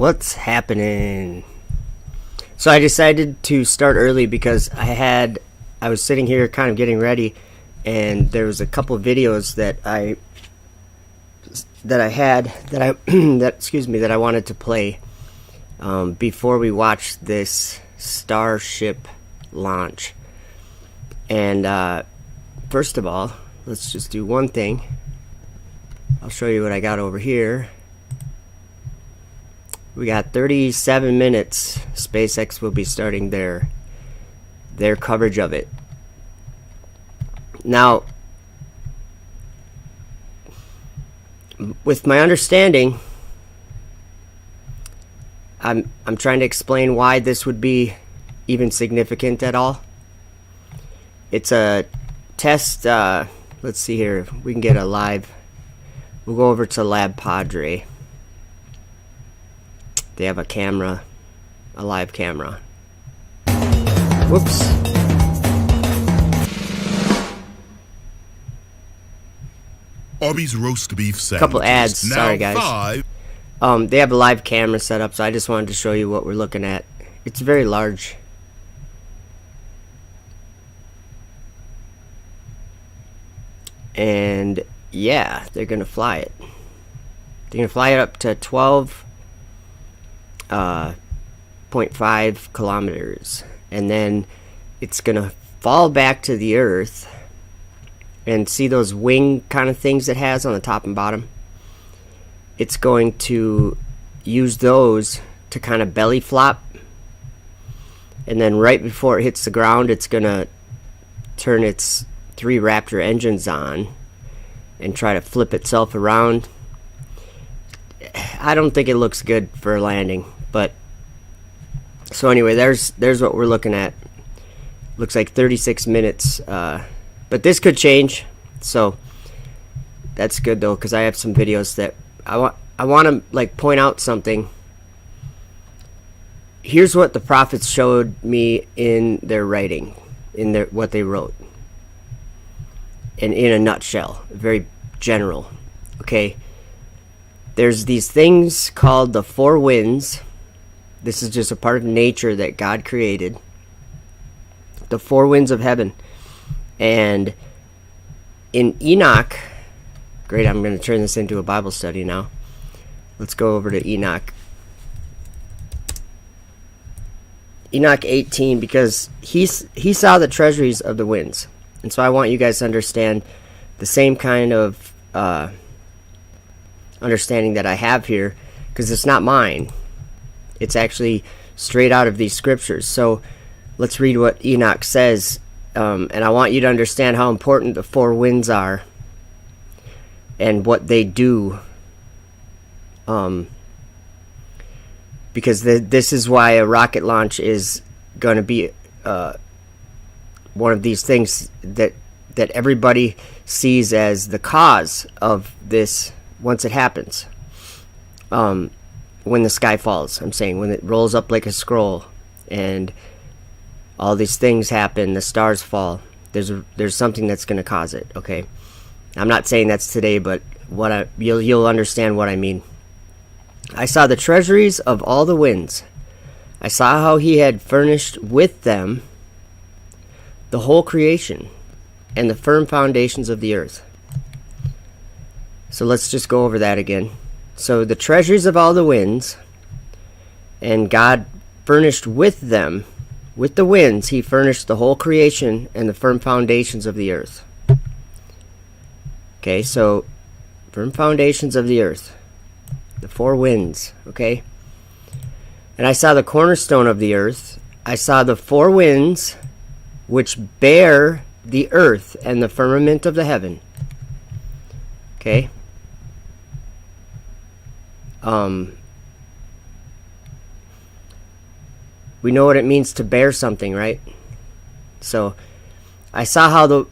What's happening? So I decided to start early because I was sitting here kind of getting ready, and there was a couple of videos that I wanted to play before we watched this Starship launch. And first of all, let's just do one thing. I'll show you what I got over here. We got 37 minutes. Spacex will be starting their coverage of it. Now, with my understanding, I'm trying to explain why this would be even significant at all. It's a test. Let's see here. If we can get a live. We'll go over to Lab Padre. They have a camera, a live camera. Whoops. Arby's roast beef sandwich. Couple ads, sorry guys. They have a live camera set up, so I just wanted to show you what we're looking at. It's very large. And yeah, they're gonna fly it. They're gonna fly it up to 12.5 kilometers, and then it's gonna fall back to the earth. And see those wing kind of things it has on the top and bottom? It's going to use those to kind of belly flop, and then right before it hits the ground, it's gonna turn its 3 Raptor engines on and try to flip itself around. I don't think it looks good for a landing, but so anyway, there's what we're looking at. Looks like 36 minutes, but this could change, so that's good though, because I have some videos that I want to like point out something. Here's what the prophets showed me in their writing, what they wrote, and in a nutshell, very general. Okay, there's these things called the 4 winds. This is just a part of nature that God created. The 4 winds of heaven. And in Enoch, great, I'm going to turn this into a Bible study now. Let's go over to Enoch. Enoch 18, because he saw the treasuries of the winds. And so I want you guys to understand the same kind of understanding that I have here, because it's not mine. It's actually straight out of these scriptures. So let's read what Enoch says, and I want you to understand how important the 4 winds are and what they do, because this is why a rocket launch is going to be one of these things that everybody sees as the cause of this once it happens. When the sky falls, I'm saying, when it rolls up like a scroll and all these things happen, the stars fall, there's something that's going to cause it. Okay, I'm not saying that's today, but you'll understand what I mean. I saw the treasuries of all the winds. I saw how he had furnished with them the whole creation and the firm foundations of the earth. So let's just go over that again. So the treasuries of all the winds, and God furnished with them, with the winds, he furnished the whole creation and the firm foundations of the earth. Okay, so firm foundations of the earth, the 4 winds, okay? And I saw the cornerstone of the earth. I saw the 4 winds which bear the earth and the firmament of the heaven. Okay? We know what it means to bear something, right? So I saw how the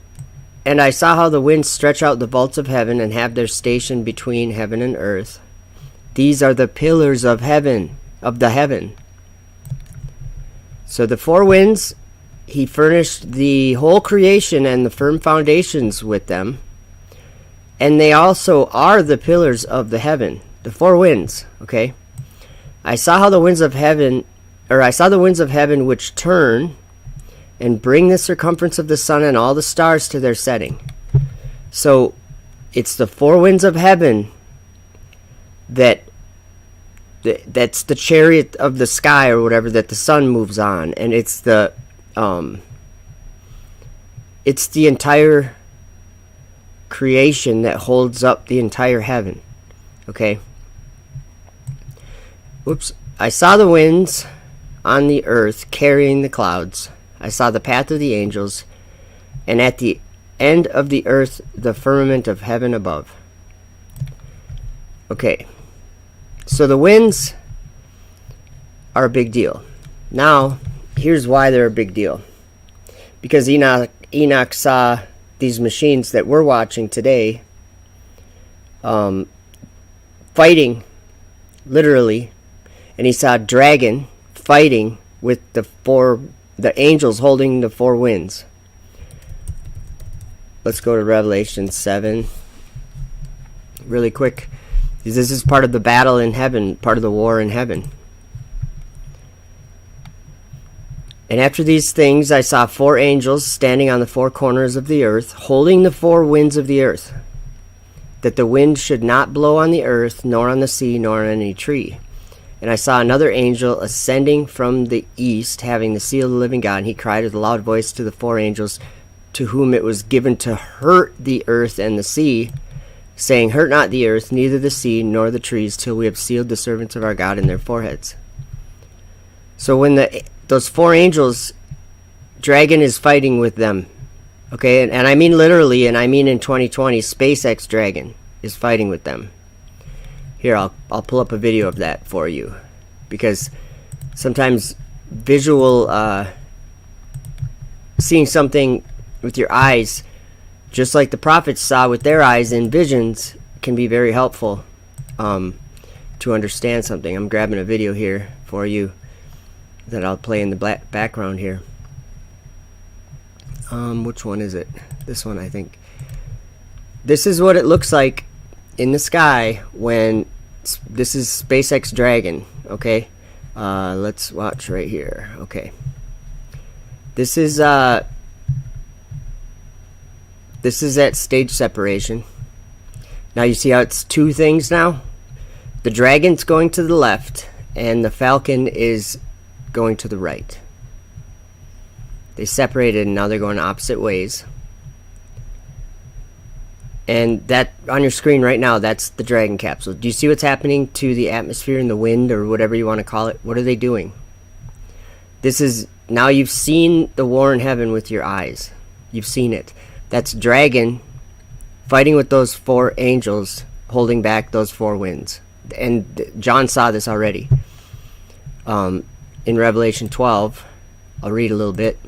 winds stretch out the vaults of heaven and have their station between heaven and earth. These are the pillars of heaven, of the heaven. So the 4 winds, he furnished the whole creation and the firm foundations with them. And they also are the pillars of the heaven, the 4 winds, okay? I saw the winds of heaven which turn and bring the circumference of the sun and all the stars to their setting. So it's the four winds of heaven that's the chariot of the sky or whatever that the sun moves on, and it's the entire creation that holds up the entire heaven. Okay. Oops. I saw the winds on the earth carrying the clouds. I saw the path of the angels, and at the end of the earth the firmament of heaven above. Okay. So the winds are a big deal. Now, here's why they're a big deal. Because Enoch saw these machines that we're watching today fighting, literally, and he saw a dragon fighting with the angels holding the four winds. Let's go to Revelation 7 really quick. This is part of the battle in heaven, part of the war in heaven. And after these things I saw four angels standing on the four corners of the earth, holding the four winds of the earth, that the wind should not blow on the earth, nor on the sea, nor on any tree. And I saw another angel ascending from the east, having the seal of the living God, and he cried with a loud voice to the four angels, to whom it was given to hurt the earth and the sea, saying, hurt not the earth, neither the sea, nor the trees, till we have sealed the servants of our God in their foreheads. So when those four angels, dragon is fighting with them, okay, and I mean literally, and I mean in 2020, Spacex dragon is fighting with them. Here, I'll pull up a video of that for you, because sometimes visual, seeing something with your eyes, just like the prophets saw with their eyes in visions, can be very helpful to understand something. I'm grabbing a video here for you that I'll play in the background here. Which one is it? This one, I think. This is what it looks like in the sky when this is SpaceX Dragon. Okay, let's watch right here. Okay, this is at stage separation. Now you see how it's two things now? The dragon's going to the left and the falcon is going to the right. They separated and now they're going opposite ways. And that on your screen right now, that's the dragon capsule. Do you see what's happening to the atmosphere and the wind, or whatever you want to call it? What are they doing? This is, now you've seen the war in heaven with your eyes. You've seen it. That's dragon fighting with those four angels holding back those four winds. And John saw this already. In Revelation 12, I'll read a little bit.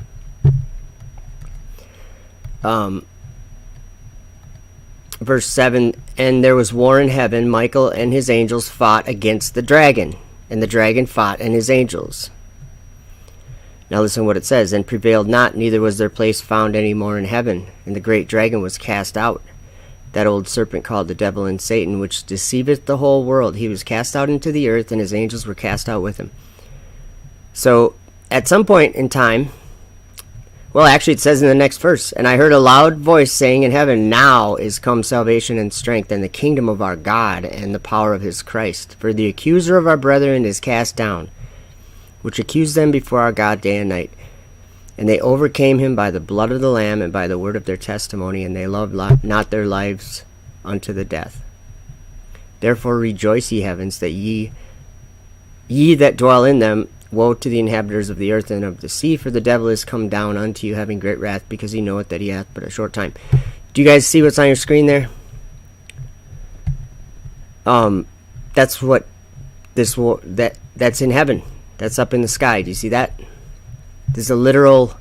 Verse 7, and there was war in heaven. Michael and his angels fought against the dragon, and the dragon fought and his angels. Now listen what it says. And prevailed not, neither was their place found any more in heaven. And the great dragon was cast out, that old serpent called the devil and Satan, which deceiveth the whole world. He was cast out into the earth, and his angels were cast out with him. So at some point in time, well, actually it says in the next verse, and I heard a loud voice saying in heaven, now is come salvation and strength, and the kingdom of our God, and the power of his Christ. For the accuser of our brethren is cast down, which accused them before our God day and night. And they overcame him by the blood of the Lamb, and by the word of their testimony, and they loved not their lives unto the death. Therefore rejoice, ye heavens, that ye that dwell in them. Woe to the inhabitants of the earth and of the sea, for the devil is come down unto you, having great wrath, because he knoweth that he hath but a short time. Do you guys see what's on your screen there? That's what that's in heaven. That's up in the sky. Do you see that? This is a literal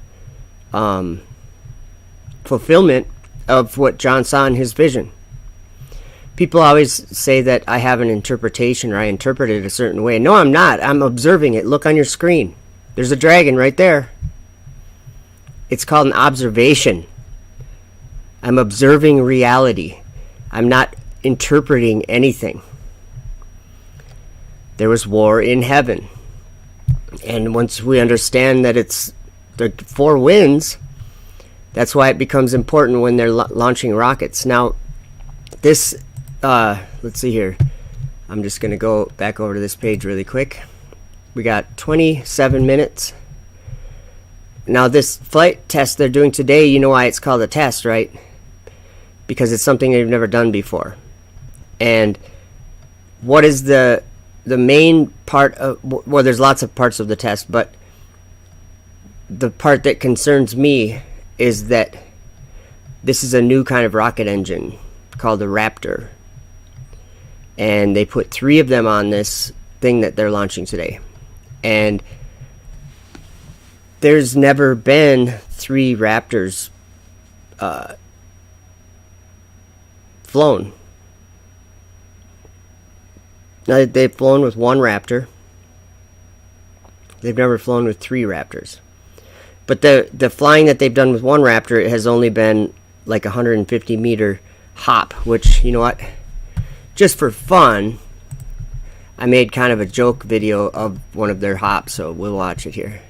fulfillment of what John saw in his vision. People always say that I have an interpretation, or I interpret it a certain way. No, I'm not. I'm observing it. Look on your screen. There's a dragon right there. It's called an observation. I'm observing reality. I'm not interpreting anything. there was war in heaven. And once we understand that it's the four winds, that's why it becomes important when they're launching rockets. Now, this, let's see here. I'm just going to go back over to this page really quick. We got 27 minutes. Now, this flight test they're doing today, you know why it's called a test, right? Because it's something they've never done before. And what is the main part of, well, there's lots of parts of the test, but the part that concerns me is that this is a new kind of rocket engine called the Raptor, and they put 3 of them on this thing that they're launching today, and there's never been 3 Raptors flown. Now, they've flown with 1 Raptor. They've never flown with 3 Raptors. But the flying that they've done with 1 Raptor, it has only been like a 150 meter hop, which, you know what, just for fun, I made kind of a joke video of one of their hops, so we'll watch it here.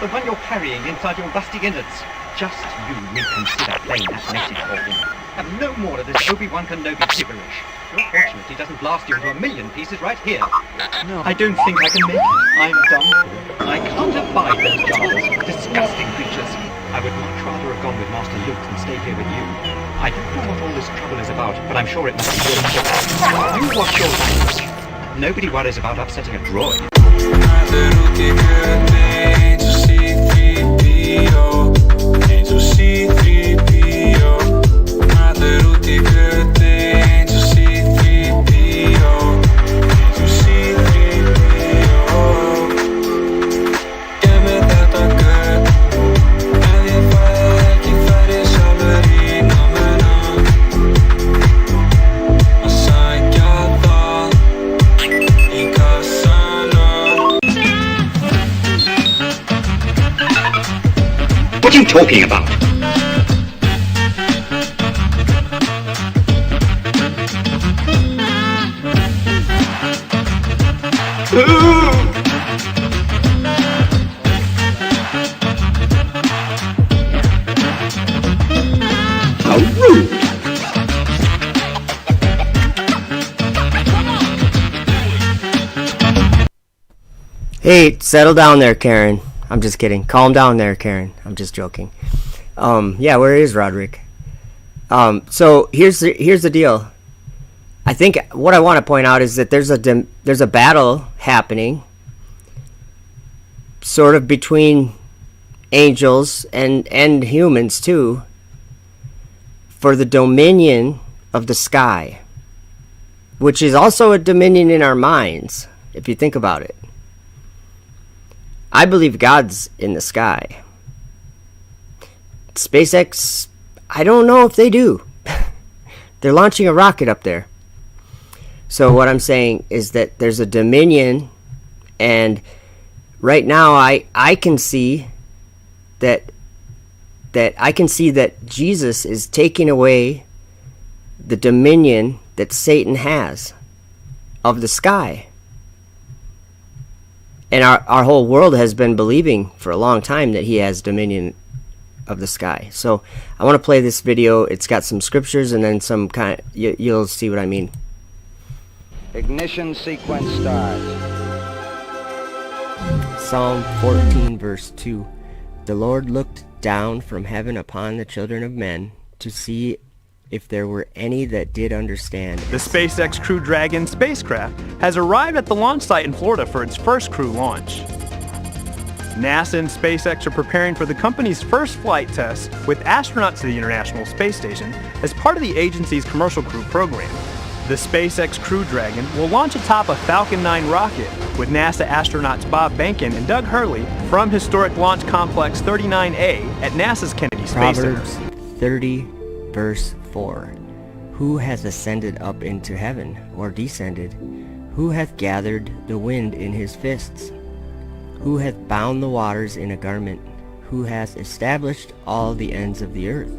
The one you're carrying inside your rusty innards. Just you reconsider plain athletic organ. Have no more of this Obi-Wan Kenobi gibberish. You're fortunate he doesn't blast you into a million pieces right here. No. I don't think I can make it. I'm done for. I can't abide those Jawas. Disgusting creatures. I would much rather have gone with Master Luke than stay here with you. I don't know what all this trouble is about, but I'm sure it must be good. You watch your language. Nobody worries about upsetting a droid. What are you talking about? How rude! Hey, settle down there, Karen. I'm just kidding. Calm down there, Karen. I'm just joking. Yeah, where is Roderick? So here's the deal. I think what I want to point out is that there's a battle happening, sort of between angels and humans too, for the dominion of the sky, which is also a dominion in our minds, if you think about it. I believe God's in the sky. SpaceX, I don't know if they do. They're launching a rocket up there. So what I'm saying is that there's a dominion And right now I can see that Jesus is taking away the dominion that Satan has of the sky. And our whole world has been believing for a long time that he has dominion of the sky. So I want to play this video. It's got some scriptures and then some kind of, you'll see what I mean. Ignition sequence start. Psalm 14 verse 2. The Lord looked down from heaven upon the children of men to see if there were any that did understand. The SpaceX Crew Dragon spacecraft has arrived at the launch site in Florida for its first crew launch. NASA and SpaceX are preparing for the company's first flight test with astronauts to the International Space Station as part of the agency's commercial crew program. The SpaceX Crew Dragon will launch atop a Falcon 9 rocket with NASA astronauts Bob Behnken and Doug Hurley from historic Launch Complex 39A at NASA's Kennedy Space Center. Proverbs 30 verse 4. Who hath ascended up into heaven, or descended? Who hath gathered the wind in his fists? Who hath bound the waters in a garment? Who hath established all the ends of the earth?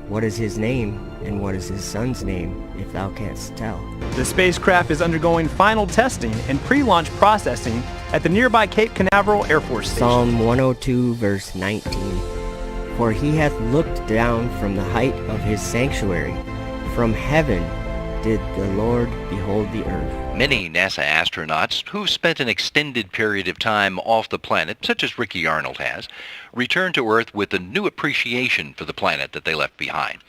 What is his name, and what is his son's name, if thou canst tell? The spacecraft is undergoing final testing and pre-launch processing at the nearby Cape Canaveral Air Force Station. Psalm 102 verse 19. For he hath looked down from the height of his sanctuary. From heaven did the Lord behold the earth. Many NASA astronauts who've spent an extended period of time off the planet, such as Ricky Arnold has, return to Earth with a new appreciation for the planet that they left behind.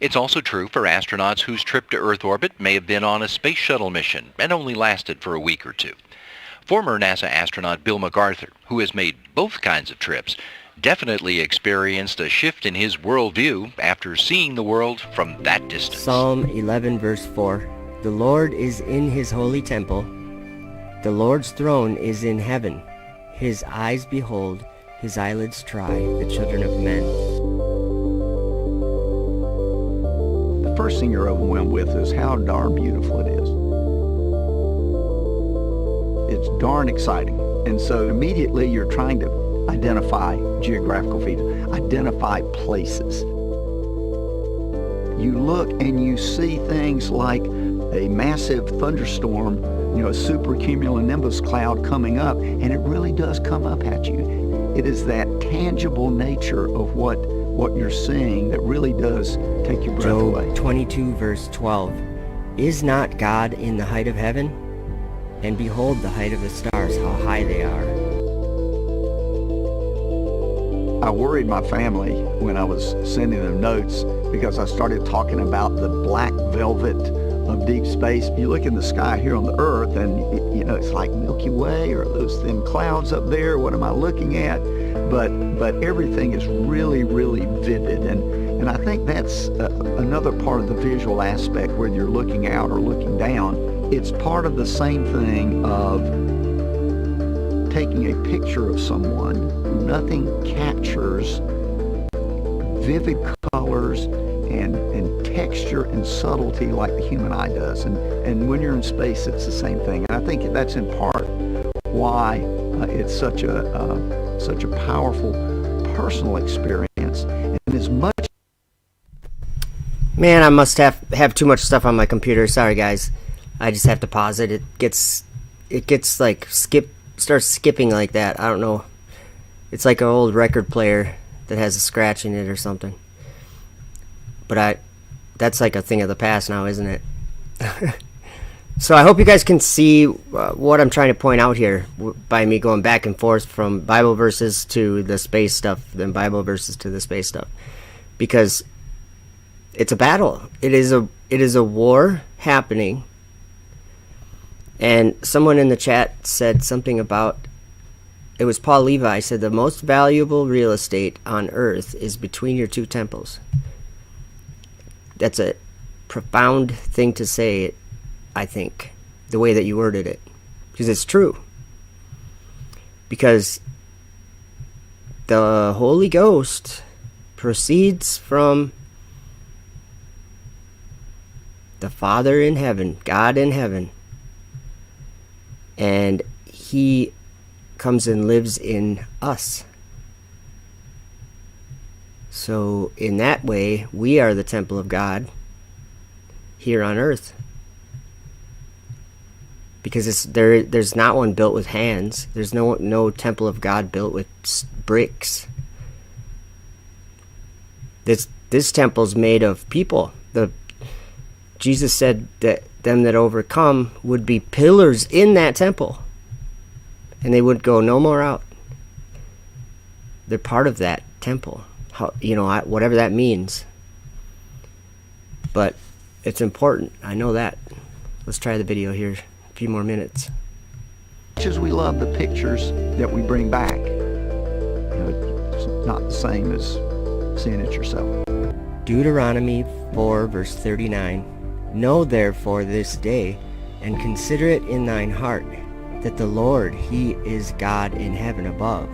It's also true for astronauts whose trip to Earth orbit may have been on a space shuttle mission and only lasted for a week or two. Former NASA astronaut Bill MacArthur, who has made both kinds of trips, definitely experienced a shift in his worldview after seeing the world from that distance. Psalm 11 verse 4. The Lord is in his holy temple. The Lord's throne is in heaven. His eyes behold, his eyelids try the children of men. The first thing you're overwhelmed with is how darn beautiful it is. It's darn exciting. And so immediately you're trying to identify geographical features, identify places. You look and you see things like a massive thunderstorm, a supercumulonimbus cloud coming up, and it really does come up at you. It is that tangible nature of what you're seeing that really does take your breath away. Job 22 verse 12. Is not God in the height of heaven? And behold the height of the stars, how high they are. I worried my family when I was sending them notes because I started talking about the black velvet of deep space. You look in the sky here on the Earth and, it's like Milky Way or those thin clouds up there. What am I looking at? But everything is really, really vivid. And I think that's another part of the visual aspect, whether you're looking out or looking down. It's part of the same thing of taking a picture of someone. Nothing captures vivid colors and texture and subtlety like the human eye does. And when you're in space, it's the same thing. And I think that's in part why it's such a powerful personal experience. And as much... Man, I must have too much stuff on my computer. Sorry, guys. I just have to pause it. It gets like starts skipping like that. I don't know. It's like an old record player that has a scratch in it or something. But that's like a thing of the past now, isn't it? So I hope you guys can see what I'm trying to point out here by me going back and forth from Bible verses to the space stuff, then Bible verses to the space stuff, because it's a battle. It is a war happening. And someone in the chat said something about, it was Paul Levi, said the most valuable real estate on earth is between your two temples. That's a profound thing to say, I think, the way that you worded it, because it's true. Because the Holy Ghost proceeds from the Father in heaven, God in heaven, and he comes and lives in us. So in that way, we are the temple of God here on earth. Because there's not one built with hands. There's no temple of God built with bricks. This temple's made of people. Jesus said that them that overcome would be pillars in that temple, and they would go no more out. They're part of that temple. Whatever that means. But it's important. I know that. Let's try the video here. A few more minutes. Much as we love the pictures that we bring back, it's not the same as seeing it yourself. Deuteronomy 4 verse 39. Know therefore this day, and consider it in thine heart, that the Lord, He is God in heaven above,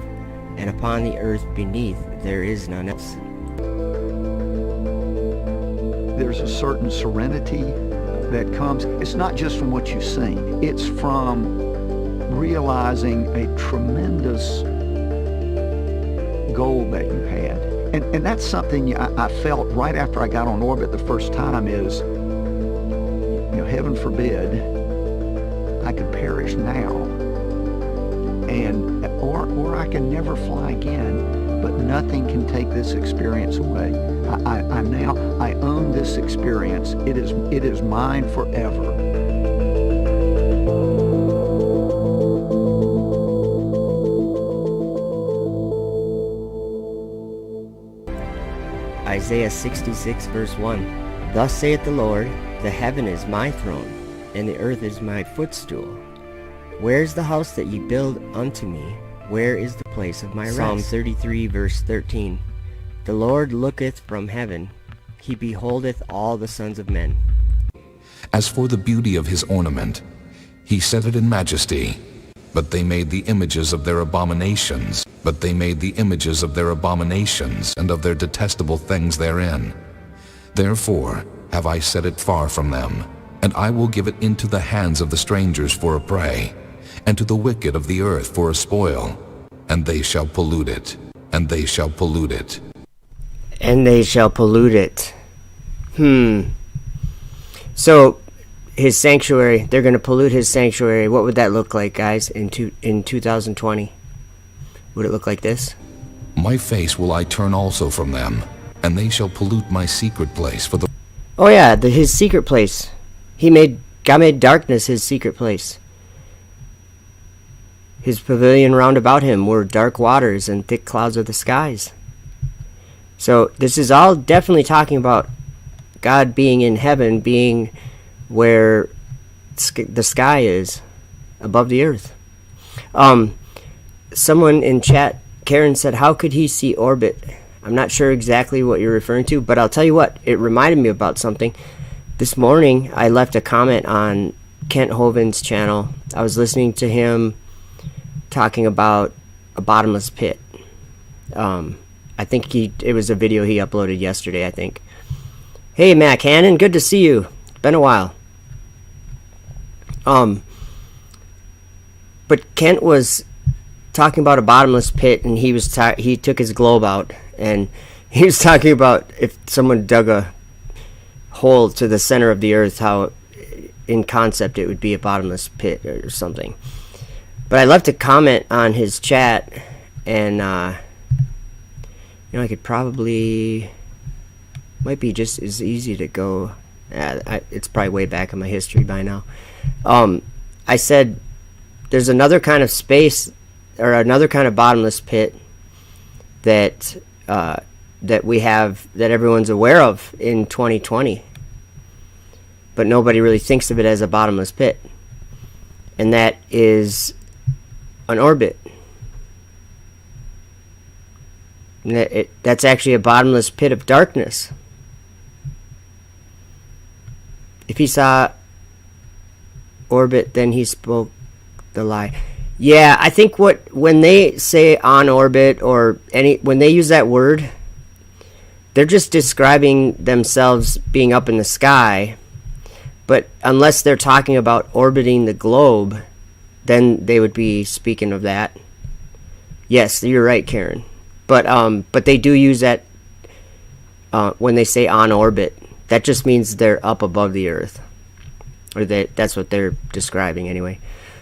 and upon the earth beneath there is none else. There's a certain serenity that comes. It's not just from what you sing. It's from realizing a tremendous goal that you had. And that's something I felt right after I got on orbit the first time is, heaven forbid, I could perish now. Or I can never fly again, but nothing can take this experience away. I own this experience. It is mine forever. Isaiah 66 verse 1. Thus saith the Lord, the heaven is my throne, and the earth is my footstool. Where is the house that ye build unto me? Where is the place of my rest? Psalm 33 verse 13. The Lord looketh from heaven, He beholdeth all the sons of men. As for the beauty of his ornament, He set it in majesty. But they made the images of their abominations. But they made the images of their abominations and of their detestable things therein. Therefore have I set it far from them, and I will give it into the hands of the strangers for a prey, and to the wicked of the earth for a spoil. And they shall pollute it, and they shall pollute it. And they shall pollute it. So His sanctuary, they're going to pollute His sanctuary. What would that look like, guys, in 2020? Would it look like this? My face will I turn also from them, and they shall pollute my secret place for the... Oh yeah, His secret place. God made darkness His secret place. His pavilion round about Him were dark waters and thick clouds of the skies. So this is all definitely talking about God being in heaven, being where the sky is, above the earth. Someone in chat, Karen, said, how could He see orbit? I'm not sure exactly what you're referring to, but I'll tell you what, it reminded me about something. This morning, I left a comment on Kent Hovind's channel. I was listening to him talking about a bottomless pit. I think it was a video he uploaded yesterday, I think. Hey, Mac Hannon, good to see you. It's been a while. But Kent was talking about a bottomless pit, and he took his globe out, and he was talking about if someone dug a hole to the center of the earth, how in concept it would be a bottomless pit or something. But I left a comment on his chat, and I could probably, might be just as easy to go. It's probably way back in my history by now. I said there's another kind of space, or another kind of bottomless pit that we have, that everyone's aware of in 2020, but nobody really thinks of it as a bottomless pit, and that is an orbit. And that's actually a bottomless pit of darkness. If he saw orbit, then he spoke the lie. Yeah, I think when they say on orbit, or when they use that word, they're just describing themselves being up in the sky. But unless they're talking about orbiting the globe, then they would be speaking of that. Yes, you're right, Karen. But they do use that when they say on orbit. That just means they're up above the Earth. Or that's what they're describing anyway.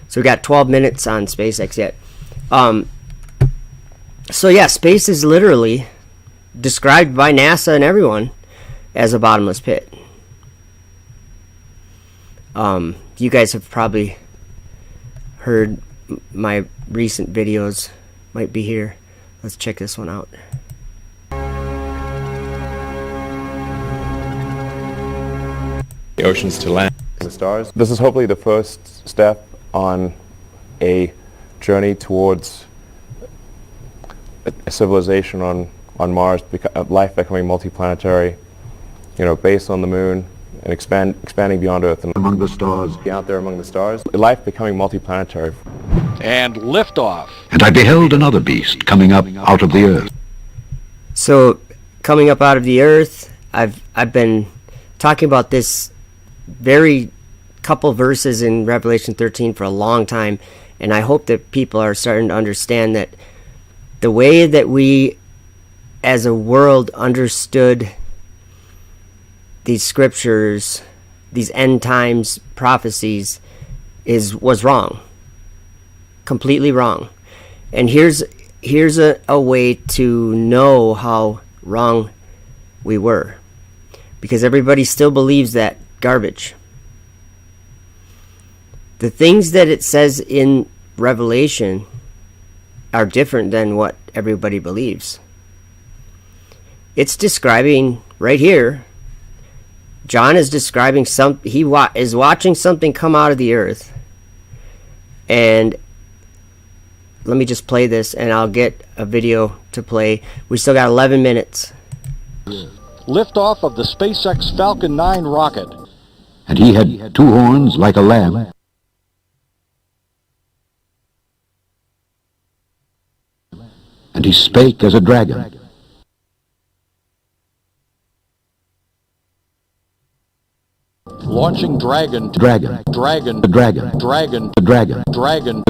So we got 12 minutes on SpaceX yet. So yeah, space is literally described by NASA and everyone as a bottomless pit. You guys have probably heard my recent videos. Might be here. Let's check this one out. The oceans to land. The stars. This is hopefully the first step on a journey towards a civilization on Mars, life becoming multiplanetary, based on the moon and expanding beyond Earth and among the stars. Out there among the stars. Life becoming multiplanetary. And liftoff. And I beheld another beast coming up out of the earth. So, coming up out of the earth, I've been talking about this very couple verses in Revelation 13 for a long time, and I hope that people are starting to understand that the way that we as a world understood these scriptures, these end times prophecies, was wrong. Completely wrong. And here's a way to know how wrong we were, because everybody still believes that garbage. The things that it says in Revelation are different than what everybody believes. It's describing right here. John is describing he is watching something come out of the earth. And let me just play this and I'll get a video to play. We still got 11 minutes. Liftoff of the SpaceX Falcon 9 rocket. And he had two horns like a lamb. And he spake as a dragon. Launching Dragon The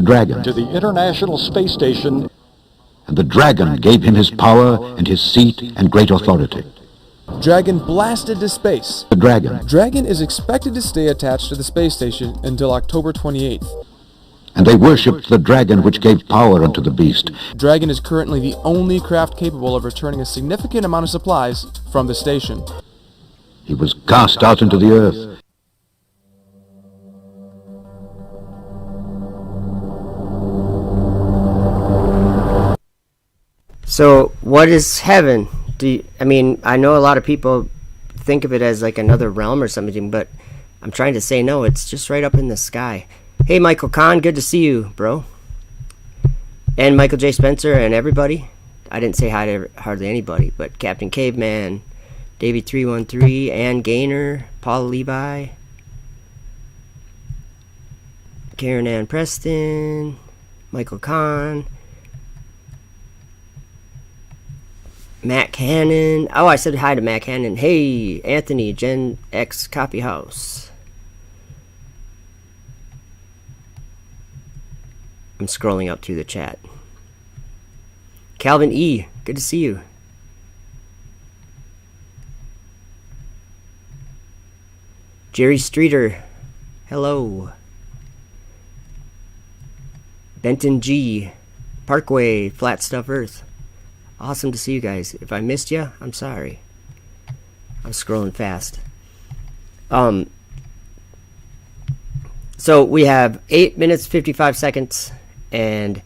dragon to the International Space Station. And the dragon gave him his power and his seat and great authority. Dragon blasted to space. The dragon. Dragon is expected to stay attached to the space station until October 28th. And they worshipped the dragon which gave power unto the beast. Dragon is currently the only craft capable of returning a significant amount of supplies from the station. He was cast out into the earth. So, what is heaven? I know a lot of people think of it as like another realm or something, but I'm trying to say no, it's just right up in the sky. Hey, Michael Kahn, good to see you, bro. And Michael J. Spencer and everybody. I didn't say hi to hardly anybody, but Captain Caveman, Davey313, Ann Gaynor, Paul Levi, Karen Ann Preston, Michael Kahn, Matt Cannon. Oh, I said hi to Matt Cannon. Hey, Anthony, Gen X Coffee House. I'm scrolling up through the chat. Calvin E., good to see you. Jerry Streeter, hello. Benton G., Parkway, Flat Stuff Earth. Awesome to see you guys. If I missed you, I'm sorry. I'm scrolling fast. So we have 8 minutes 55 seconds, and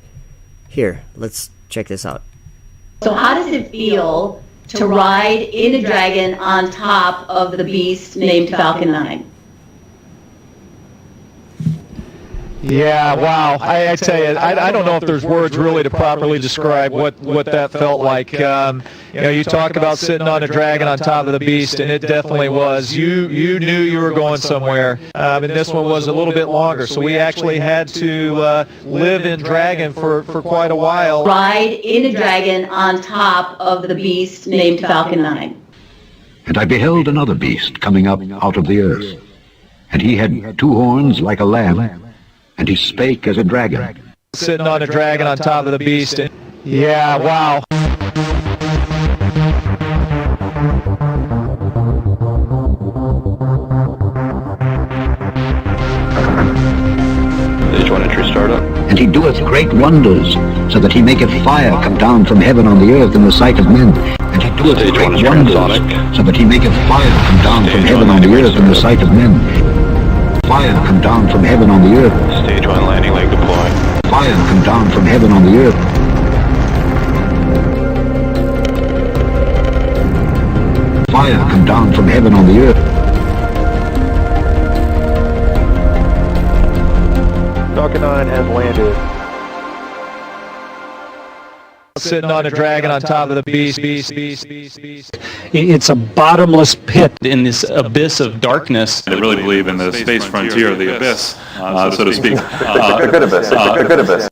here, let's check this out. So how does it feel to ride in a dragon on top of the beast named Falcon 9? Yeah, wow. I tell you, I don't know if there's words really to properly describe what that felt like. You talk about sitting on a dragon on top of the beast, and it definitely was. You knew you were going somewhere, and this one was a little bit longer, so we actually had to live in dragon for quite a while. Ride in a dragon on top of the beast named Falcon 9. And I beheld another beast coming up out of the earth. And he had two horns like a lamb. And he spake as a dragon. Sitting on a dragon on top of the beast. Yeah, wow. Stage 1 entry startup. And he doeth great wonders, so that he maketh fire come down from heaven on the earth in the sight of men. And he doeth great wonders, so that he maketh fire come down from heaven on the earth in the sight of men. Fire come down from heaven on the earth. Stage 1 landing leg deploying. Fire come down from heaven on the earth. Fire come down from heaven on the earth. Falcon 9 has landed. Sitting on a dragon on top of the beast. It's a bottomless pit In this abyss of darkness, They really believe in the space frontier of the abyss, so to speak. A good abyss. A good abyss.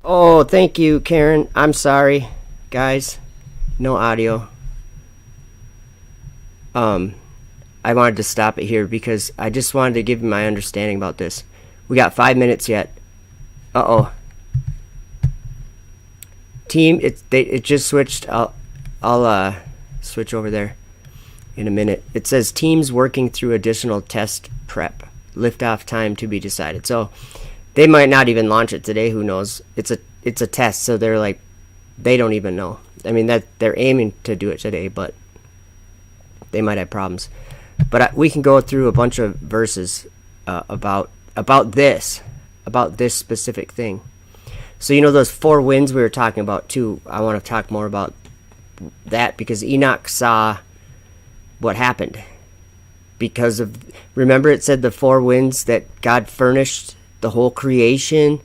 Oh, thank you, Karen. I'm sorry, guys. No audio. I wanted to stop it here because I just wanted to give you my understanding about this. We got 5 minutes yet. Uh-oh. Team, it just switched. I'll switch over there in a minute. It says teams working through additional test prep. Liftoff time to be decided. So they might not even launch it today. Who knows? It's a test, so they're like, they don't even know. I mean, that they're aiming to do it today, but they might have problems. But we can go through a bunch of verses about this specific thing. So you know those four winds we were talking about too. I want to talk more about that because Enoch saw what happened. Because of, remember it said the four winds, that God furnished the whole creation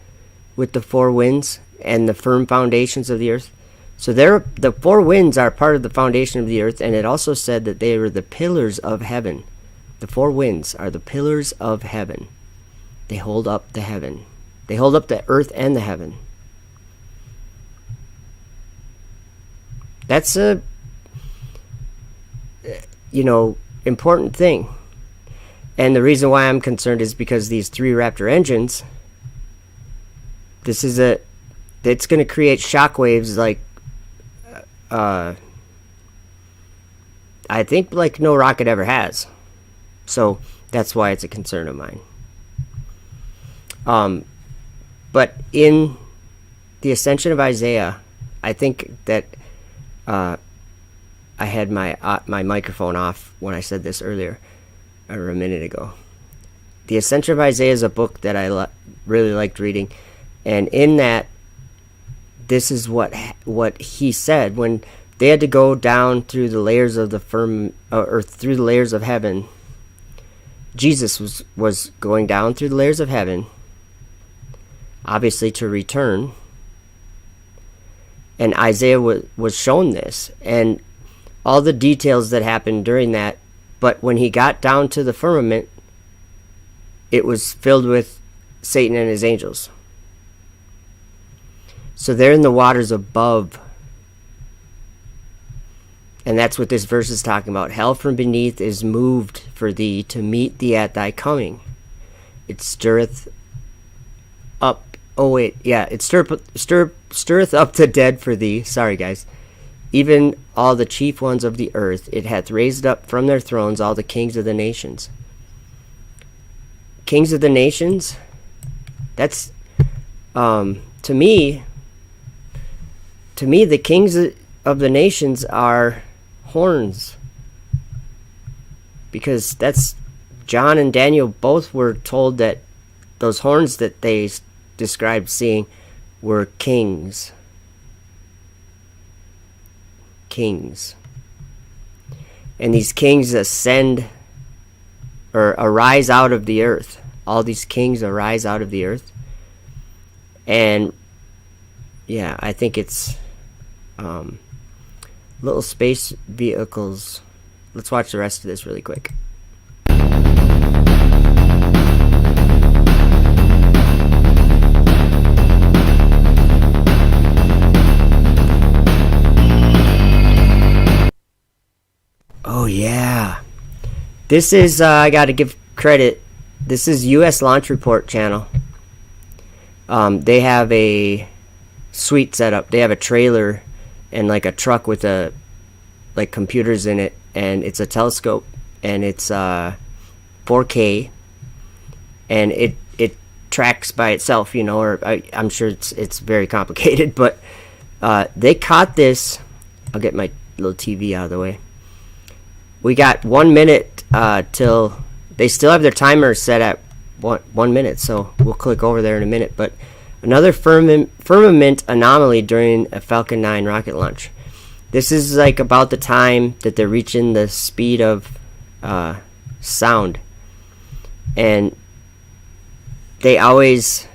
with the four winds and the firm foundations of the earth. So the four winds are part of the foundation of the earth, and it also said that they were the pillars of heaven. The four winds are the pillars of heaven. They hold up the heaven. They hold up the earth and the heaven. That's a, important thing. And the reason why I'm concerned is because these three Raptor engines, it's going to create shockwaves like, I think like no rocket ever has. So that's why it's a concern of mine. But in the Ascension of Isaiah, I think that I had my microphone off when I said this earlier, or a minute ago. The Ascension of Isaiah is a book that I really liked reading, and in that, this is what he said when they had to go down through the layers of the or through the layers of heaven. Jesus was going down through the layers of heaven, obviously to return. And Isaiah was shown this and all the details that happened during that. But when he got down to the firmament, it was filled with Satan and his angels. So they're in the waters above. And that's what this verse is talking about. Hell from beneath is moved for thee to meet thee at thy coming. It stirreth up. Oh wait, yeah. It stirreth up the dead for thee. Sorry guys. Even all the chief ones of the earth. It hath raised up from their thrones all the kings of the nations. Kings of the nations? That's to me, the kings of the nations are horns, because that's John and Daniel both were told that those horns that they described seeing were kings. And these kings ascend or arise out of the earth. All these kings arise out of the earth. And yeah, I think it's little space vehicles. Let's watch the rest of this really quick. Oh yeah, this is I gotta give credit. This is US Launch Report channel. They have a sweet setup. They have a trailer and like a truck with like computers in it, and it's a telescope, and it's 4K, and it tracks by itself, you know, or I'm sure it's very complicated, but they caught this. I'll get my little TV out of the way. We got 1 minute till they still have their timer set at 1 minute, so we'll click over there in a minute. But another firmament anomaly during a Falcon 9 rocket launch. This is like about the time that they're reaching the speed of sound, and they always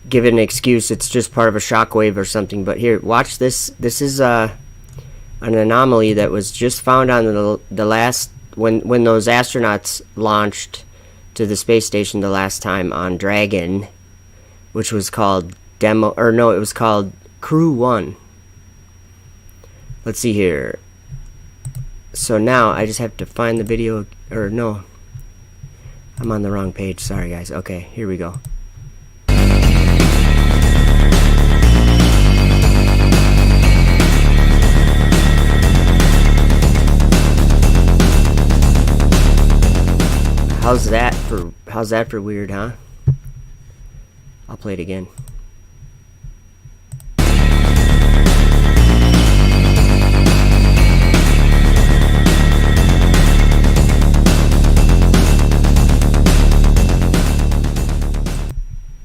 give it an excuse. It's just part of a shockwave or something. But here, watch this. This is an anomaly that was just found on the last when those astronauts launched to the space station the last time on Dragon, which was called it was called Crew 1. Let's see here. So now I just have to find the video, or no, I'm on the wrong page. Sorry guys. Okay, here we go. How's that for weird, huh? I'll play it again.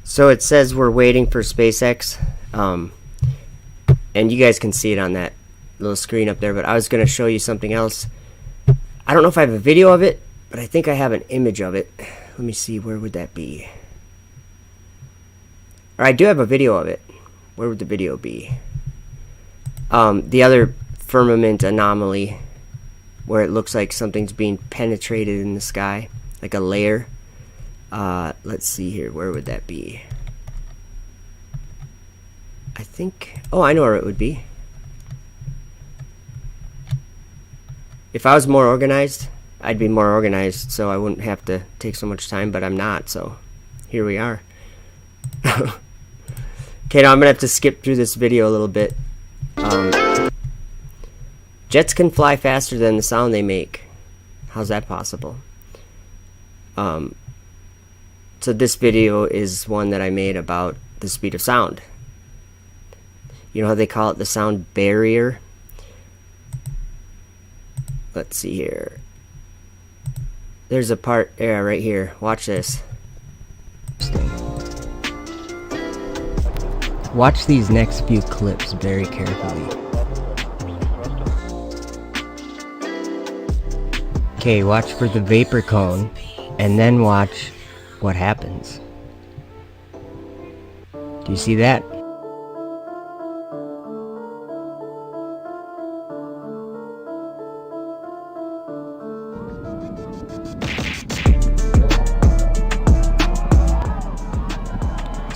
So it says we're waiting for SpaceX, and you guys can see it on that little screen up there, but I was going to show you something else. I don't know if I have a video of it, but I think I have an image of it. Let me see, where would that be? Or I do have a video of it. Where would the video be? The other firmament anomaly, where it looks like something's being penetrated in the sky, like a layer. Let's see here, where would that be? I think, oh, I know where it would be. If I was more organized, I'd be more organized, so I wouldn't have to take so much time, but I'm not, so here we are. Okay, now I'm gonna have to skip through this video a little bit. Jets can fly faster than the sound they make. How's that possible? So this video is one that I made about the speed of sound. You know how they call it the sound barrier? Let's see here. There's a part, yeah, right here. Watch this. Watch these next few clips very carefully. Okay, watch for the vapor cone, and then watch what happens. Do you see that?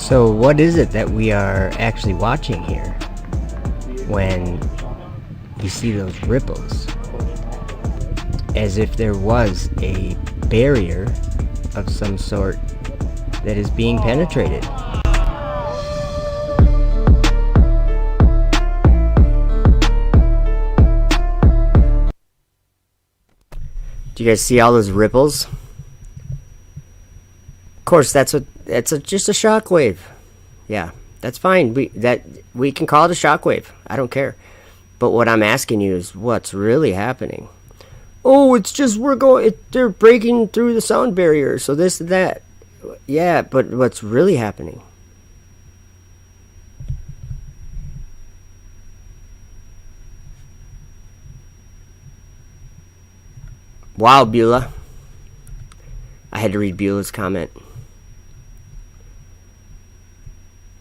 So what is it that we are actually watching here when you see those ripples? As if there was a barrier of some sort that is being penetrated. Do you guys see all those ripples? Of course, just a shock wave. Yeah, that's fine. We can call it a shock wave. I don't care. But what I'm asking you is what's really happening. Oh, it's just they're breaking through the sound barrier, so this and that. Yeah, but what's really happening? Wow, Beulah. I had to read Beulah's comment.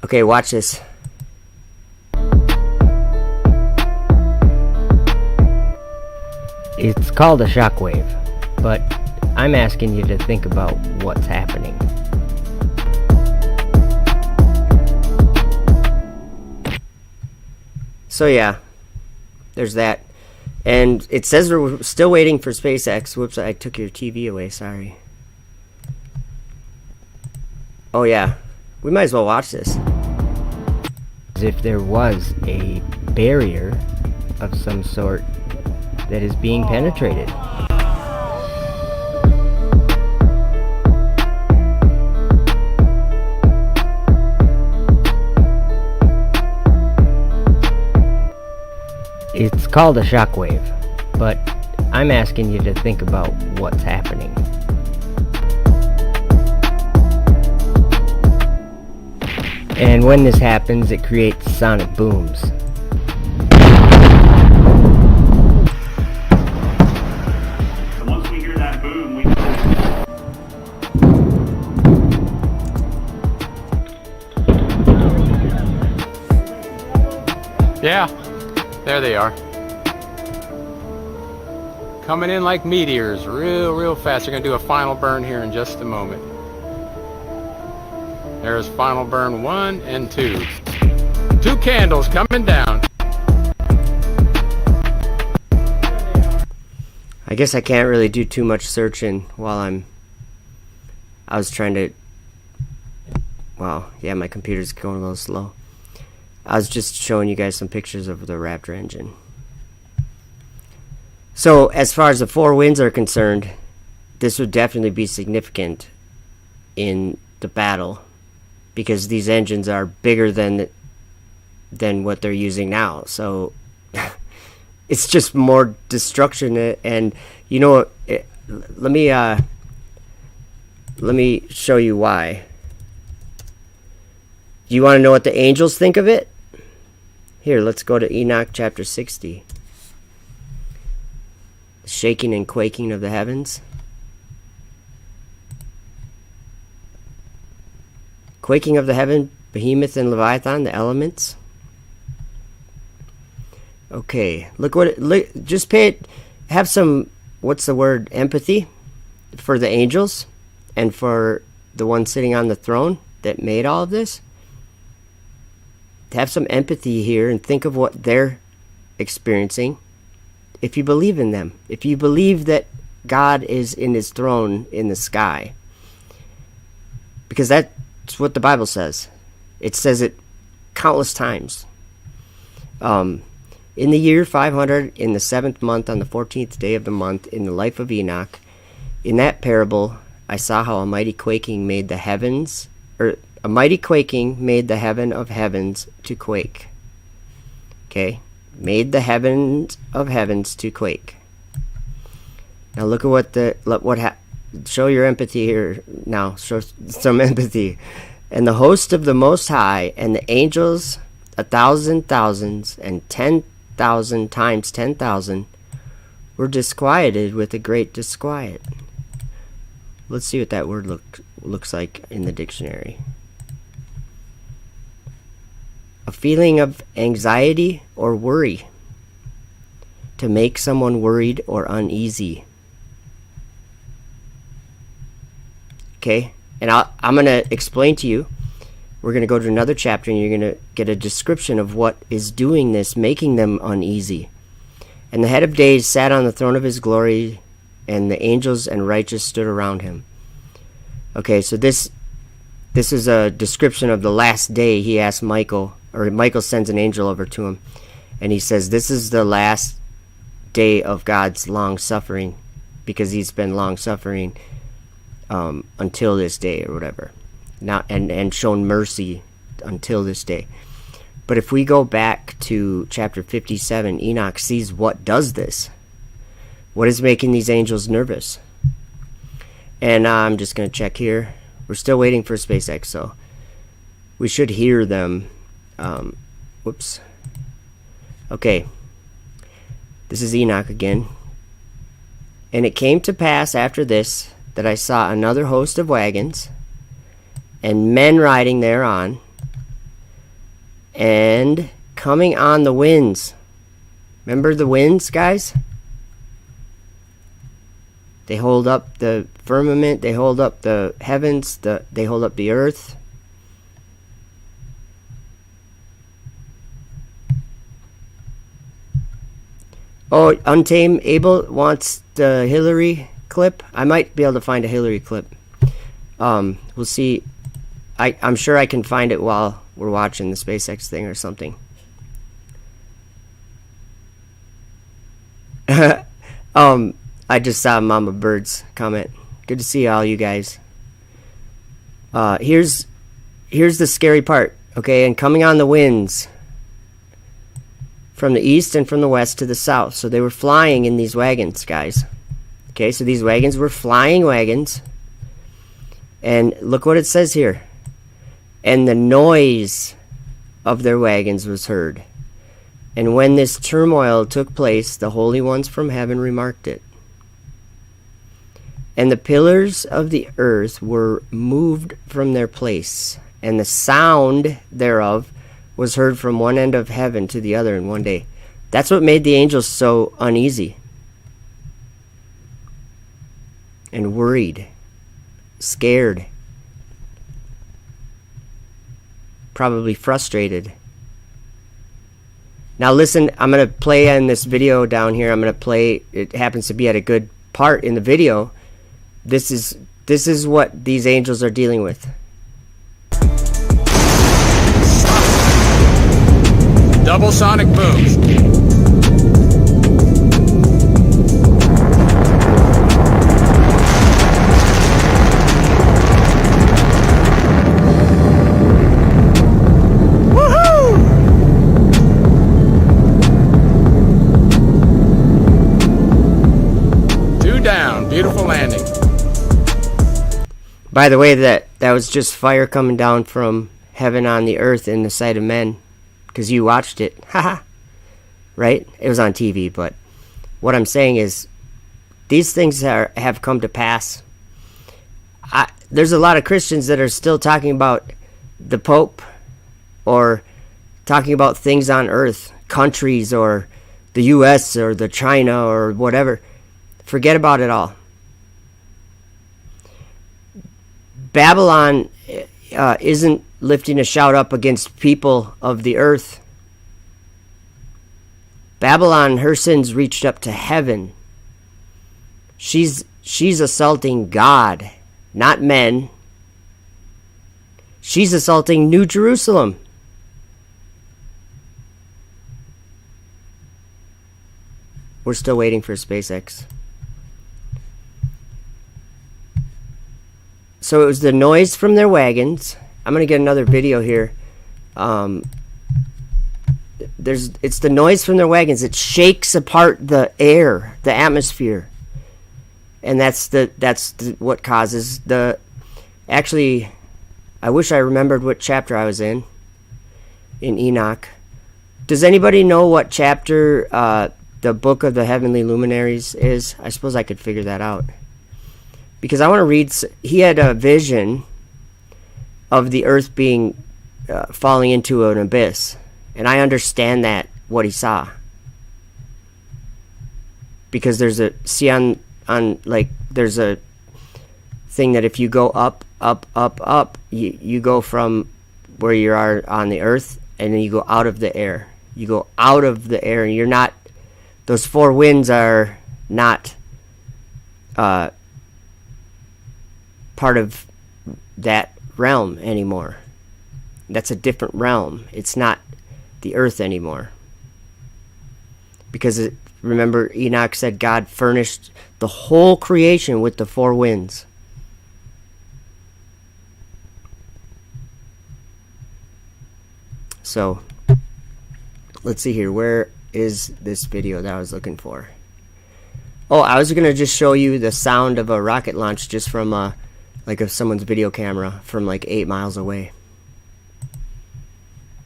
Okay, watch this. It's called a shockwave, but I'm asking you to think about what's happening. So yeah, there's that. And it says we're still waiting for SpaceX. Whoops, I took your TV away, sorry. Oh yeah, we might as well watch this. As if there was a barrier of some sort that is being penetrated. It's called a shockwave, but I'm asking you to think about what's happening. And when this happens, it creates sonic booms. So once we hear that boom, we... Yeah, there they are. Coming in like meteors, real fast. They're going to do a final burn here in just a moment. There's final burn 1 and 2. 2 candles coming down. I guess I can't really do too much searching while I was trying to... Wow, yeah, my computer's going a little slow. I was just showing you guys some pictures of the Raptor engine. So, as far as the 4 winds are concerned, this would definitely be significant in the battle, because these engines are bigger than what they're using now. So it's just more destruction. And you know, let me show you why. Do you want to know what the angels think of it? Here, let's go to Enoch chapter 60. Shaking and quaking of the heavens. Quaking of the heaven, Behemoth and Leviathan, the elements. Okay, look what it, just pay it, have some, what's the word, empathy for the angels and for the one sitting on the throne that made all of this. Have some empathy here and think of what they're experiencing. If you believe in them, if you believe that God is in his throne in the sky, because that's what the Bible says. It says it countless times. In the year 500, in the 7th month, on the 14th day of the month, in the life of Enoch, in that parable, I saw how a mighty quaking made the heavens, or a mighty quaking made the heaven of heavens to quake. Okay? Made the heavens of heavens to quake. Now look at show your empathy here now. Show some empathy. And the host of the Most High and the angels 1,000 thousands and 10,000 times 10,000 were disquieted with a great disquiet. Let's see what that word looks like in the dictionary. A feeling of anxiety or worry. To make someone worried or uneasy. Okay, and I'm going to explain to you we're going to go to another chapter, and you're going to get a description of what is doing this, making them uneasy. And the head of days sat on the throne of his glory, and the angels and righteous stood around him. Okay, so this is a description of the last day. He asked Michael, or Michael sends an angel over to him, and he says, this is the last day of God's long suffering, because he's been long suffering until this day, or whatever. Now, and shown mercy until this day. But if we go back to chapter 57, Enoch sees what does this. What is making these angels nervous? And I'm just going to check here. We're still waiting for SpaceX, so we should hear them. Whoops. Okay. This is Enoch again. And it came to pass after this that I saw another host of wagons, and men riding thereon, and coming on the winds. Remember the winds, guys? They hold up the firmament, they hold up the heavens, they hold up the earth. Oh, Untamed Abel wants the Hillary clip. I might be able to find a Hillary clip. We'll see. I'm sure I can find it while we're watching the SpaceX thing or something. I just saw Mama Bird's comment. Good to see all you guys. Here's the scary part. Okay, and coming on the winds from the east and from the west to the south. So they were flying in these wagons, guys. Okay, so these wagons were flying wagons. And look what it says here. And the noise of their wagons was heard. And when this turmoil took place, the holy ones from heaven remarked it. And the pillars of the earth were moved from their place, and the sound thereof was heard from one end of heaven to the other in one day. That's what made the angels so uneasy and worried, scared, probably frustrated. Now listen, I'm going to play in this video down here. I'm going to play, it happens to be at a good part in the video. This is what these angels are dealing with. Double sonic booms. Beautiful landing. By the way, that was just fire coming down from heaven on the earth in the sight of men, because you watched it. Haha. Right? It was on TV, but what I'm saying is these things have come to pass. There's a lot of Christians that are still talking about the Pope, or talking about things on earth, countries, or the US, or the China, or whatever. Forget about it all. Babylon isn't lifting a shout up against people of the earth. Babylon, her sins reached up to heaven. She's assaulting God, not men. She's assaulting New Jerusalem. We're still waiting for SpaceX. So it was the noise from their wagons. I'm going to get another video here. It's the noise from their wagons. It shakes apart the air, the atmosphere. And that's what causes the... Actually, I wish I remembered what chapter I was in Enoch. Does anybody know what chapter the Book of the Heavenly Luminaries is? I suppose I could figure that out. Because I want to read... He had a vision of the earth being... falling into an abyss. And I understand that, what he saw. Because there's a... See, on like, there's a thing that if you go up, you go from where you are on the earth, and then you go out of the air. You go out of the air, and you're not, those four winds are not part of that realm anymore. That's a different realm. It's not the earth anymore. Because remember, Enoch said God furnished the whole creation with the four winds. So, let's see here. Where is this video that I was looking for? Oh, I was going to just show you the sound of a rocket launch just from someone's video camera from like 8 miles away.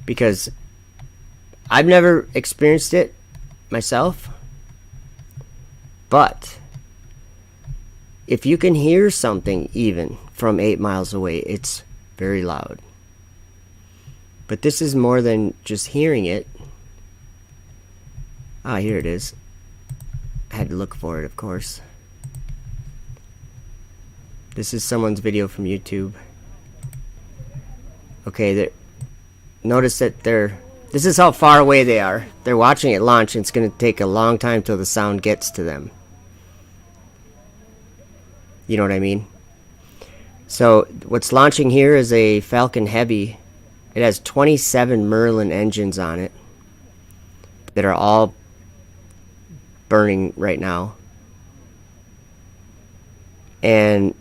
Because I've never experienced it myself. But if you can hear something even from 8 miles away, it's very loud. But this is more than just hearing it. Ah, here it is. I had to look for it, of course. This is someone's video from YouTube. Okay, notice that this is how far away they are. They're watching it launch, and it's going to take a long time till the sound gets to them. You know what I mean? So, what's launching here is a Falcon Heavy. It has 27 Merlin engines on it that are all burning right now. And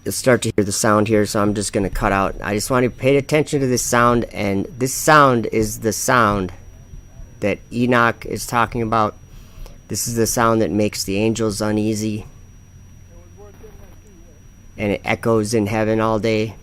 you'll start to hear the sound here, so I'm just going to cut out. I just want you to pay attention to this sound, and this sound is the sound that Enoch is talking about. This is the sound that makes the angels uneasy, and it echoes in heaven all day.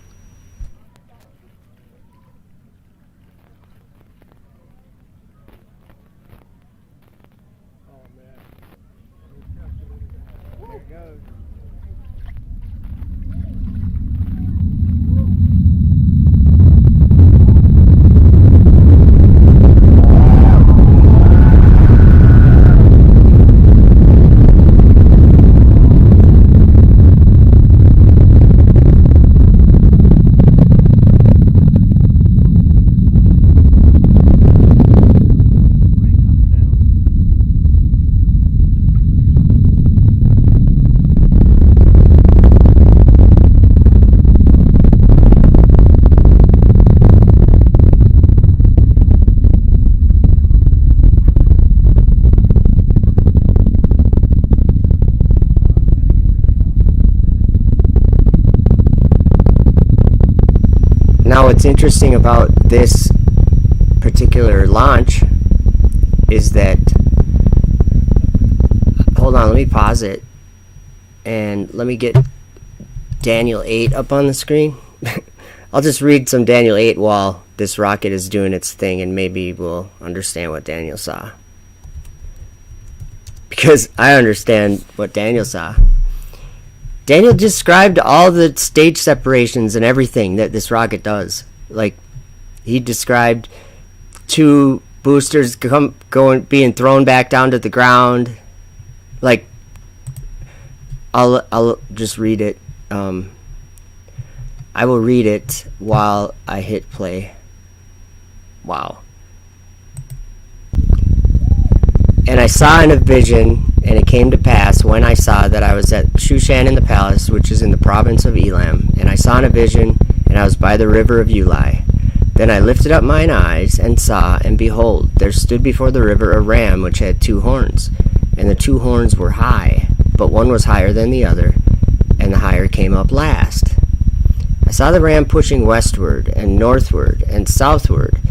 Now, what's interesting about this particular launch is that, hold on, let me pause it and let me get Daniel 8 up on the screen. I'll just read some Daniel 8 while this rocket is doing its thing, and maybe we'll understand what Daniel saw. Because I understand what Daniel saw. Daniel described all the stage separations and everything that this rocket does. Like, he described 2 boosters being thrown back down to the ground. Like, I'll just read it. I will read it while I hit play. Wow. And I saw in a vision, and it came to pass when I saw that I was at Shushan in the palace, which is in the province of Elam. And I saw in a vision, and I was by the river of Ulai. Then I lifted up mine eyes, and saw, and behold, there stood before the river a ram which had 2 horns. And the 2 horns were high, but one was higher than the other, and the higher came up last. I saw the ram pushing westward, and northward, and southward,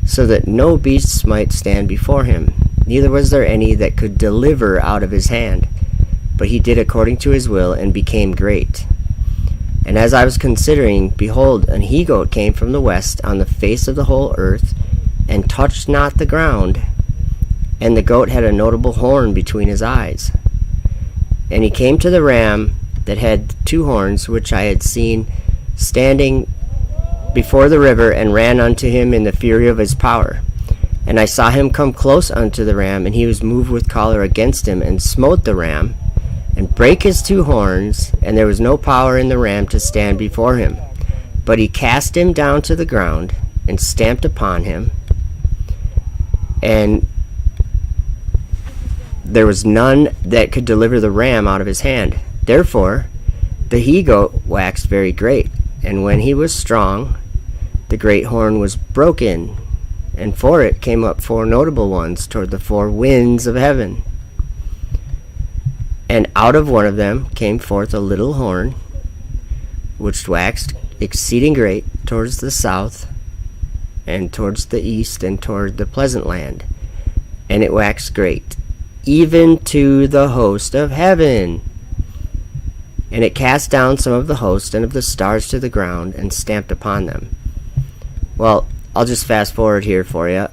so that no beasts might stand before him. Neither was there any that could deliver out of his hand. But he did according to his will, and became great. And as I was considering, behold, an he-goat came from the west on the face of the whole earth, and touched not the ground. And the goat had a notable horn between his eyes. And he came to the ram that had 2 horns, which I had seen standing before the river, and ran unto him in the fury of his power. And I saw him come close unto the ram, and he was moved with choler against him, and smote the ram, and brake his 2 horns, and there was no power in the ram to stand before him. But he cast him down to the ground and stamped upon him, and there was none that could deliver the ram out of his hand. Therefore the he-goat waxed very great, and when he was strong, the great horn was broken, and for it came up 4 notable ones toward the 4 winds of heaven. And out of one of them came forth a little horn, which waxed exceeding great towards the south, and towards the east, and toward the pleasant land. And it waxed great, even to the host of heaven. And it cast down some of the host and of the stars to the ground, and stamped upon them. Well, I'll just fast forward here for you.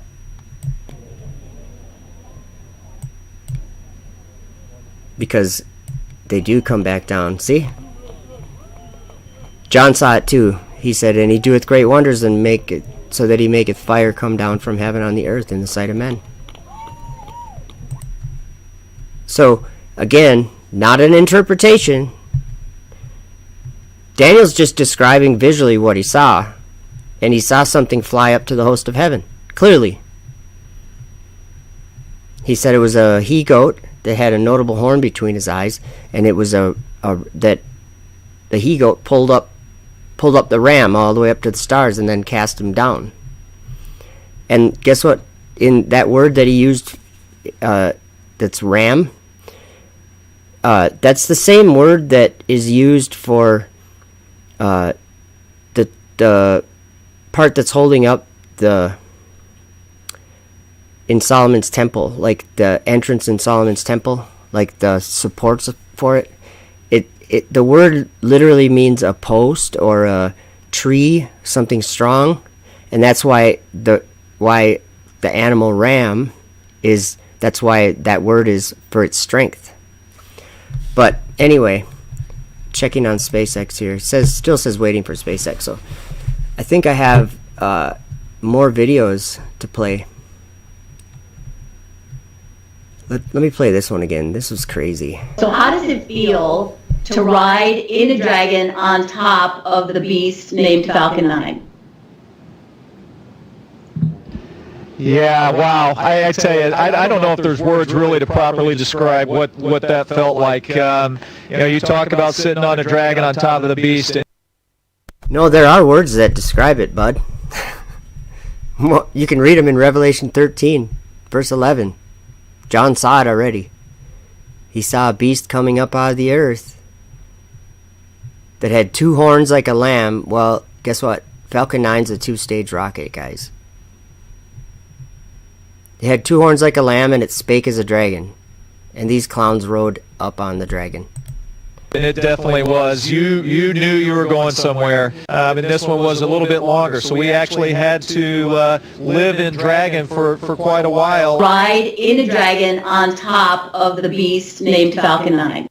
Because they do come back down. See? John saw it too. He said, and he doeth great wonders, and make it so that he maketh fire come down from heaven on the earth in the sight of men. So, again, not an interpretation. Daniel's just describing visually what he saw. And he saw something fly up to the host of heaven. Clearly. He said it was a he-goat that had a notable horn between his eyes, and it was that the he-goat pulled up the ram all the way up to the stars and then cast him down. And guess what? In that word that he used, that's ram, that's the same word that is used for the part that's holding up in Solomon's temple, like the entrance in Solomon's temple, like the supports for it. The word literally means a post or a tree, something strong, and that's why the animal ram is. That's why that word is for its strength. But anyway, checking on SpaceX here, it still says waiting for SpaceX. So I think I have more videos to play. Let me play this one again. This was crazy. So how does it feel to ride in a dragon on top of the beast named Falcon 9? Yeah, wow. I tell you, I don't know if there's words really to properly describe what that felt like. You talk about sitting on a dragon on top of the beast. No, there are words that describe it, bud. You can read them in Revelation 13, verse 11. John saw it already. He saw a beast coming up out of the earth that had 2 horns like a lamb. Well, guess what? Falcon 9's a 2-stage rocket, guys. It had 2 horns like a lamb, and it spake as a dragon. And these clowns rode up on the dragon. It definitely was. You knew you were going somewhere. And this one was a little bit longer, so we actually had to live in dragon for quite a while. Ride in a dragon on top of the beast named Falcon 9.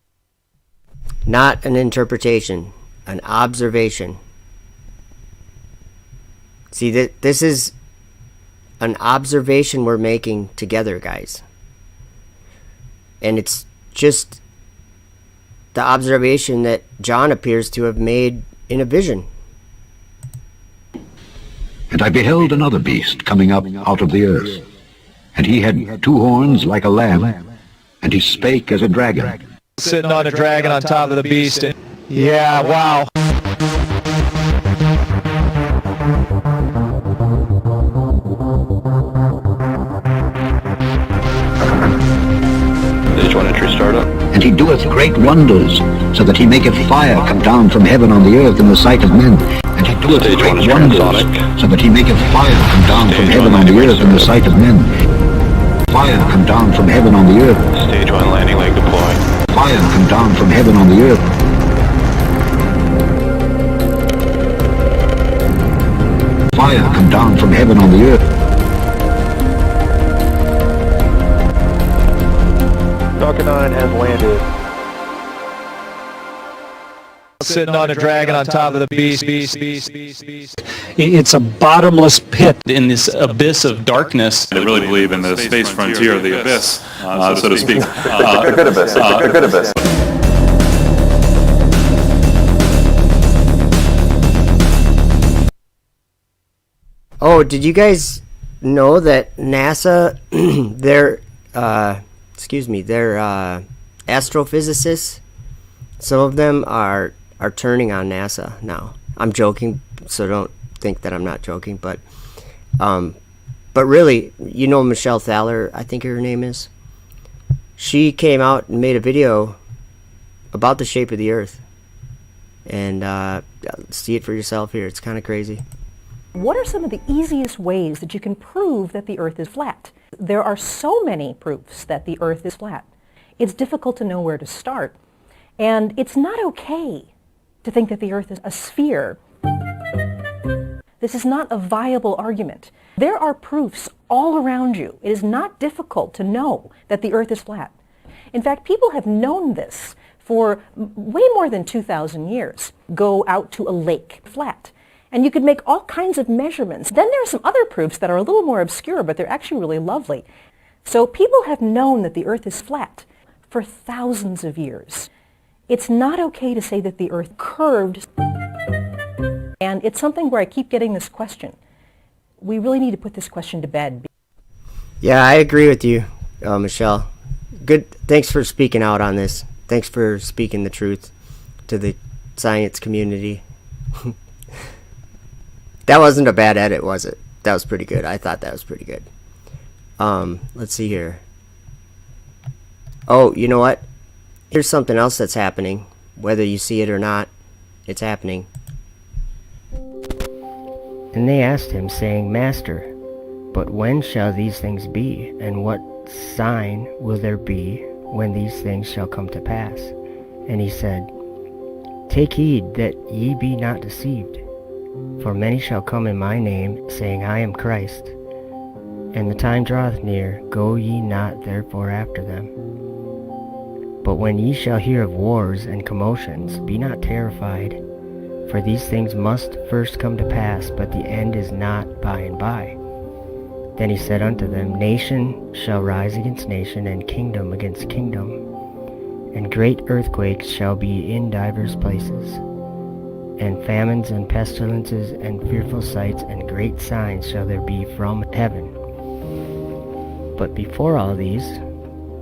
Not an interpretation, an observation. See, this is an observation we're making together, guys. And it's just the observation that John appears to have made in a vision. And I beheld another beast coming up out of the earth. And he had 2 horns like a lamb, and he spake as a dragon. Sitting on a dragon on top of the beast. Yeah, wow. Stage 1 entry startup. And he doeth great wonders, so that he maketh fire come down from heaven on the earth in the sight of men. And he doeth great wonders, so that he maketh fire come down from heaven on the earth in the sight of men. Fire come down from heaven on the earth. Stage 1 landing leg deployed. Fire come down from heaven on the earth. Fire come down from heaven on the earth. Falcon 9 has landed. Sitting on a dragon on top of the beast. It's a bottomless pit. In this abyss of darkness. I really believe in the space frontier of the abyss, so to speak. A good abyss. A good abyss. Oh, did you guys know that NASA, their astrophysicists, some of them are turning on NASA now. I'm joking, so don't think that I'm not joking, but really, you know Michelle Thaler, I think her name is. She came out and made a video about the shape of the Earth, and see it for yourself here. It's kind of crazy. What are some of the easiest ways that you can prove that the Earth is flat? There are so many proofs that the Earth is flat. It's difficult to know where to start. And it's not okay to think that the Earth is a sphere. This is not a viable argument. There are proofs all around you. It is not difficult to know that the Earth is flat. In fact, people have known this for way more than 2,000 years. Go out to a lake, flat. And you could make all kinds of measurements. Then there are some other proofs that are a little more obscure, but they're actually really lovely. So people have known that the Earth is flat for thousands of years. It's not okay to say that the Earth curved. And it's something where I keep getting this question. We really need to put this question to bed. Yeah, I agree with you, Michelle. Good. Thanks for speaking out on this. Thanks for speaking the truth to the science community. That wasn't a bad edit, was it? That was pretty good. I thought that was pretty good. Let's see here. Oh, you know what? Here's something else that's happening. Whether you see it or not, it's happening. And they asked him, saying, Master, but when shall these things be? And what sign will there be when these things shall come to pass? And he said, Take heed that ye be not deceived. For many shall come in my name, saying, I am Christ. And the time draweth near, go ye not therefore after them. But when ye shall hear of wars and commotions, be not terrified. For these things must first come to pass, but the end is not by and by. Then he said unto them, Nation shall rise against nation, and kingdom against kingdom. And great earthquakes shall be in divers places. And famines and pestilences and fearful sights and great signs shall there be from heaven. But before all these,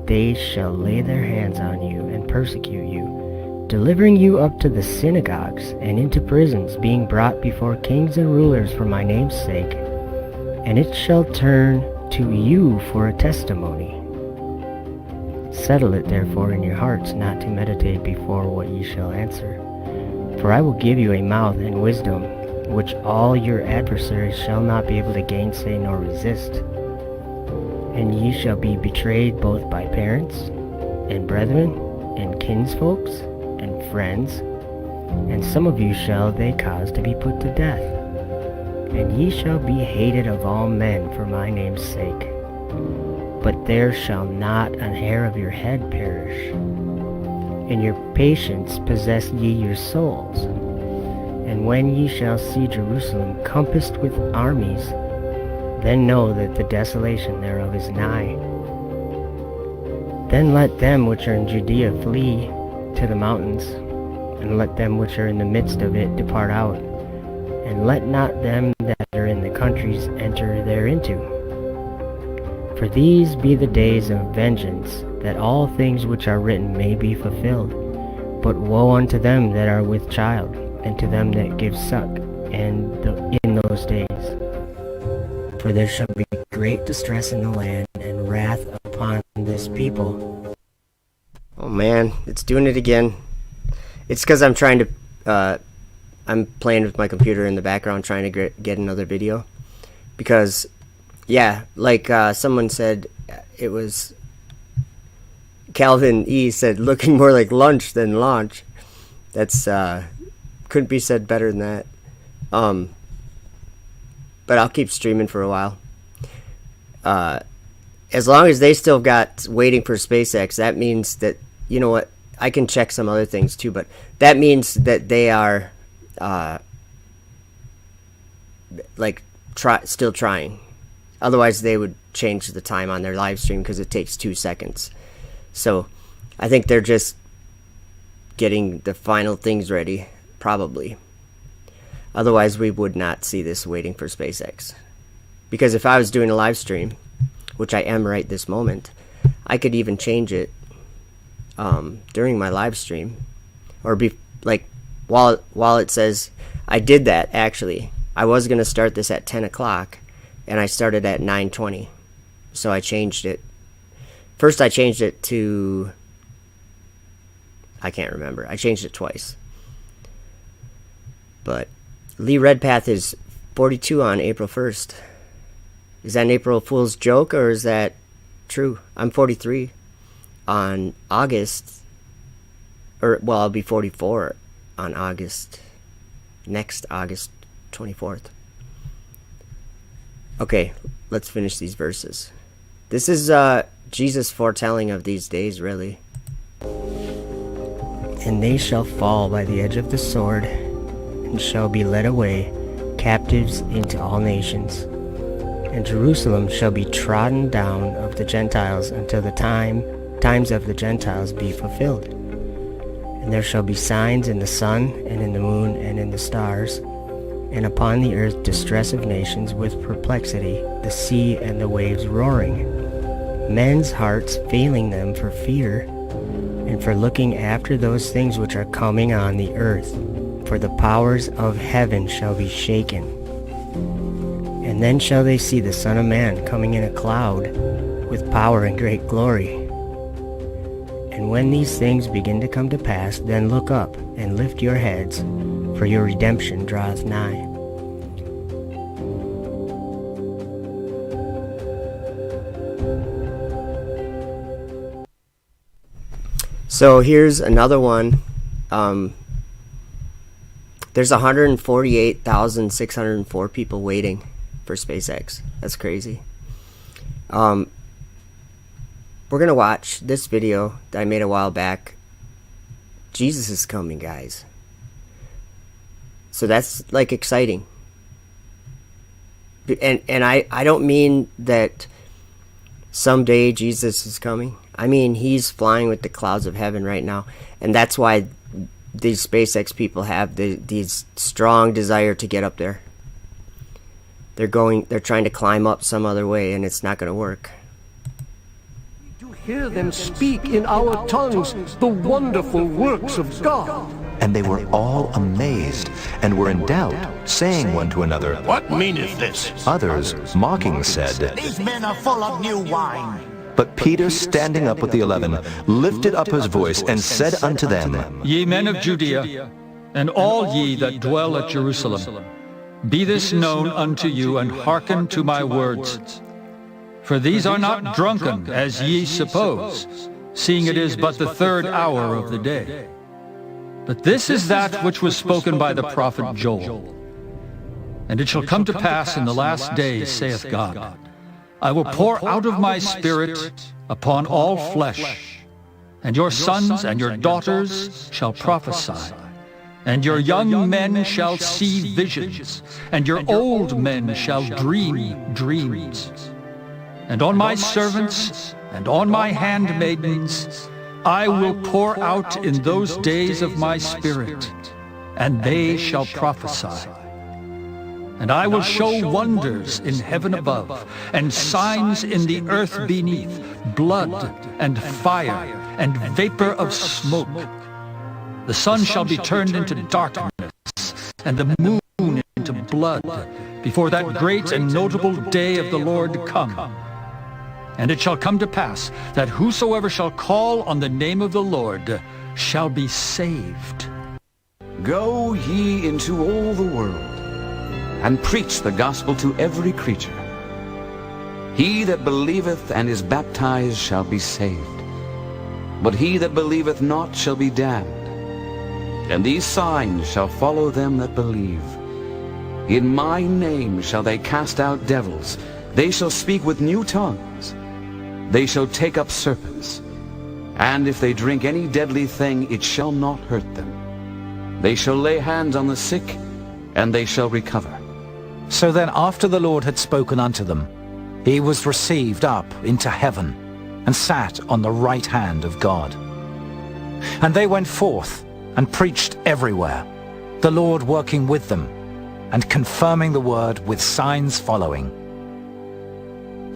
they shall lay their hands on you and persecute you, delivering you up to the synagogues and into prisons, being brought before kings and rulers for my name's sake. And it shall turn to you for a testimony. Settle it therefore in your hearts not to meditate before what ye shall answer. For I will give you a mouth and wisdom, which all your adversaries shall not be able to gainsay nor resist. And ye shall be betrayed both by parents, and brethren, and kinsfolks, and friends, and some of you shall they cause to be put to death. And ye shall be hated of all men for my name's sake. But there shall not an hair of your head perish. In your patience possess ye your souls. And when ye shall see Jerusalem compassed with armies, then know that the desolation thereof is nigh. Then let them which are in Judea flee to the mountains, and let them which are in the midst of it depart out, and let not them that are in the countries enter thereinto. For these be the days of vengeance, that all things which are written may be fulfilled. But woe unto them that are with child, and to them that give suck, and in those days. For there shall be great distress in the land, and wrath upon this people. Oh man, it's doing it again. It's because I'm trying to, I'm playing with my computer in the background trying to get another video. Because, yeah, like someone said, it was, Calvin E. said, looking more like lunch than launch. That's, couldn't be said better than that. But I'll keep streaming for a while. As long as they still got waiting for SpaceX, that means that, you know what, I can check some other things too, but that means that they are, still trying. Otherwise, they would change the time on their live stream because it takes 2 seconds. So, I think they're just getting the final things ready, probably. Otherwise, we would not see this waiting for SpaceX. Because if I was doing a live stream, which I am right this moment, I could even change it during my live stream, or be like while it says I did that. Actually, I was gonna start this at 10 o'clock, and I started at 9:20, so I changed it. First, I changed it to, I can't remember. I changed it twice. But Lee Redpath is 42 on April 1st. Is that an April Fool's joke, or is that true? I'm 43 on August, or well, I'll be 44 on next August 24th. Okay, let's finish these verses. This is Jesus' foretelling of these days, really. And they shall fall by the edge of the sword, and shall be led away captives into all nations. And Jerusalem shall be trodden down of the Gentiles until the times of the Gentiles be fulfilled. And there shall be signs in the sun, and in the moon, and in the stars, and upon the earth distress of nations with perplexity, the sea and the waves roaring, men's hearts failing them for fear, and for looking after those things which are coming on the earth. For the powers of heaven shall be shaken. And then shall they see the Son of Man coming in a cloud, with power and great glory. And when these things begin to come to pass, then look up and lift your heads, for your redemption draweth nigh. So here's another one. There's 148,604 people waiting for SpaceX. That's crazy. We're going to watch this video that I made a while back. Jesus is coming, guys. So that's like exciting. And I don't mean that someday Jesus is coming. I mean, he's flying with the clouds of heaven right now. And that's why these SpaceX people have these strong desire to get up there. They're trying to climb up some other way, and it's not going to work. To hear them speak in our tongues the wonderful works of God. And they were all amazed, and were in doubt, saying one to another, What meaneth this? Others, mocking, said, These men are full of new wine. But Peter, standing up with the 11, lifted up his voice and said unto them, Ye men of Judea, and all ye that dwell at Jerusalem, be this known unto you, and hearken to my words. For these are not drunken, as ye suppose, seeing it is but the 3rd hour of the day. But this is that which was spoken by the prophet Joel. And it shall come to pass in the last days, saith God, I will pour out of my Spirit upon all flesh, and your sons and your daughters shall prophesy, and your young men shall see visions, and your old men shall dream dreams. And on my servants and on my handmaidens I will pour out in those days of my Spirit, and they shall prophesy. And I will show wonders in heaven above, and signs in the earth beneath, blood and fire and vapor of smoke. The sun shall be turned into darkness, and the moon into blood, before that great and notable day of the Lord come. And it shall come to pass that whosoever shall call on the name of the Lord shall be saved. Go ye into all the world, and preach the gospel to every creature. He that believeth and is baptized shall be saved, but he that believeth not shall be damned. And these signs shall follow them that believe. In my name shall they cast out devils, they shall speak with new tongues, they shall take up serpents, and if they drink any deadly thing, it shall not hurt them. They shall lay hands on the sick, and they shall recover. So then after the Lord had spoken unto them, he was received up into heaven, and sat on the right hand of God. And they went forth, and preached everywhere, the Lord working with them, and confirming the word with signs following.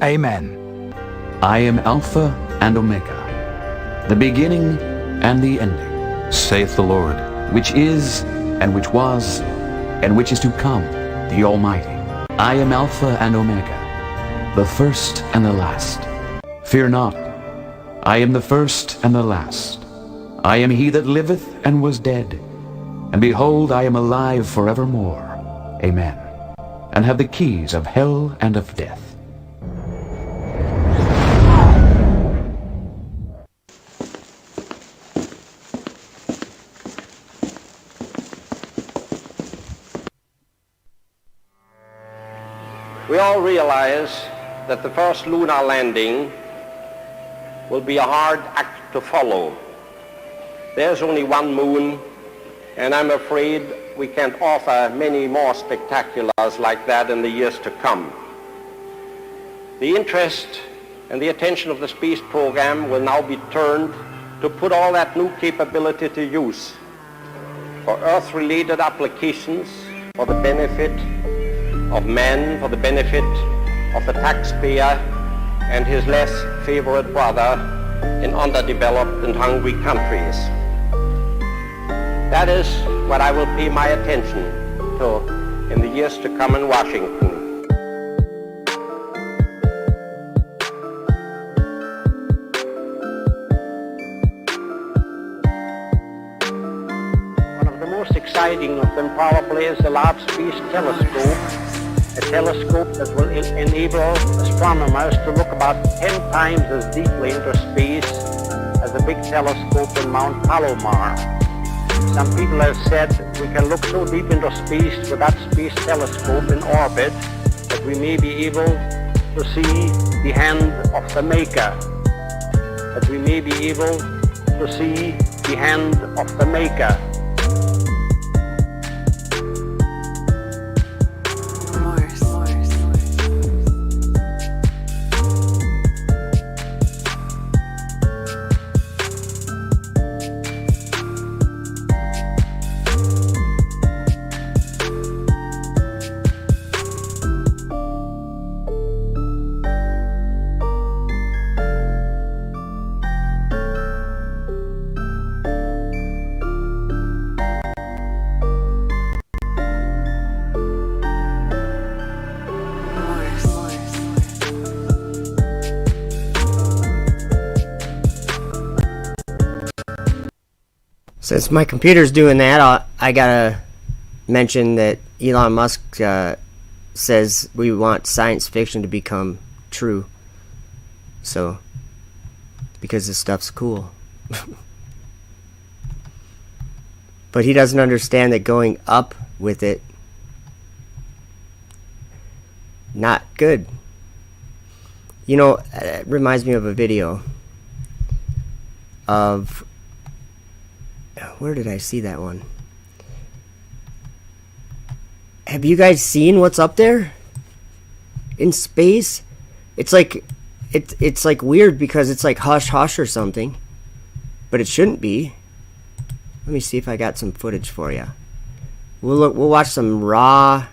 Amen. I am Alpha and Omega, the beginning and the ending, saith the Lord, which is, and which was, and which is to come, the Almighty. I am Alpha and Omega, the first and the last. Fear not, I am the first and the last. I am he that liveth and was dead, and behold, I am alive forevermore. Amen. And have the keys of hell and of death. We all realize that the first lunar landing will be a hard act to follow. There's only one moon, and I'm afraid we can't offer many more spectaculars like that in the years to come. The interest and the attention of the space program will now be turned to put all that new capability to use for Earth-related applications, for the benefit of man, for the benefit of the taxpayer and his less favored brother in underdeveloped and hungry countries. That is what I will pay my attention to in the years to come in Washington. One of the most exciting of them probably is the Large Space Telescope, a telescope that will enable astronomers to look about 10 times as deeply into space as the big telescope in Mount Palomar. Some people have said we can look so deep into space with that space telescope in orbit that we may be able to see the hand of the Maker. That we may be able to see the hand of the Maker. Since my computer's doing that, I gotta mention that Elon Musk says we want science fiction to become true. So, because this stuff's cool. But he doesn't understand that going up with it, not good. You know, it reminds me of a video of, where did I see that one? Have you guys seen what's up there in space? It's like it's like weird because it's like hush hush or something, but it shouldn't be. Let me see if I got some footage for you. We'll watch some raw,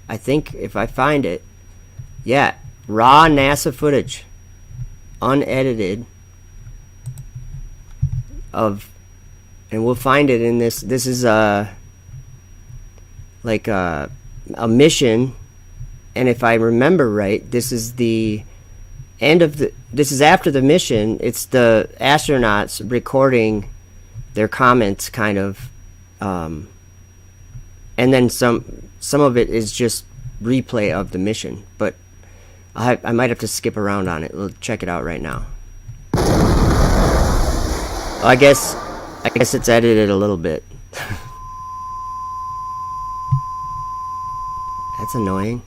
I think if I find it, yeah, raw NASA footage, unedited, of, and we'll find it in this. This is like a mission, and if I remember right, this is the end of the. This is after the mission. It's the astronauts recording their comments, kind of, and then some of it is just replay of the mission. But I might have to skip around on it. We'll check it out right now. I guess it's edited a little bit. That's annoying.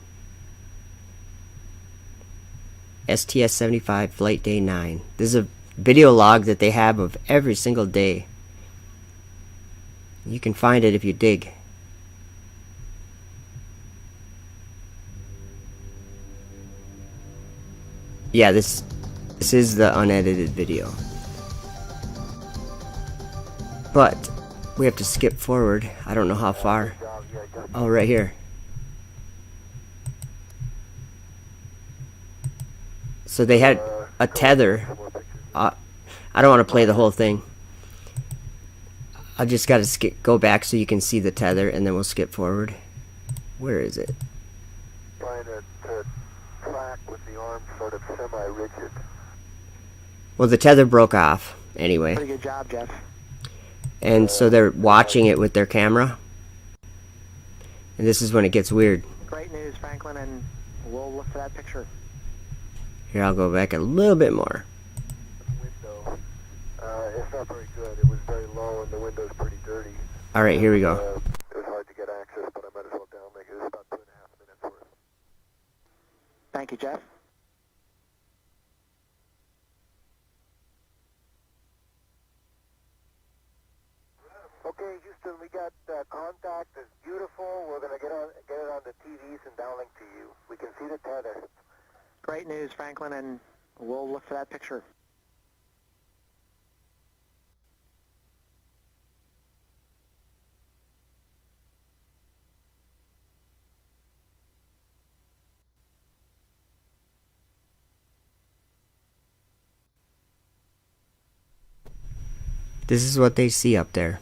STS-75 Flight Day 9. This is a video log that they have of every single day. You can find it if you dig. Yeah, this is the unedited video. But we have to skip forward. I don't know how far. Oh, right here. So they had a tether. I don't want to play the whole thing. I just got to go back so you can see the tether, and then we'll skip forward. Where is it? Trying to track with the arms sort of semi-rigid. Well, the tether broke off anyway. Pretty good job, Jeff. And so they're watching it with their camera. And this is when it gets weird. Great news, Franklin, and we'll look for that picture. Here, I'll go back a little bit more. Window. It's not very good. It was very low, and the window's pretty dirty. All right, here we go. It was hard to get access, but I might as well downlink it. It was about 2.5 minutes worth. Thank you, Jeff. Okay, Houston, we got contact. It's beautiful. We're going to get it on the TVs and downlink to you. We can see the tether. Great news, Franklin, and we'll look for that picture. This is what they see up there.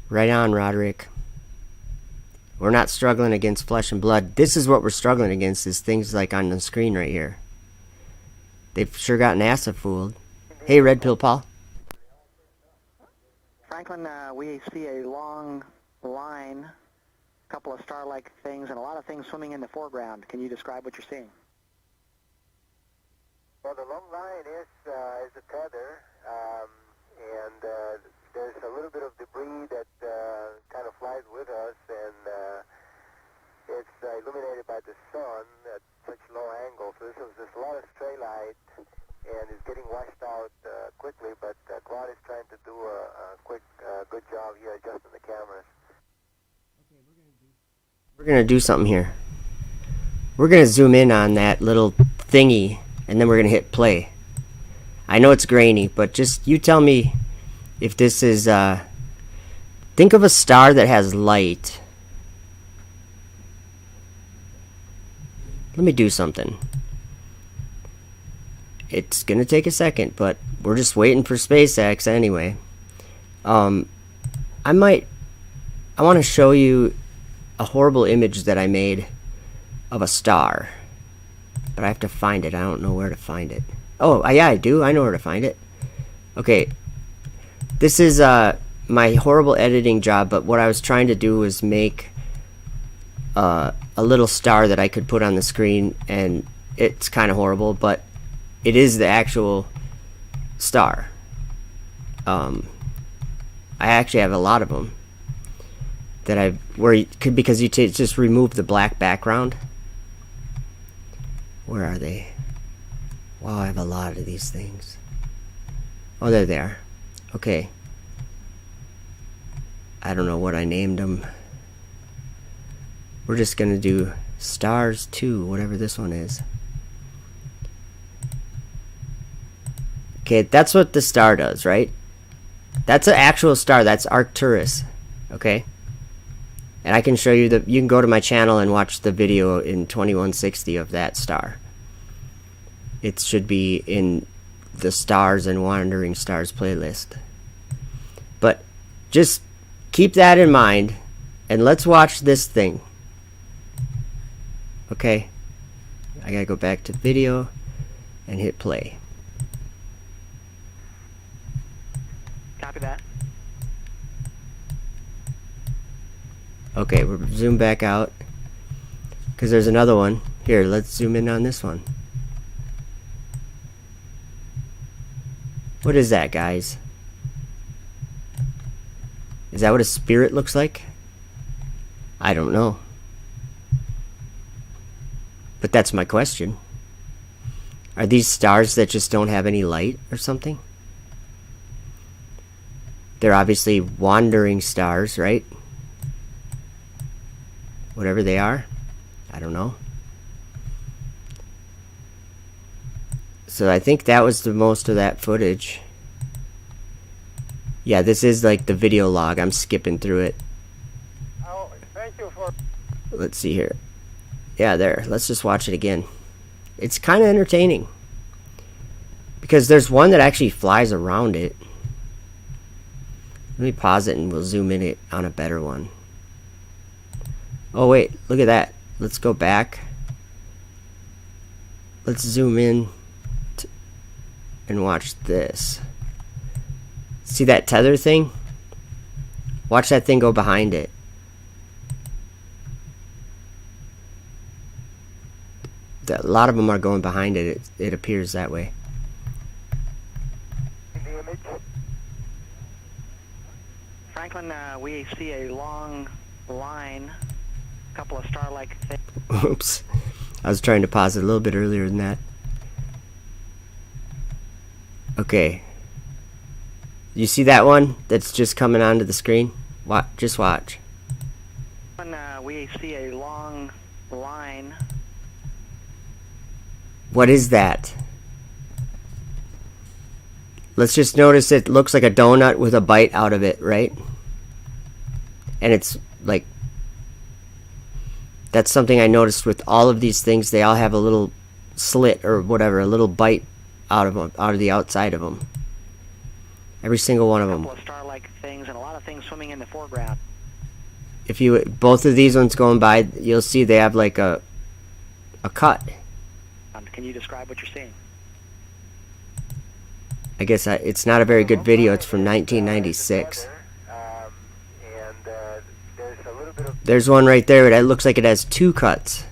Right on, Roderick. We're not struggling against flesh and blood. This is what we're struggling against, is things like on the screen right here. They've sure got NASA fooled. Hey, Red Pill Paul. Franklin, we see a long line, a couple of star-like things, and a lot of things swimming in the foreground. Can you describe what you're seeing? Well, the long line is a tether, and there's a little bit of debris that kind of flies with us, and it's illuminated by the sun at such low angle. So there's a lot of stray light, and it's getting washed out quickly, but Claude is trying to do a quick, good job here adjusting the cameras. We're going to do something here. We're going to zoom in on that little thingy, and then we're going to hit play. I know it's grainy, but just you tell me if this is, think of a star that has light. Let me do something. It's gonna take a second, but we're just waiting for SpaceX anyway. I want to show you a horrible image that I made of a star, but I have to find it. I don't know where to find it. Oh, yeah, I do. I know where to find it. Okay. This is my horrible editing job, but what I was trying to do was make a little star that I could put on the screen, and it's kind of horrible, but it is the actual star. I actually have a lot of them that because you just remove the black background. Where are they? Wow, I have a lot of these things. Oh, there they are. Okay. I don't know what I named them. We're just gonna do stars 2, whatever this one is. Okay, that's what the star does, right? That's an actual star. That's Arcturus. Okay? And I can show you you can go to my channel and watch the video in 2160 of that star. It should be in the Stars and Wandering Stars playlist. But just keep that in mind, and let's watch this thing. Okay? I gotta go back to video and hit play. Copy that. Okay, we're zoom back out because there's another one. Here, let's zoom in on this one. What is that, guys? Is that what a spirit looks like? I don't know. But that's my question. Are these stars that just don't have any light or something? They're obviously wandering stars, right? Whatever they are. I don't know. So I think that was the most of that footage. Yeah, this is like the video log. I'm skipping through it. Oh, thank you for... Let's see here. Yeah, there. Let's just watch it again. It's kind of entertaining. Because there's one that actually flies around it. Let me pause it and we'll zoom in it on a better one. Oh wait, look at that. Let's go back. Let's zoom in and watch this. See that tether thing? Watch that thing go behind it. A lot of them are going behind it. It appears that way. Franklin, we see a long line, a couple of star-like things. Oops. I was trying to pause it a little bit earlier than that. Okay. You see that one that's just coming onto the screen? Just watch. We see a long line. What is that? Let's just notice it looks like a donut with a bite out of it, right? And it's like, that's something I noticed with all of these things. They all have a little slit or whatever, a little bite out of them, out of the outside of them. Every single one of them. A couple of star-like things and a lot of things swimming in the foreground. If you, both of these ones going by, you'll see they have like a cut. Can you describe what you're seeing? I guess it's not a very good video. It's from 1996. There's one right there that looks like it has two cuts.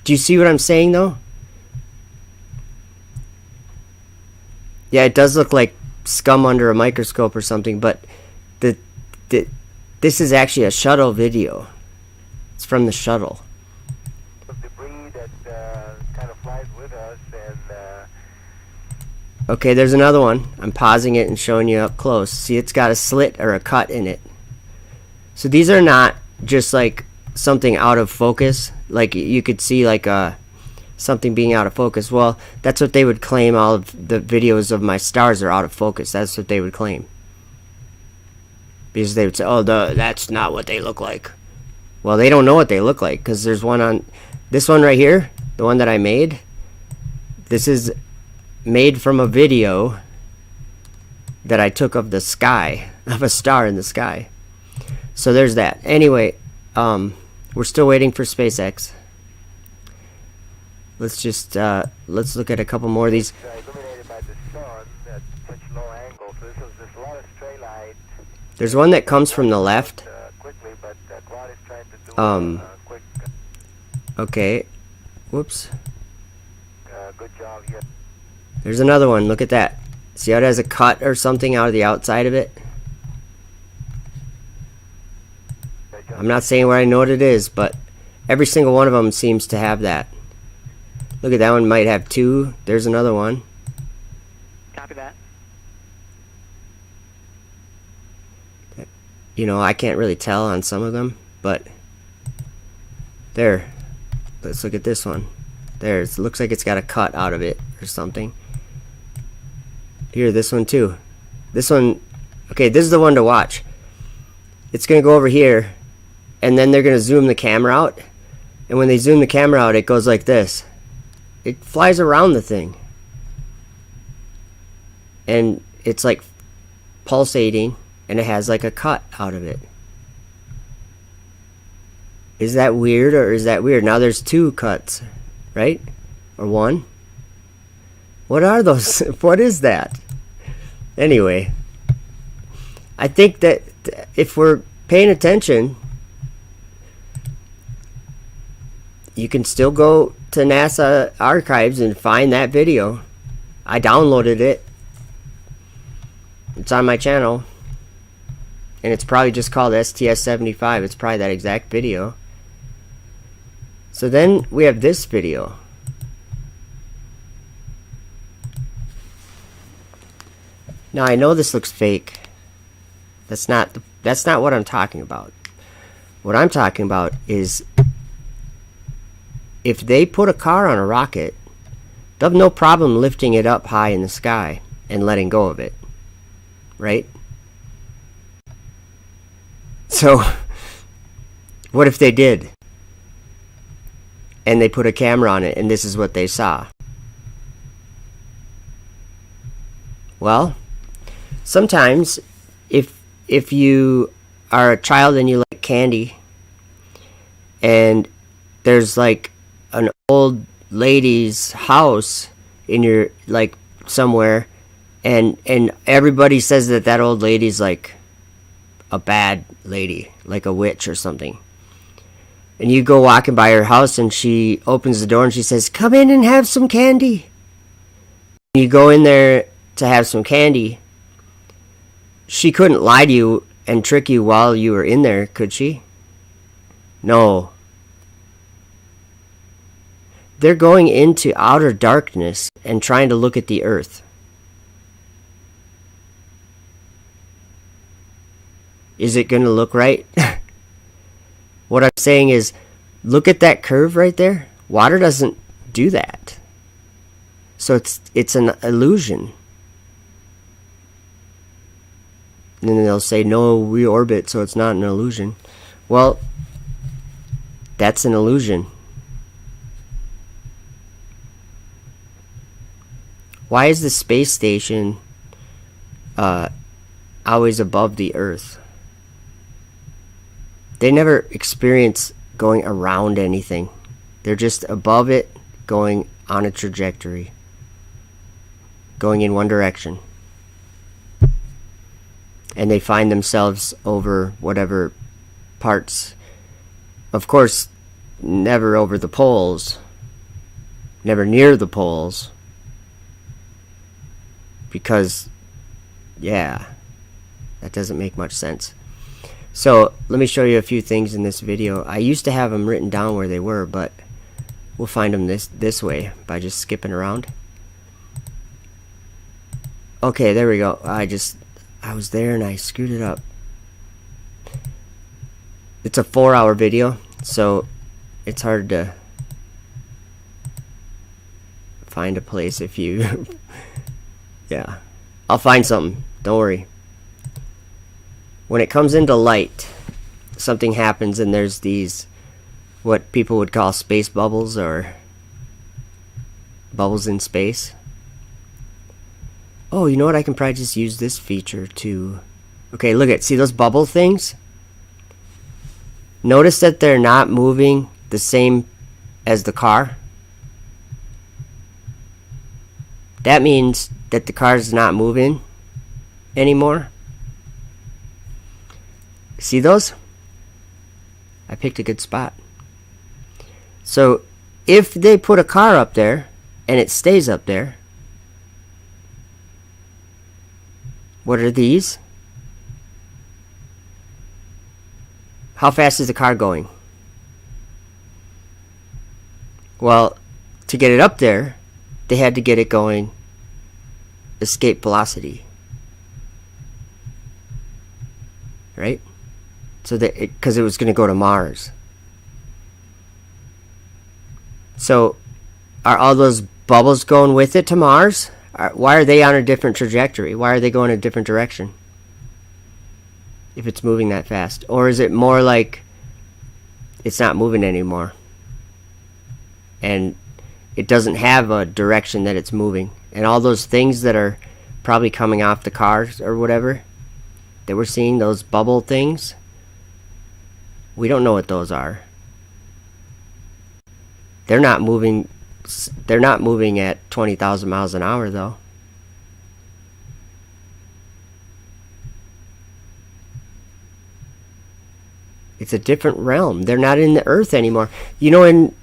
Do you see what I'm saying though? Yeah, it does look like scum under a microscope or something, but this is actually a shuttle video. It's from the shuttle. Okay, there's another one. I'm pausing it and showing you up close. See, it's got a slit or a cut in it. So these are not just like something out of focus. Like you could see like something being out of focus. Well, that's what they would claim. All of the videos of my stars are out of focus. That's what they would claim. Because they would say, oh, that's not what they look like. Well, they don't know what they look like because there's one on this one right here, the one that I made. This is made from a video that I took of the sky, of a star in the sky. So there's that. Anyway, we're still waiting for SpaceX. Let's just let's look at a couple more of these. There's one that comes from the left. Okay. Whoops. There's another one. Look at that. See how it has a cut or something out of the outside of it? I'm not saying where I know what it is, but every single one of them seems to have that. Look at that one, might have two. There's another one. Copy that. You know, I can't really tell on some of them, but there. Let's look at this one. There, it looks like it's got a cut out of it or something. Here, this one too. This one, okay, this is the one to watch. It's going to go over here, and then they're going to zoom the camera out. And when they zoom the camera out, it goes like this. It flies around the thing. And it's like pulsating, and it has like a cut out of it. Is that weird or is that weird? Now there's two cuts, right? Or one? What are those? What is that? Anyway, I think that if we're paying attention, you can still go to NASA archives and find that video. I downloaded it. It's on my channel. And it's probably just called STS-75. It's probably that exact video. So then we have this video. Now I know this looks fake. That's not what I'm talking about. What I'm talking about is if they put a car on a rocket, they'll have no problem lifting it up high in the sky and letting go of it. Right? So, what if they did? And they put a camera on it and this is what they saw? Well, sometimes if you are a child and you like candy and there's like an old lady's house in your like somewhere and everybody says that old lady's like a bad lady, like a witch or something, and you go walking by her house and she opens the door and she says, "Come in and have some candy." You go in there to have some candy. She couldn't lie to you and trick you while you were in there, could she? No. They're going into outer darkness and trying to look at the earth. Is it going to look right? What I'm saying is, look at that curve right there. Water doesn't do that. So it's an illusion. And then they'll say, no, we orbit, so it's not an illusion. Well, that's an illusion. Why is the space station always above the Earth? They never experience going around anything. They're just above it, going on a trajectory, going in one direction. And they find themselves over whatever parts. Of course, never over the poles, never near the poles. Because, yeah, that doesn't make much sense. So, let me show you a few things in this video. I used to have them written down where they were, but we'll find them this way by just skipping around. Okay, there we go. I was there and I screwed it up. It's a 4-hour video, so it's hard to find a place if you... Yeah, I'll find something. Don't worry. When it comes into light, something happens and there's these, what people would call space bubbles or bubbles in space. Oh, you know what? I can probably just use this feature to... Okay, look at, see those bubble things? Notice that they're not moving the same as the car. That means that the car's not moving anymore. See those? I picked a good spot. So if they put a car up there and it stays up there, what are these? How fast is the car going? Well, to get it up there, they had to get it going escape velocity, right? So that because it was going to go to Mars. So are all those bubbles going with it to Mars? Why are they on a different trajectory? Why are they going a different direction if it's moving that fast? Or is it more like it's not moving anymore and it doesn't have a direction that it's moving? And all those things that are probably coming off the cars or whatever that we're seeing, those bubble things, we don't know what those are. They're not moving at 20,000 miles an hour though. It's a different realm. They're not in the earth anymore. You know, in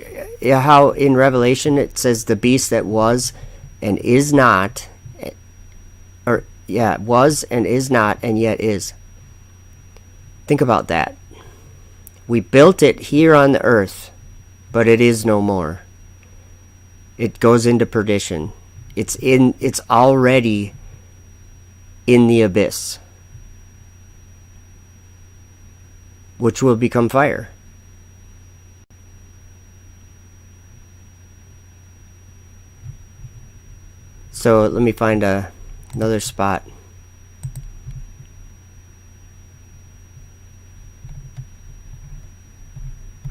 how in Revelation it says the beast that was and is not, or yeah, was and is not and yet is. Think about that. We built it here on the earth, but it is no more. It goes into perdition. It's already in the abyss, which will become fire. So let me find another spot.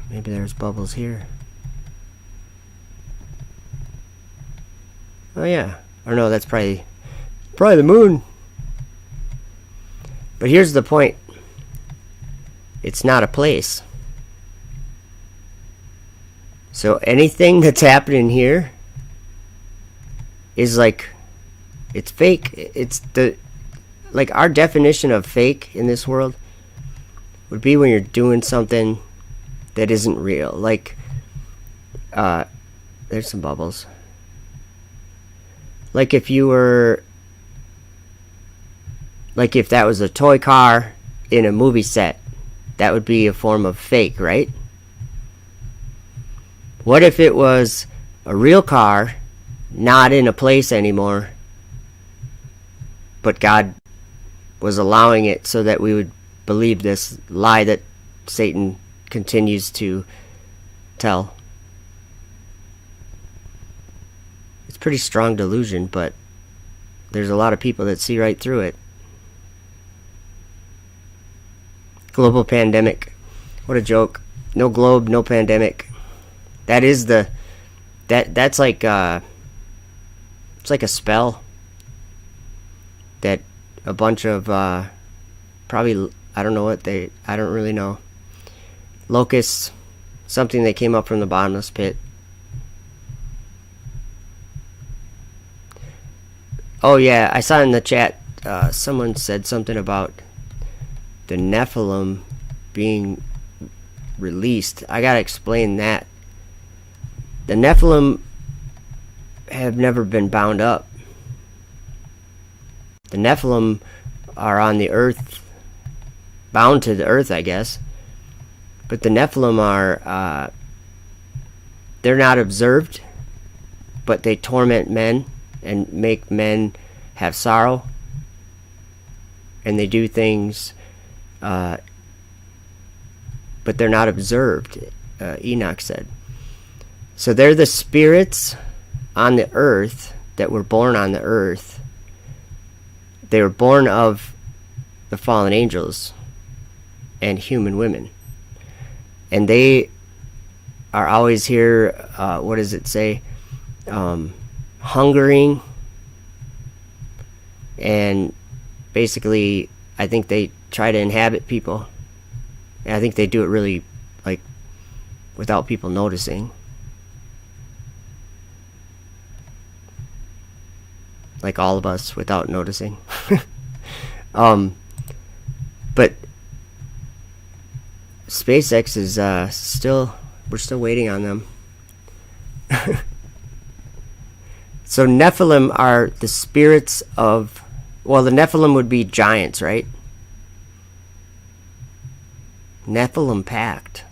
Maybe there's bubbles here. Oh yeah. Or no, that's probably the moon. But here's the point. It's not a place. So anything that's happening here is like, it's fake. It's like our definition of fake in this world would be when you're doing something that isn't real. Like, there's some bubbles. Like if you were, like if that was a toy car in a movie set, that would be a form of fake, right? What if it was a real car, not in a place anymore, but God was allowing it so that we would believe this lie that Satan continues to tell? It's pretty strong delusion, but there's a lot of people that see right through it. Global pandemic. What a joke. No globe, no pandemic. That is that's like it's like a spell that a bunch of probably, I don't really know, locusts, something that came up from the bottomless pit. Oh yeah, I saw in the chat someone said something about the Nephilim being released. I gotta explain that. The Nephilim have never been bound up. The Nephilim are on the earth, bound to the earth, I guess. But the Nephilim are, they're not observed, but they torment men and make men have sorrow. And they do things, but they're not observed, Enoch said. So they're the spirits on the earth that were born on the earth. They were born of the fallen angels and human women. And they are always here, what does it say? Hungering. And basically, I think they try to inhabit people. And I think they do it really, like, without people noticing. Like all of us, without noticing. But SpaceX is we're still waiting on them. So Nephilim are the spirits of, well, the Nephilim would be giants, right? Nephilim Pact.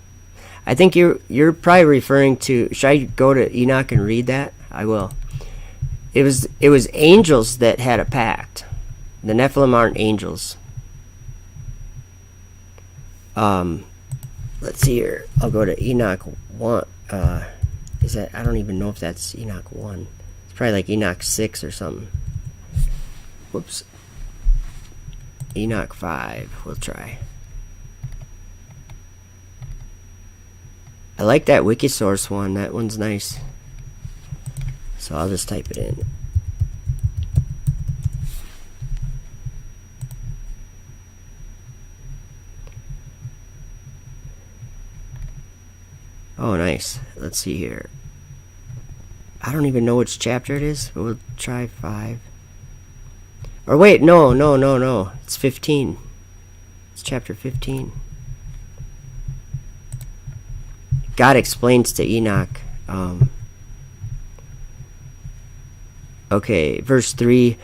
I think you're probably referring to, should I go to Enoch and read that? I will. It was angels that had a pact. The Nephilim aren't angels. Let's see here. I'll go to Enoch 1. Is that, I don't even know if that's Enoch 1. It's probably like Enoch 6 or something. Whoops. Enoch 5. We'll try. I like that Wikisource one. That one's nice. So I'll just type it in. Oh, nice. Let's see here. I don't even know which chapter it is, but we'll try 5. Or wait, no. It's 15. It's chapter 15. God explains to Enoch. Okay, verse 3.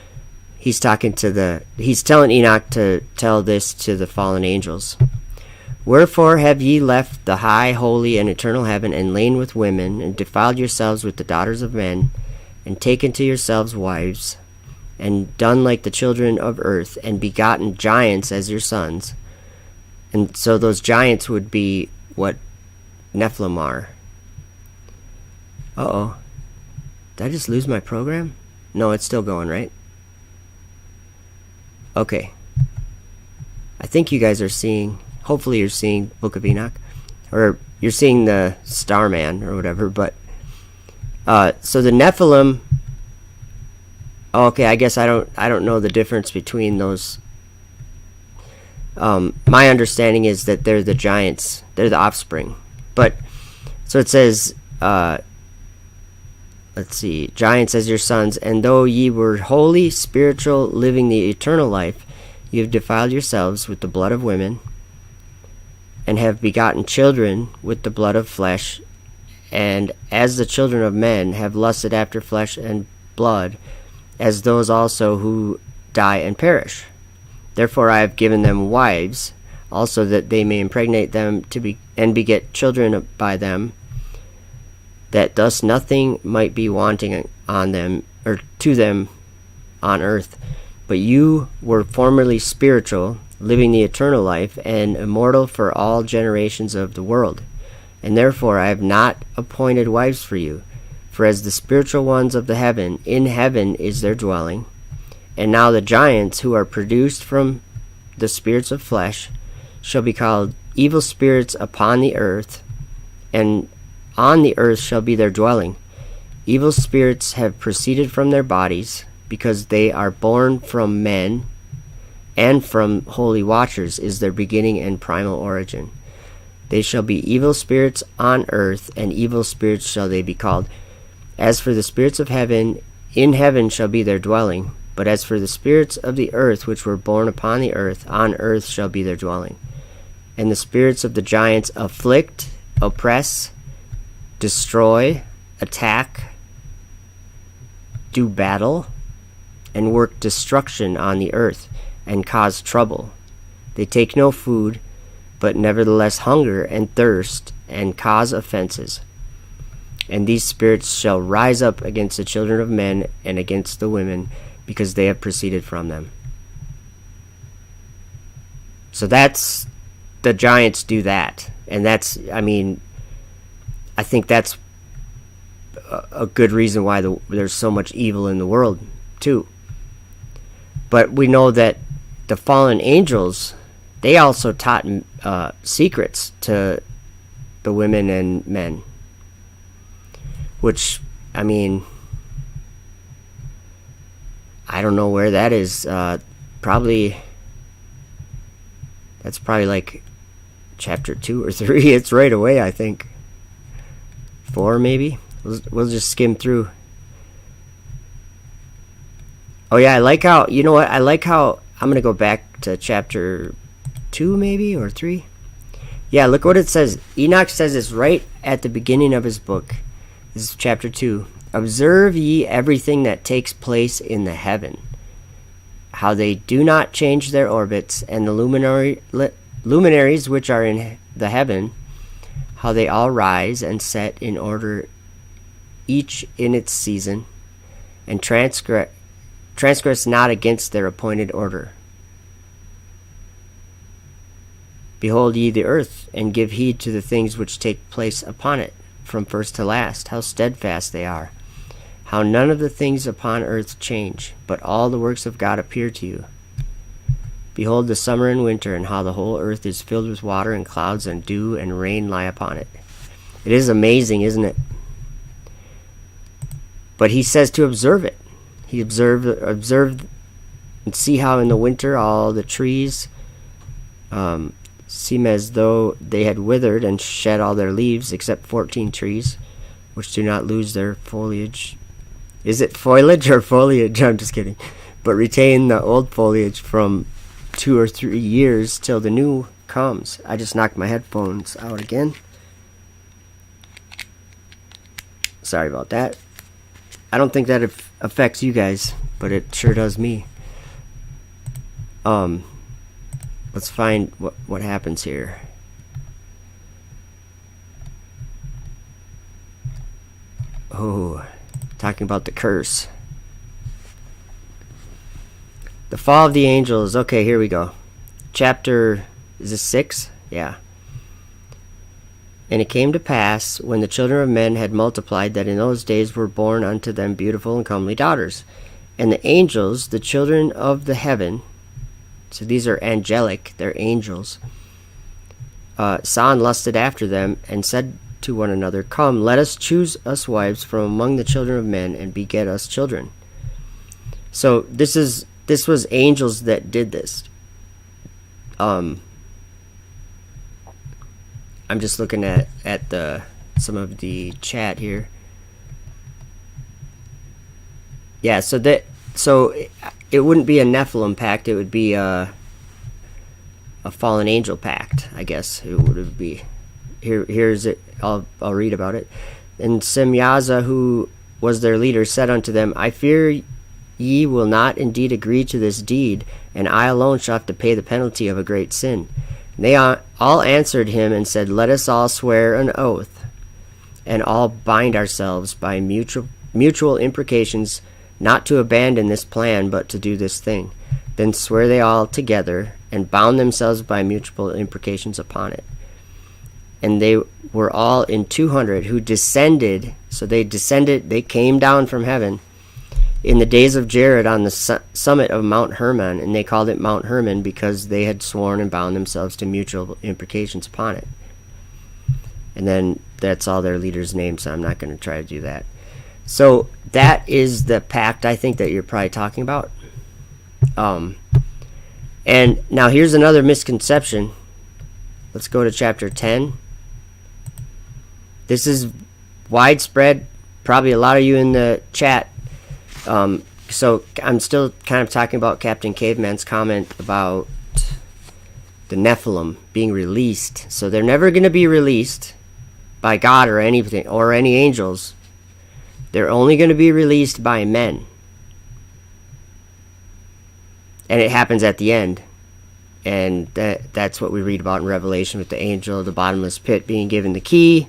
He's telling Enoch to tell this to the fallen angels. Wherefore have ye left the high, holy, and eternal heaven, and lain with women, and defiled yourselves with the daughters of men, and taken to yourselves wives, and done like the children of earth, and begotten giants as your sons. And so those giants would be what Nephilim are. Uh-oh. Did I just lose my program? No, it's still going, right? Okay. I think you guys are seeing, hopefully you're seeing Book of Enoch. Or you're seeing the Starman or whatever, but so the Nephilim, okay, I guess I don't know the difference between those. My understanding is that they're the giants, they're the offspring. But so it says, let's see, giants as your sons, and though ye were holy, spiritual, living the eternal life, ye have defiled yourselves with the blood of women, and have begotten children with the blood of flesh, and as the children of men have lusted after flesh and blood, as those also who die and perish. Therefore I have given them wives, also that they may impregnate them and beget children by them, that thus nothing might be wanting on them, or to them on earth. But you were formerly spiritual, living the eternal life, and immortal for all generations of the world. And therefore I have not appointed wives for you, for as the spiritual ones of the heaven, in heaven is their dwelling. And now the giants who are produced from the spirits of flesh shall be called evil spirits upon the earth, and on the earth shall be their dwelling. Evil spirits have proceeded from their bodies, because they are born from men, and from holy watchers is their beginning and primal origin. They shall be evil spirits on earth, and evil spirits shall they be called. As for the spirits of heaven, in heaven shall be their dwelling. But as for the spirits of the earth which were born upon the earth, on earth shall be their dwelling. And the spirits of the giants afflict, oppress, destroy, attack, do battle, and work destruction on the earth, and cause trouble. They take no food, but nevertheless hunger and thirst, and cause offenses. And these spirits shall rise up against the children of men and against the women, because they have proceeded from them. So that's, the giants do that. And that's, I mean, I think that's a good reason why there's so much evil in the world, too. But we know that the fallen angels, they also taught secrets to the women and men. Which, I mean, I don't know where that is. That's probably like chapter 2 or 3. It's right away, I think. 4 maybe. We'll just skim through. Oh yeah, I like how, you know what, I like how, I'm going to go back to chapter 2 maybe, or 3. Yeah, look what it says. Enoch says this right at the beginning of his book. This is chapter 2. Observe ye everything that takes place in the heaven, how they do not change their orbits, and the luminaries which are in the heaven, how they all rise and set in order, each in its season, and transgress not against their appointed order. Behold ye the earth, and give heed to the things which take place upon it, from first to last, how steadfast they are. How none of the things upon earth change, but all the works of God appear to you. Behold the summer and winter, and how the whole earth is filled with water, and clouds and dew and rain lie upon it. It is amazing, isn't it? But he says to observe it. He observed and see how in the winter all the trees seem as though they had withered and shed all their leaves, except 14 trees, which do not lose their foliage. Is it foliage or foliage? I'm just kidding. But retain the old foliage from 2 or 3 years till the new comes. I just knocked my headphones out again. Sorry about that. I don't think that affects you guys, but it sure does me. Let's find what happens here. Oh, talking about the curse. The fall of the angels. Okay, here we go. Chapter, is this 6? Yeah. And it came to pass, when the children of men had multiplied, that in those days were born unto them beautiful and comely daughters. And the angels, the children of the heaven, so these are angelic, they're angels, saw and lusted after them, and said to one another, Come, let us choose us wives from among the children of men, and beget us children. So this was angels that did this. I'm just looking at some of the chat here. Yeah, so it wouldn't be a Nephilim pact, it would be a fallen angel pact, I guess it would be. Here's it. I'll read about it. And Semyaza, who was their leader, said unto them, I fear ye will not indeed agree to this deed, and I alone shall have to pay the penalty of a great sin. And they all answered him and said, Let us all swear an oath, and all bind ourselves by mutual imprecations, not to abandon this plan, but to do this thing. Then swear they all together, and bound themselves by mutual imprecations upon it. And they were all in 200 who descended. So they came down from heaven in the days of Jared on the summit of Mount Hermon, and they called it Mount Hermon because they had sworn and bound themselves to mutual imprecations upon it. And then that's all their leaders' names, so I'm not going to try to do that. So that is the pact I think that you're probably talking about. And now here's another misconception. Let's go to chapter 10. This is widespread. Probably a lot of you in the chat. So I'm still kind of talking about Captain Caveman's comment about the Nephilim being released. So they're never going to be released by God or anything or any angels. They're only going to be released by men. And it happens at the end. And that's what we read about in Revelation with the angel of the bottomless pit being given the key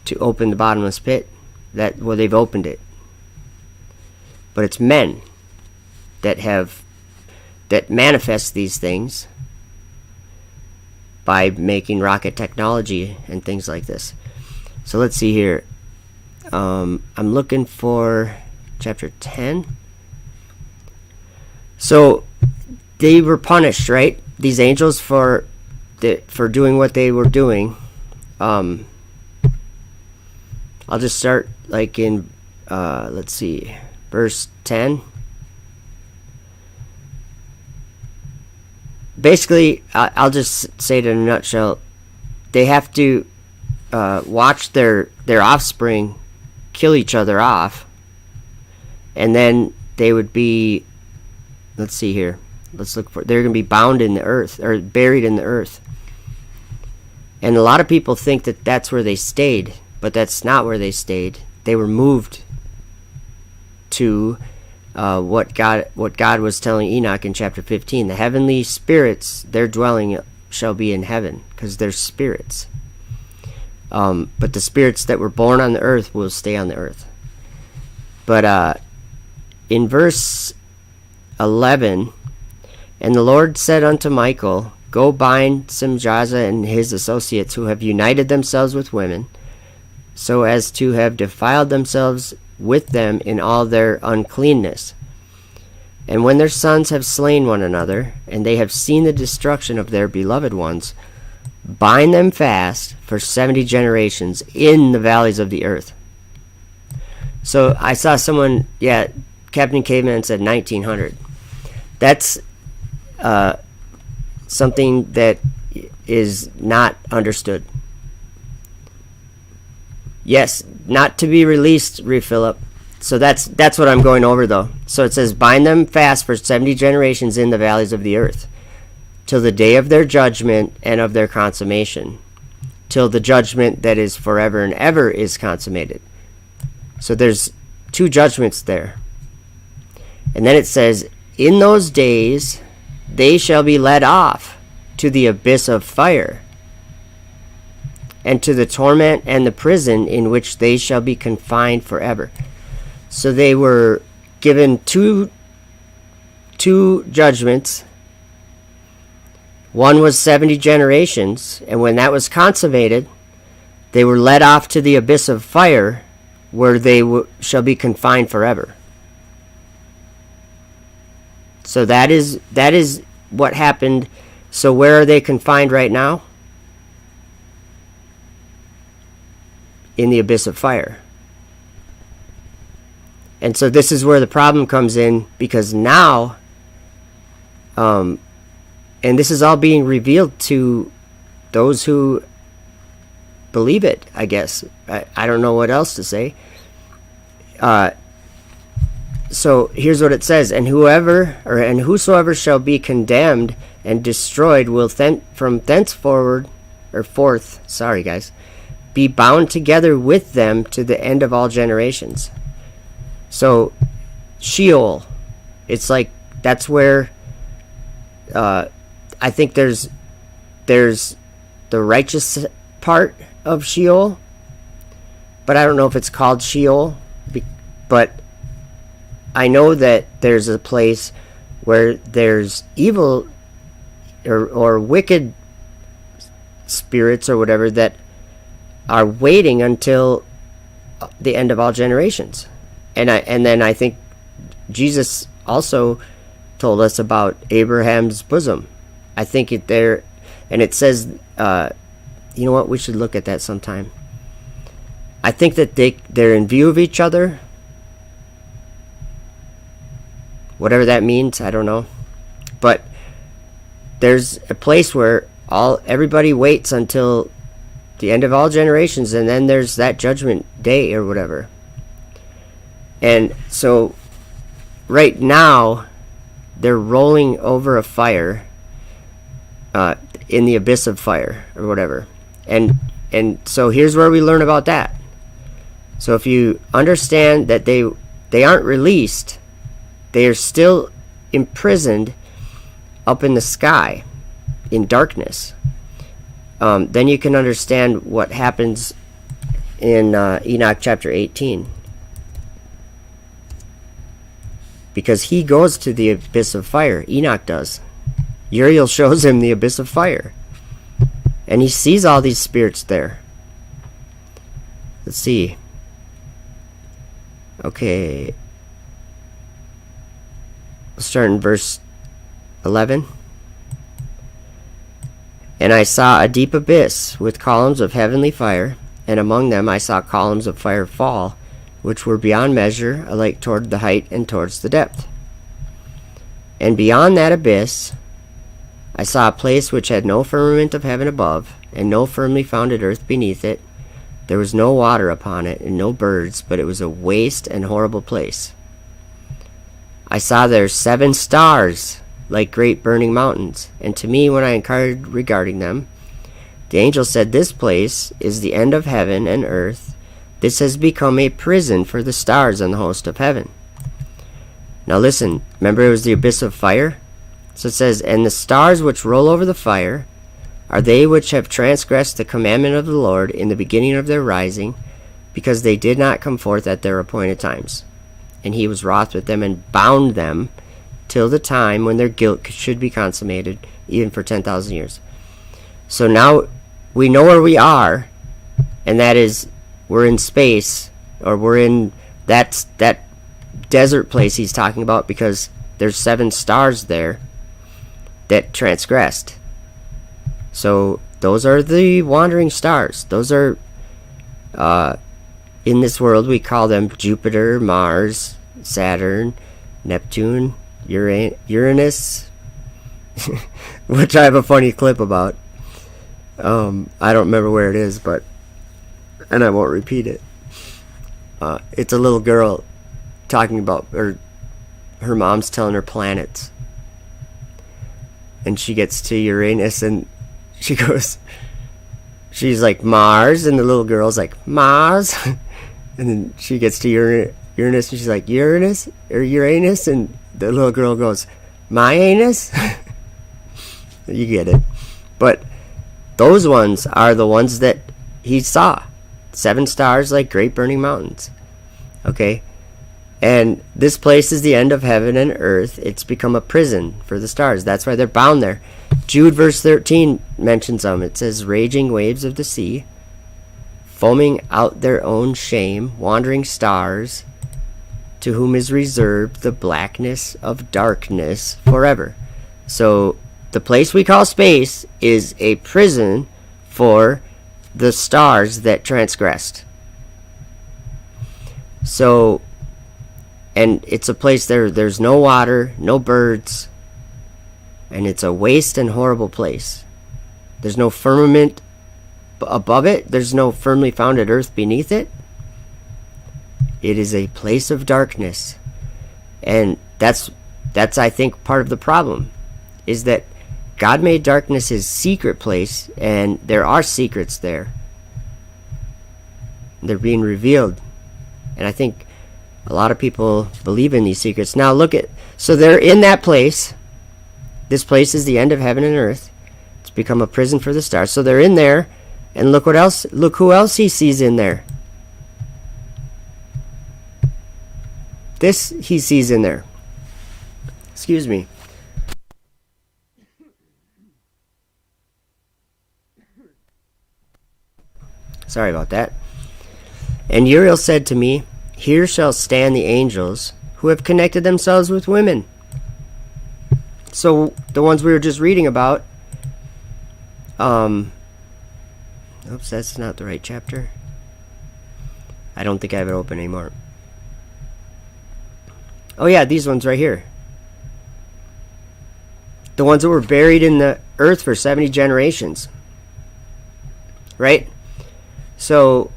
to open the bottomless pit. They've opened it. But it's men that manifest these things by making rocket technology and things like this. So let's see here. I'm looking for chapter 10. So they were punished, right? These angels for doing what they were doing. I'll just start like in let's see, verse 10. Basically, I'll just say it in a nutshell. They have to watch their offspring kill each other off, and then they would be, let's see here, they're going to be bound in the earth or buried in the earth. And a lot of people think that that's where they stayed, but that's not where they stayed. They were moved to what God was telling Enoch in chapter 15. The heavenly spirits, their dwelling shall be in heaven, because they're spirits. But the spirits that were born on the earth will stay on the earth. But in verse 11, and the Lord said unto Michael, Go bind Semjaza and his associates who have united themselves with women, so as to have defiled themselves with them in all their uncleanness. And when their sons have slain one another, and they have seen the destruction of their beloved ones, bind them fast for 70 generations in the valleys of the earth. So I saw someone, Captain Caveman said 1900. That's something that is not understood. Yes, not to be released, Philip. So that's what I'm going over, though. So it says, bind them fast for 70 generations in the valleys of the earth, till the day of their judgment and of their consummation, till the judgment that is forever and ever is consummated. So there's two judgments there. And then it says, in those days they shall be led off to the abyss of fire, and to the torment and the prison in which they shall be confined forever. So they were given two two judgments. One was 70 generations, and when that was consummated, they were led off to the abyss of fire, where they shall be confined forever. So that is what happened. So where are they confined right now? In the abyss of fire. And so this is where the problem comes in, because now, and this is all being revealed to those who believe it, I guess. I don't know what else to say. So here's what it says: and whosoever shall be condemned and destroyed will from thenceforward, or forth, sorry guys, be bound together with them to the end of all generations. So Sheol, it's like that's where I think there's the righteous part of Sheol, but I don't know if it's called Sheol, but I know that there's a place where there's evil or wicked spirits or whatever that are waiting until the end of all generations. And then I think Jesus also told us about Abraham's bosom. I think it there, and it says, you know what, we should look at that sometime. I think that they're in view of each other. Whatever that means, I don't know. But there's a place where everybody waits until the end of all generations, and then there's that judgment day or whatever. And so right now they're rolling over a fire, in the abyss of fire or whatever. And so here's where we learn about that. So if you understand that they aren't released, they are still imprisoned up in the sky in darkness, then you can understand what happens in Enoch chapter 18. Because he goes to the abyss of fire. Enoch does. Uriel shows him the abyss of fire. And he sees all these spirits there. Let's see. Okay. We'll start in verse 11. And I saw a deep abyss with columns of heavenly fire, and among them I saw columns of fire fall, which were beyond measure, alike toward the height and towards the depth. And beyond that abyss I saw a place which had no firmament of heaven above, and no firmly founded earth beneath it. There was no water upon it, and no birds, but it was a waste and horrible place. I saw there 7 stars, like great burning mountains, and to me, when I inquired regarding them, the angel said, "This place is the end of heaven and earth. This has become a prison for the stars and the host of heaven." Now listen, remember it was the abyss of fire? So it says, "And the stars which roll over the fire are they which have transgressed the commandment of the Lord in the beginning of their rising, because they did not come forth at their appointed times. And he was wroth with them and bound them till the time when their guilt should be consummated, even for 10,000 years." So now we know where we are, and that is we're in space, or we're in that desert place he's talking about, because there's 7 stars there that transgressed. So those are the wandering stars. Those are in this world we call them Jupiter, Mars, Saturn, Neptune, Uranus, which I have a funny clip about. I don't remember where it is, and I won't repeat it. It's a little girl talking about, or her mom's telling her planets, and she gets to Uranus, and she's like, "Mars," and the little girl's like, "Mars," and then she gets to Uranus, and she's like, "Uranus," or Uranus, and the little girl goes, "My anus." You get it. But those ones are the ones that he saw. 7 stars like great burning mountains. Okay? And this place is the end of heaven and earth. It's become a prison for the stars. That's why they're bound there. Jude verse 13 mentions them. It says, raging waves of the sea, foaming out their own shame, wandering stars, to whom is reserved the blackness of darkness forever. So the place we call space is a prison for the stars that transgressed. So, and it's a place there's no water, no birds, and it's a waste and horrible place. There's no firmament above it. There's no firmly founded earth beneath it. It is a place of darkness. And that's I think part of the problem, is that God made darkness his secret place, and there are secrets there. They're being revealed. And I think a lot of people believe in these secrets. Now look at, so they're in that place. This place is the end of heaven and earth. It's become a prison for the stars. So they're in there, and look what else, look who else he sees in there. This he sees in there. Excuse me. Sorry about that. And Uriel said to me, here shall stand the angels who have connected themselves with women. So the ones we were just reading about, oops, that's not the right chapter. I don't think I have it open anymore. Oh yeah, these ones right here. The ones that were buried in the earth for 70 generations. Right? So,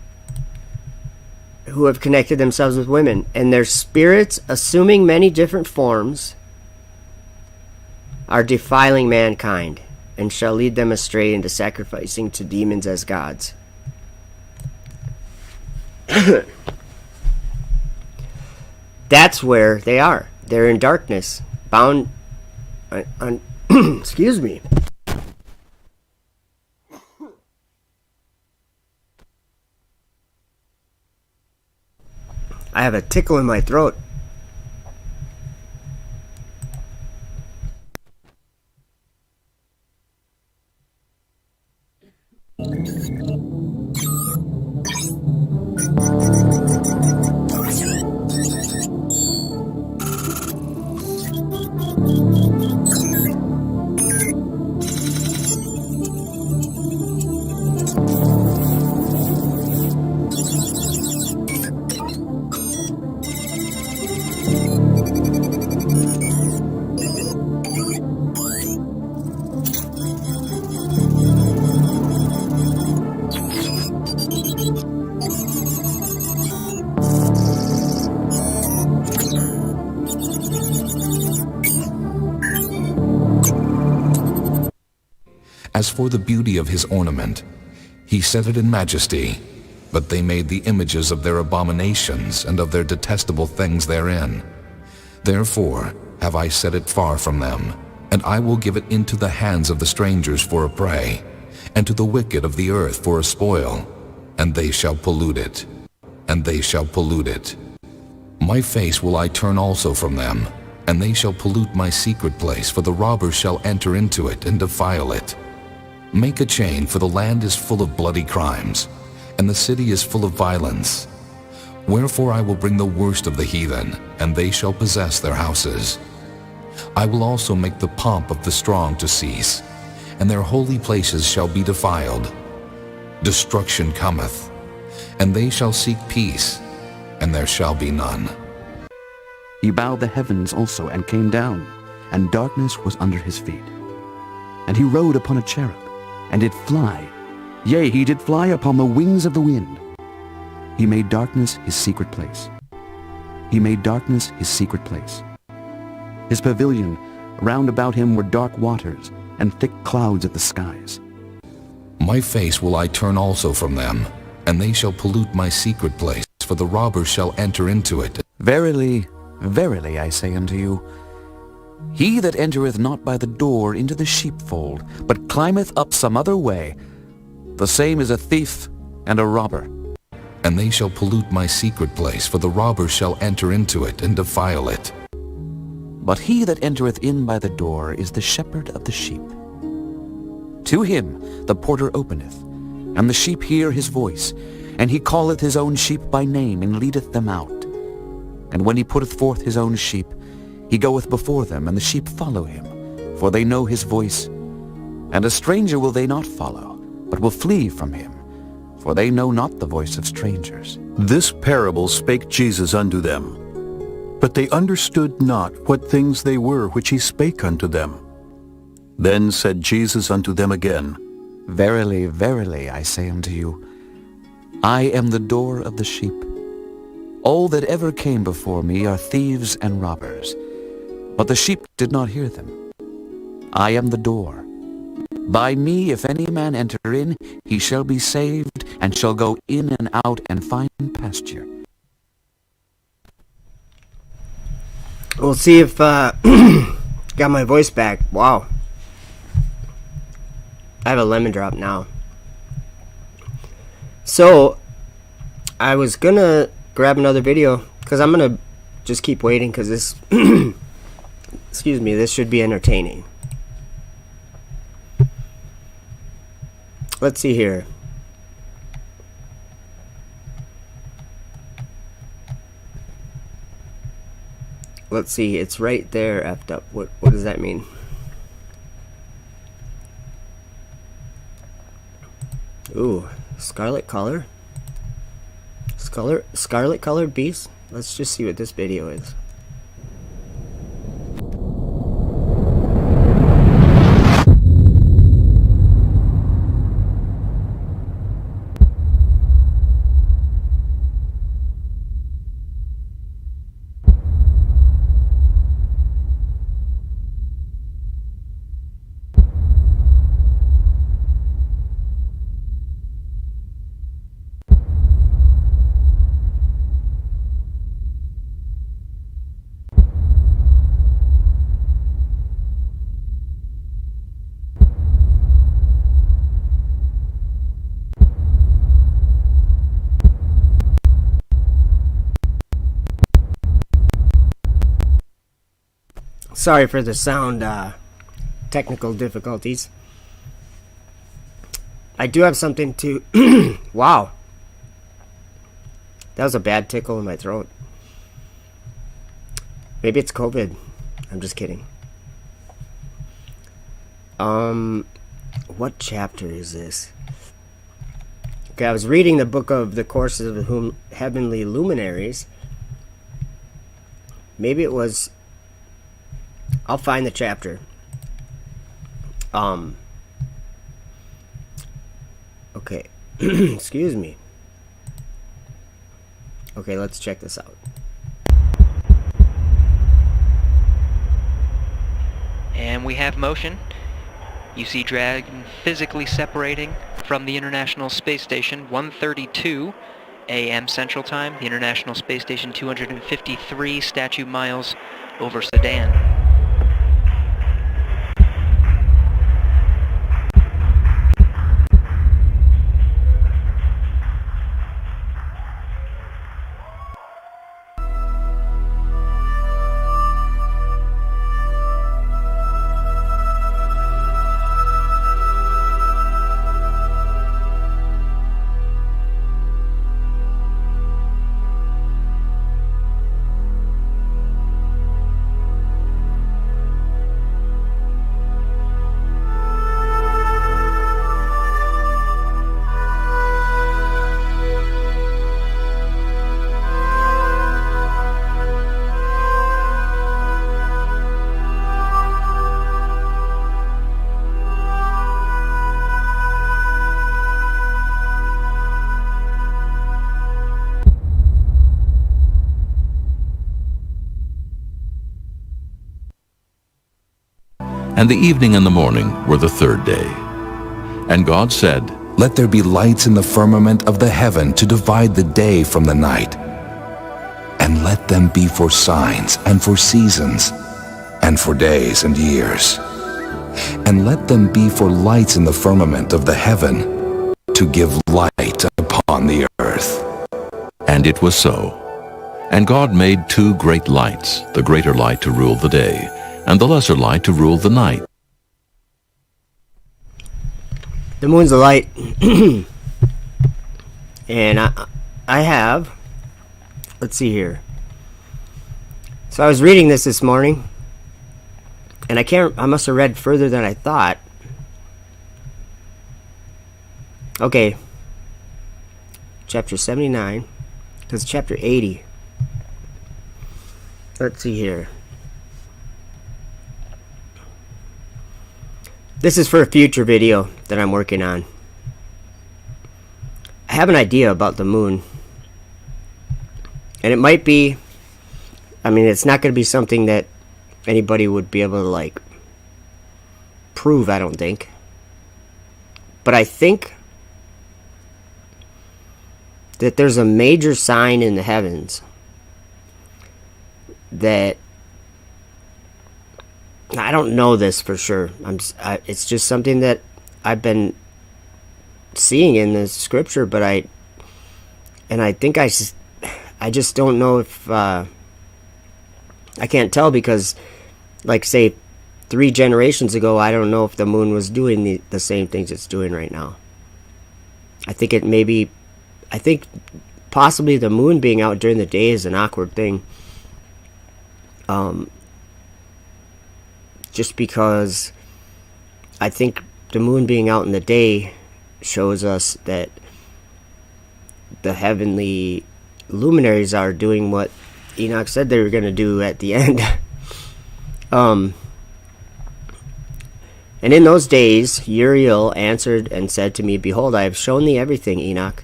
who have connected themselves with women, and their spirits, assuming many different forms, are defiling mankind, and shall lead them astray into sacrificing to demons as gods. That's where they are. They're in darkness, bound on excuse me. I have a tickle in my throat. As for the beauty of his ornament, he set it in majesty, but they made the images of their abominations and of their detestable things therein. Therefore have I set it far from them, and I will give it into the hands of the strangers for a prey, and to the wicked of the earth for a spoil, and they shall pollute it, and they shall pollute it. My face will I turn also from them, and they shall pollute my secret place, for the robbers shall enter into it and defile it. Make a chain, for the land is full of bloody crimes, and the city is full of violence. Wherefore I will bring the worst of the heathen, and they shall possess their houses. I will also make the pomp of the strong to cease, and their holy places shall be defiled. Destruction cometh, and they shall seek peace, and there shall be none. He bowed the heavens also and came down, and darkness was under his feet. And he rode upon a cherub, and did fly, yea, he did fly upon the wings of the wind. He made darkness his secret place. He made darkness his secret place. His pavilion, round about him were dark waters, and thick clouds at the skies. My face will I turn also from them, and they shall pollute my secret place, for the robbers shall enter into it. Verily, verily, I say unto you, he that entereth not by the door into the sheepfold, but climbeth up some other way, the same is a thief and a robber. and they shall pollute my secret place, for the robbers shall enter into it and defile it. But he that entereth in by the door is the shepherd of the sheep. To him the porter openeth, and the sheep hear his voice, and he calleth his own sheep by name, and leadeth them out. And when he putteth forth his own sheep, he goeth before them, and the sheep follow him, for they know his voice. And a stranger will they not follow, but will flee from him, for they know not the voice of strangers. This parable spake Jesus unto them, but they understood not what things they were which he spake unto them. Then said Jesus unto them again, Verily, verily, I say unto you, I am the door of the sheep. All that ever came before me are thieves and robbers, but the sheep did not hear them. I am the door. By me, if any man enter in, he shall be saved, and shall go in and out and find pasture. We'll see if got my voice back. Wow. I have a lemon drop now. So I was gonna grab another video because I'm gonna just keep waiting because this excuse me, this should be entertaining. Let's see here. Let's see, it's right there effed up. What does that mean? Ooh, scarlet color? Scarlet colored beast? Let's just see what this video is. Sorry for the sound technical difficulties. I do have something to wow, that was a bad tickle in my throat. Maybe it's COVID. I'm just kidding. What chapter is this? Okay, I was reading the book of the Courses of the Heavenly Luminaries. Maybe it was, I'll find the chapter. Okay. Excuse me. Okay, let's check this out. And we have motion. You see Dragon physically separating from the International Space Station, 1:32 a.m. Central Time. The International Space Station, 253 statute miles over Sedan. And the evening and the morning were the third day. And God said, Let there be lights in the firmament of the heaven to divide the day from the night. And let them be for signs and for seasons and for days and years. And let them be for lights in the firmament of the heaven to give light upon the earth. And it was so. And God made 2 great lights, the greater light to rule the day, and the lesser light to rule the night. The moon's a light. And I have, let's see here. So I was reading this morning, and I must have read further than I thought. Okay. Chapter 79. Because chapter 80. Let's see here. This is for a future video that I'm working on. I have an idea about the moon. And it might be, I mean, it's not going to be something that anybody would be able to, like, prove, I don't think. But I think that there's a major sign in the heavens that, I don't know this for sure. It's just something that I've been seeing in the scripture, but I think I just don't know if I can't tell, because, like, say 3 generations ago, I don't know if the moon was doing the same things it's doing right now. I think possibly the moon being out during the day is an awkward thing. Just because I think the moon being out in the day shows us that the heavenly luminaries are doing what Enoch said they were going to do at the end. And in those days Uriel answered and said to me, Behold, I have shown thee everything, Enoch.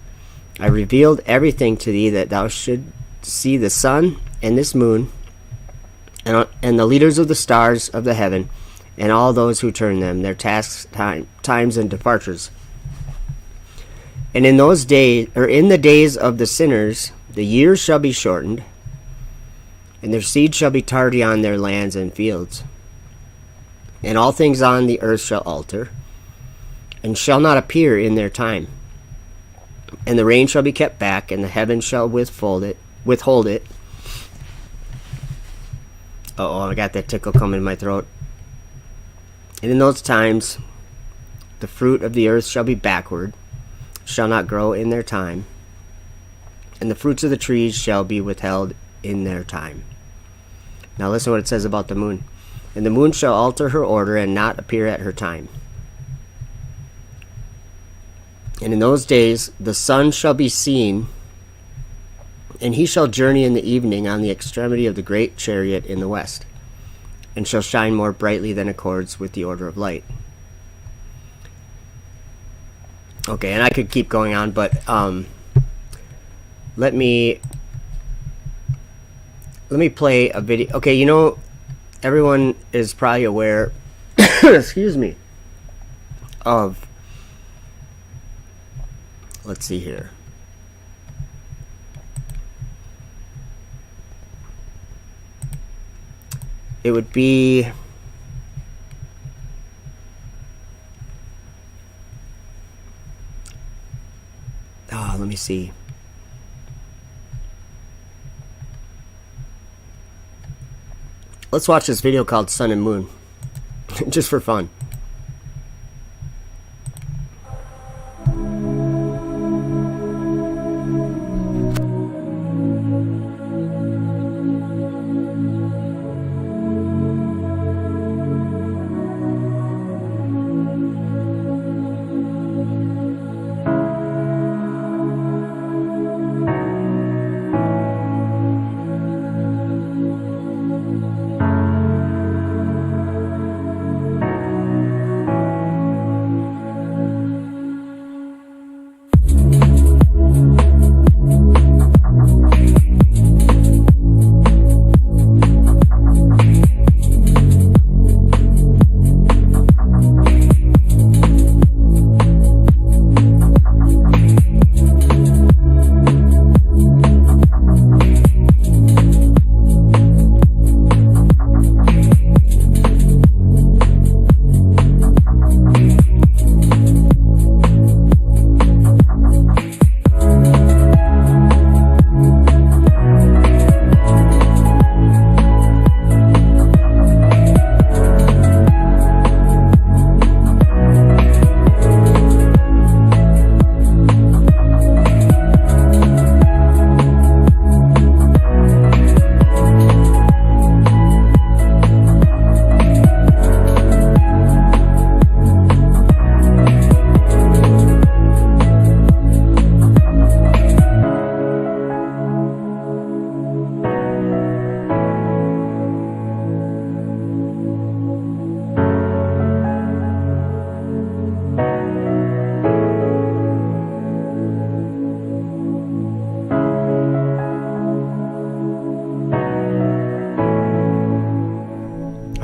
I revealed everything to thee, that thou should see the sun and this moon, and the leaders of the stars of the heaven, and all those who turn them, their tasks, times, and departures. And in those days, or in the days of the sinners, the years shall be shortened, and their seed shall be tardy on their lands and fields. And all things on the earth shall alter, and shall not appear in their time. And the rain shall be kept back, and the heavens shall withhold it. Uh-oh, I got that tickle coming in my throat. And in those times, the fruit of the earth shall be backward, shall not grow in their time, and the fruits of the trees shall be withheld in their time. Now listen what it says about the moon. And the moon shall alter her order, and not appear at her time. And in those days the sun shall be seen, and he shall journey in the evening on the extremity of the great chariot in the west, and shall shine more brightly than accords with the order of light. Okay, and I could keep going on, but let me play a video. Okay, you know, everyone is probably aware excuse me, of, let's see here. It would be let me see. Let's watch this video called Sun and Moon, just for fun.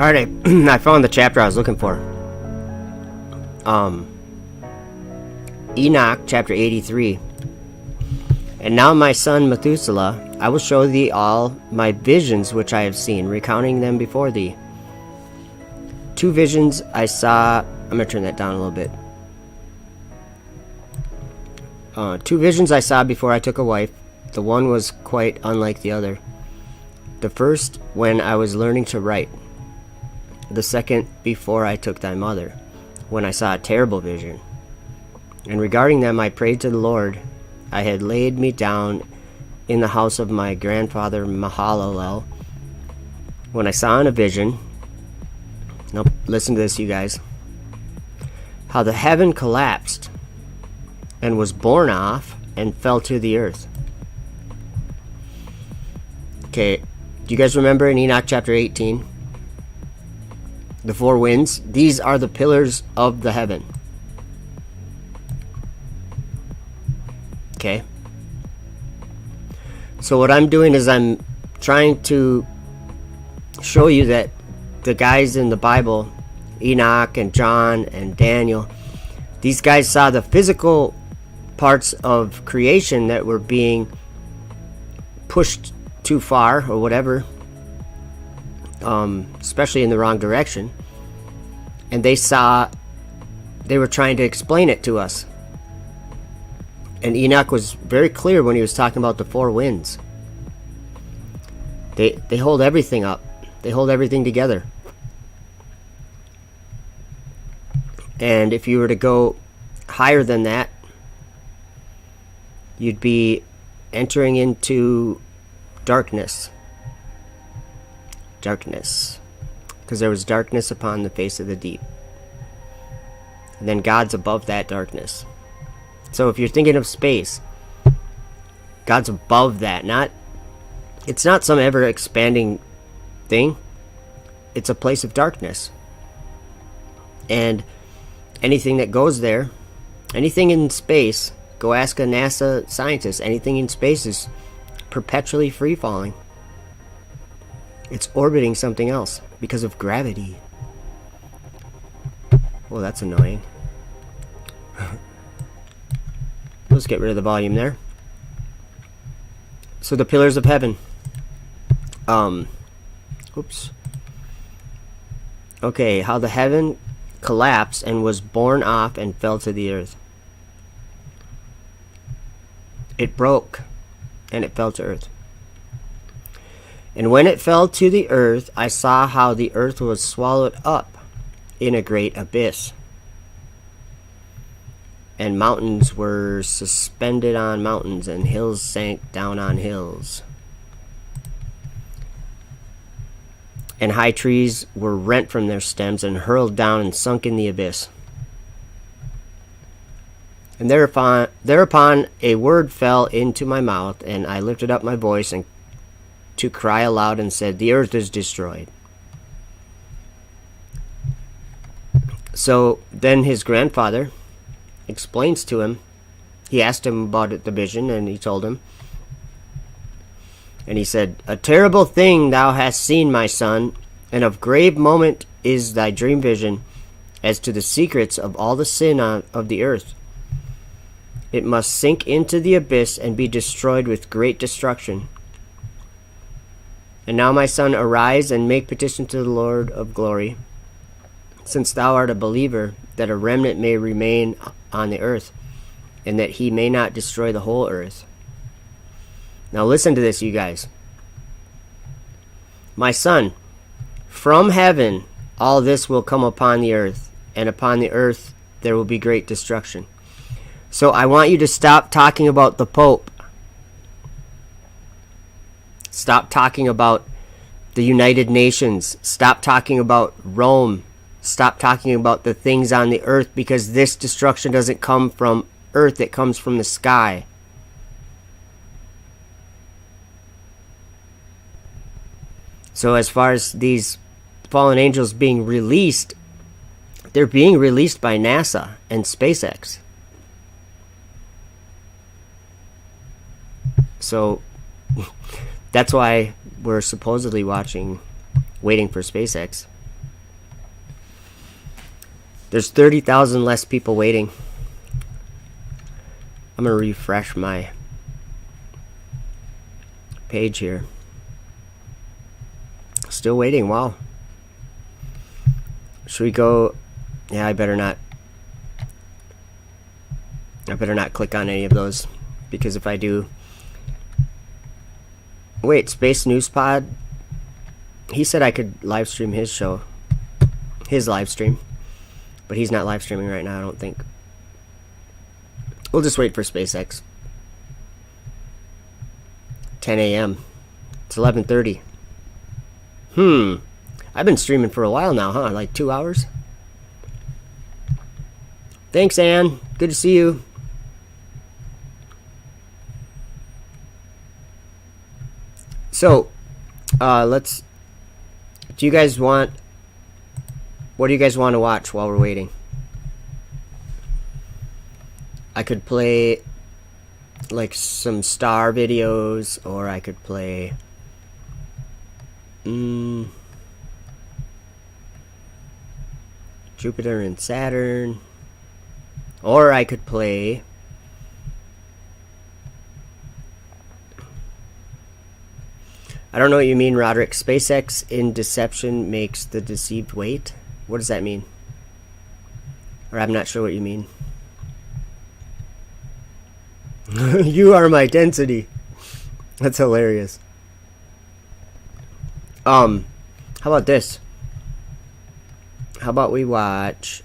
Alright, I found the chapter I was looking for. Enoch, chapter 83. And now, my son Methuselah, I will show thee all my visions which I have seen, recounting them before thee. 2 visions I saw. I'm going to turn that down a little bit. 2 visions I saw before I took a wife. The one was quite unlike the other. The first, when I was learning to write. The second, before I took thy mother, when I saw a terrible vision. And regarding them I prayed to the Lord. I had laid me down in the house of my grandfather Mahalalel, when I saw in a vision, listen to this, you guys, how the heaven collapsed and was borne off and fell to the earth. Okay, do you guys remember in Enoch chapter 18? The 4 winds? These are the pillars of the heaven. Okay. So what I'm doing is I'm trying to show you that the guys in the Bible, Enoch and John and Daniel, these guys saw the physical parts of creation that were being pushed too far or whatever, especially in the wrong direction, and they were trying to explain it to us. And Enoch was very clear when he was talking about the 4 winds. They hold everything up. They hold everything together. And if you were to go higher than that, you'd be entering into darkness. Darkness. Because there was darkness upon the face of the deep. And then God's above that darkness. So if you're thinking of space, God's above that. It's not some ever expanding thing. It's a place of darkness. And anything that goes there, anything in space, go ask a NASA scientist, anything in space is perpetually free falling. It's orbiting something else because of gravity. Well, that's annoying. Let's get rid of the volume there. So the pillars of heaven. Oops. Okay, how the heaven collapsed and was borne off and fell to the earth. It broke and it fell to earth. And when it fell to the earth, I saw how the earth was swallowed up in a great abyss. And mountains were suspended on mountains, and hills sank down on hills. And high trees were rent from their stems and hurled down and sunk in the abyss. And thereupon a word fell into my mouth, and I lifted up my voice and to cry aloud and said, the earth is destroyed. So then his grandfather explains to him. He asked him about the vision, and he told him. And he said, a terrible thing thou hast seen, my son, and of grave moment is thy dream vision as to the secrets of all the sin of the earth. It must sink into the abyss and be destroyed with great destruction. And now, my son, arise and make petition to the Lord of glory, since thou art a believer, that a remnant may remain on the earth, and that he may not destroy the whole earth. Now listen to this, you guys. My son, from heaven all this will come upon the earth, and upon the earth there will be great destruction. So I want you to stop talking about the Pope. Stop talking about the United Nations. Stop talking about Rome. Stop talking about the things on the earth, because this destruction doesn't come from earth, it comes from the sky. So as far as these fallen angels being released, they're being released by NASA and SpaceX. So that's why we're supposedly waiting for SpaceX. There's 30,000 less people waiting. I'm gonna refresh my page here. Still waiting. Wow. Should we go? Yeah, I better not click on any of those, because if I do... Wait, Space News Pod? He said I could live stream his show. His live stream. But he's not live streaming right now, I don't think. We'll just wait for Spacex. 10 a.m. It's 11:30. I've been streaming for a while now, huh? Like 2 hours? Thanks, Ann. Good to see you. So, let's... Do you guys want... What do you guys want to watch while we're waiting? I could play like some star videos, or I could play Jupiter and Saturn, or I could play I don't know what you mean, Roderick. SpaceX in deception makes the deceived wait. What does that mean? Or I'm not sure what you mean. You are my density. That's hilarious. How about this? How about we watch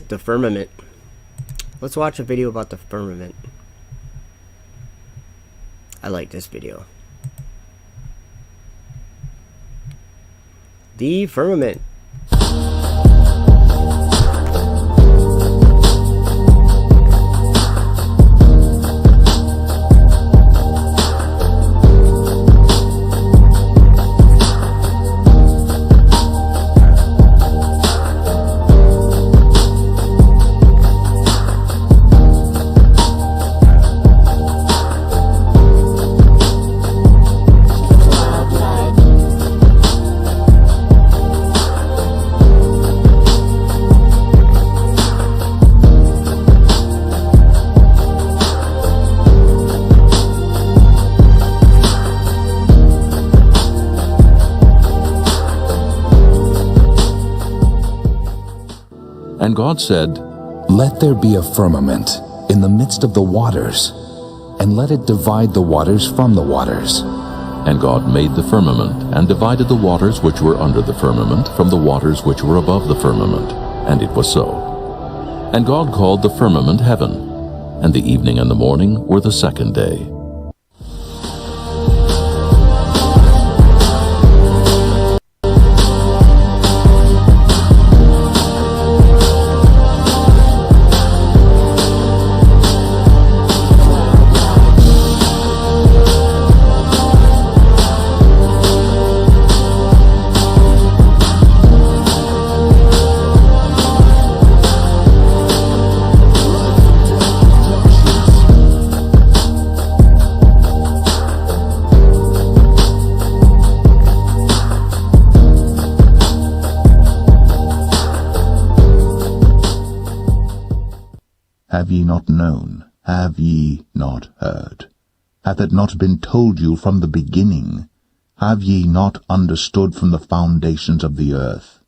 the firmament? Let's watch a video about the firmament. I like this video. The firmament. And God said, "Let there be a firmament in the midst of the waters, and let it divide the waters from the waters." And God made the firmament, and divided the waters which were under the firmament from the waters which were above the firmament. And it was so. And God called the firmament heaven, and the evening and the morning were the second day. Have ye not known? Have ye not heard? Hath it not been told you from the beginning? Have ye not understood from the foundations of the earth?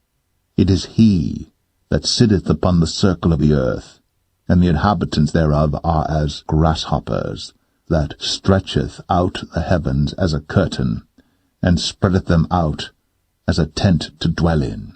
It is he that sitteth upon the circle of the earth, and the inhabitants thereof are as grasshoppers, that stretcheth out the heavens as a curtain, and spreadeth them out as a tent to dwell in.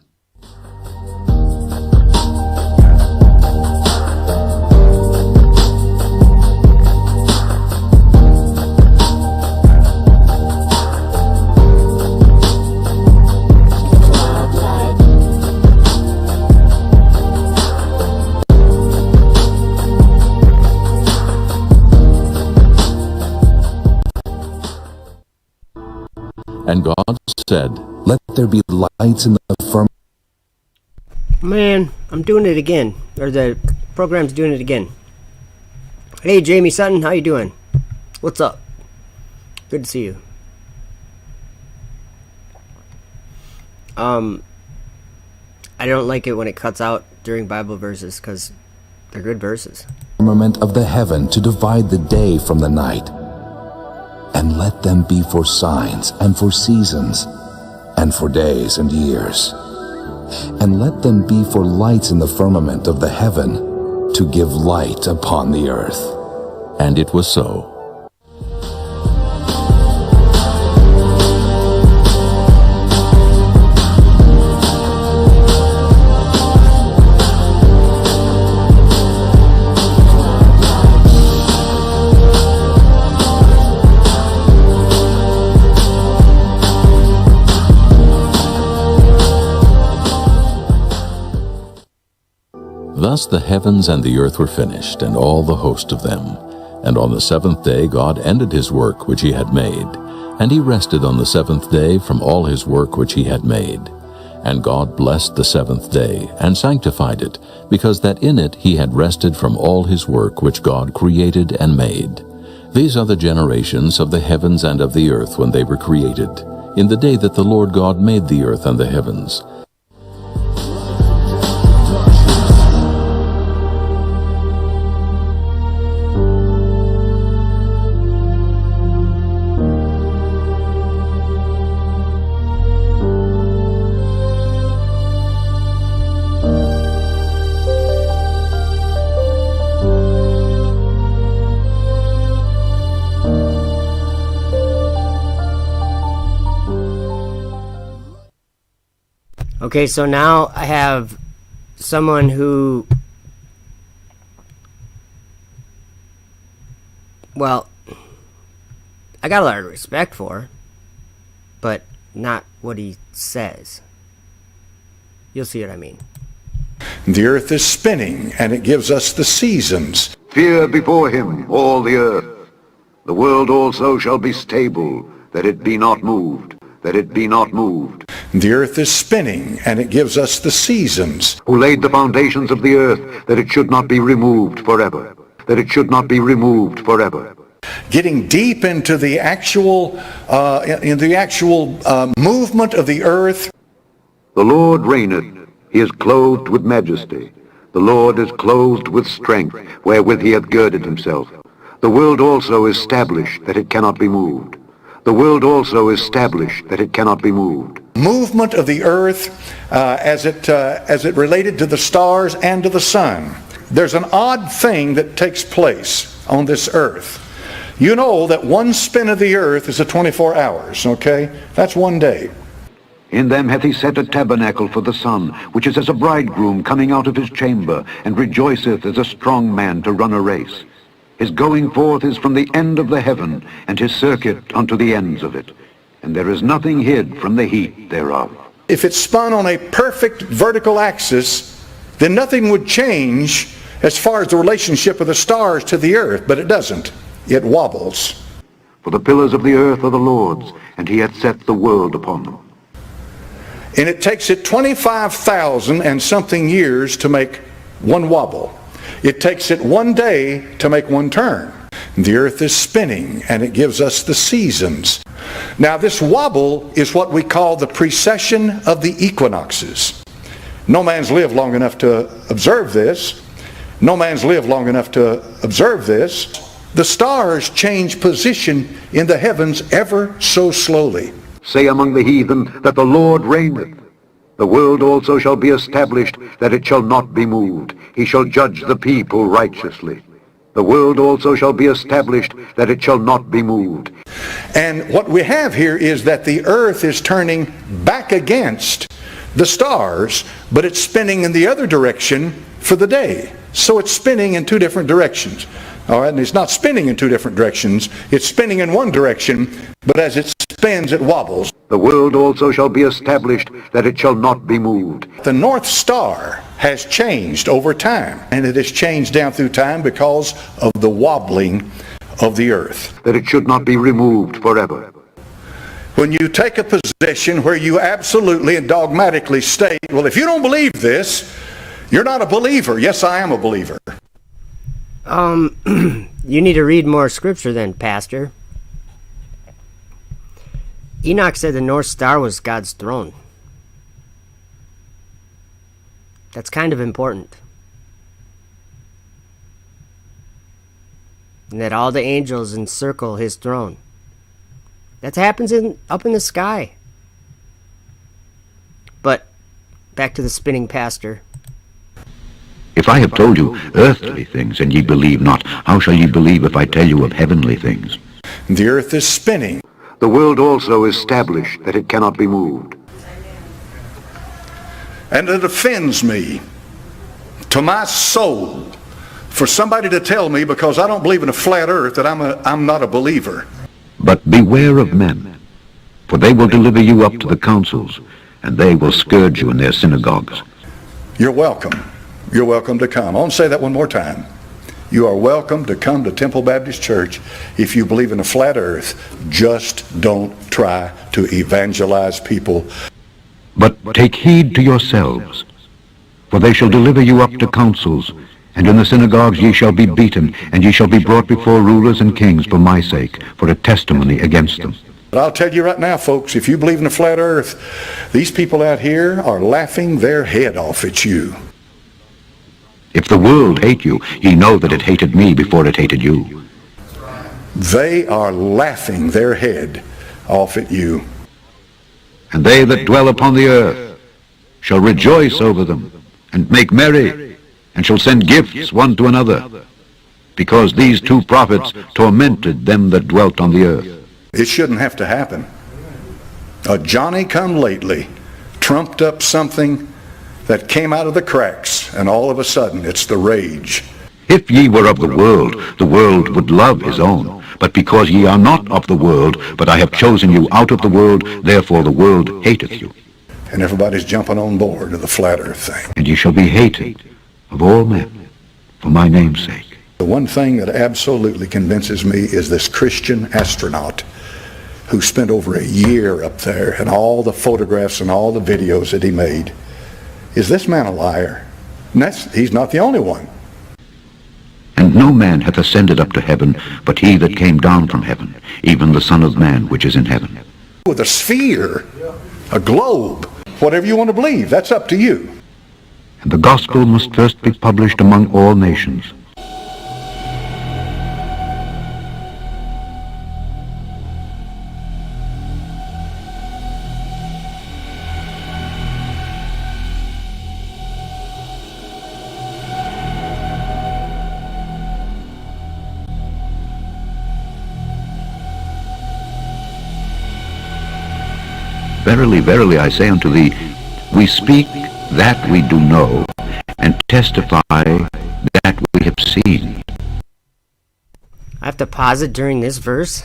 And God said, "Let there be lights in the firmament." Man, I'm doing it again. Or the program's doing it again. Hey, Jamie Sutton, how you doing? What's up? Good to see you. I I don't like it when it cuts out during Bible verses because they're good verses. Firmament of the heaven to divide the day from the night. And let them be for signs and for seasons and for days and years. And let them be for lights in the firmament of the heaven to give light upon the earth. And it was so. Thus the heavens and the earth were finished, and all the host of them. And on the seventh day God ended his work which he had made. And he rested on the seventh day from all his work which he had made. And God blessed the seventh day, and sanctified it, because that in it he had rested from all his work which God created and made. These are the generations of the heavens and of the earth when they were created, in the day that the Lord God made the earth and the heavens. Okay, so now I have someone who, well, I got a lot of respect for, but not what he says. You'll see what I mean. The earth is spinning, and it gives us the seasons. Fear before him all the earth. The world also shall be stable, that it be not moved, that it be not moved. The earth is spinning, and it gives us the seasons. Who laid the foundations of the earth, that it should not be removed forever, that it should not be removed forever. Getting deep into the actual, movement of the earth. The Lord reigneth, he is clothed with majesty. The Lord is clothed with strength, wherewith he hath girded himself. The world also is established, that it cannot be moved. The world also is established, that it cannot be moved. Movement of the earth as it related to the stars and to the sun. There's an odd thing that takes place on this earth. You know that one spin of the earth is a 24 hours, okay? That's one day. In them hath he set a tabernacle for the sun, which is as a bridegroom coming out of his chamber, and rejoiceth as a strong man to run a race. His going forth is from the end of the heaven, and his circuit unto the ends of it. And there is nothing hid from the heat thereof. If it's spun on a perfect vertical axis, then nothing would change as far as the relationship of the stars to the earth, but it doesn't. It wobbles. For the pillars of the earth are the Lord's, and he hath set the world upon them. And it takes it 25,000 and something years to make one wobble. It takes it one day to make one turn. The earth is spinning, and it gives us the seasons. Now this wobble is what we call the precession of the equinoxes. No man's lived long enough to observe this. No man's lived long enough to observe this. The stars change position in the heavens ever so slowly. Say among the heathen that the Lord reigneth. The world also shall be established, that it shall not be moved. He shall judge the people righteously. The world also shall be established, that it shall not be moved. And what we have here is that the earth is turning back against the stars, but it's spinning in the other direction for the day. So it's spinning in two different directions. All right, and it's not spinning in two different directions. It's spinning in one direction, but as it spins, it wobbles. The world also shall be established, that it shall not be moved. The North Star has changed over time, and it has changed down through time because of the wobbling of the earth. That it should not be removed forever. When you take a position where you absolutely and dogmatically state, well, if you don't believe this, you're not a believer. Yes, I am a believer. You need to read more scripture then, Pastor. Enoch said the North Star was God's throne. That's kind of important. And that all the angels encircle his throne. That happens up in the sky. But back to the spinning pastor. If I have told you earthly things, and ye believe not, how shall ye believe if I tell you of heavenly things? The earth is spinning. The world also is established that it cannot be moved. And it offends me to my soul for somebody to tell me, because I don't believe in a flat earth, that I'm not a believer. But beware of men, for they will deliver you up to the councils, and they will scourge you in their synagogues. You're welcome. You're welcome to come. I want to say that one more time. You are welcome to come to Temple Baptist Church if you believe in a flat earth. Just don't try to evangelize people. But take heed to yourselves, for they shall deliver you up to councils, and in the synagogues ye shall be beaten, and ye shall be brought before rulers and kings for my sake, for a testimony against them. But I'll tell you right now, folks, if you believe in a flat earth, these people out here are laughing their head off at you. If the world hate you, ye know that it hated me before it hated you. They are laughing their head off at you. And they that dwell upon the earth shall rejoice over them, and make merry, and shall send gifts one to another, because these two prophets tormented them that dwelt on the earth. It shouldn't have to happen. A Johnny-come-lately trumped up something that came out of the cracks, and all of a sudden it's the rage. If ye were of the world would love his own. But because ye are not of the world, but I have chosen you out of the world, therefore the world hateth you. And everybody's jumping on board of the flat earth thing. And ye shall be hated of all men for my name's sake. The one thing that absolutely convinces me is this Christian astronaut who spent over a year up there, and all the photographs and all the videos that he made. Is this man a liar? And he's not the only one. And no man hath ascended up to heaven, but he that came down from heaven, even the Son of Man which is in heaven. With a sphere, a globe, whatever you want to believe, that's up to you. And the gospel must first be published among all nations. Verily, verily, I say unto thee, we speak that we do know, and testify that we have seen. I have to pause it during this verse.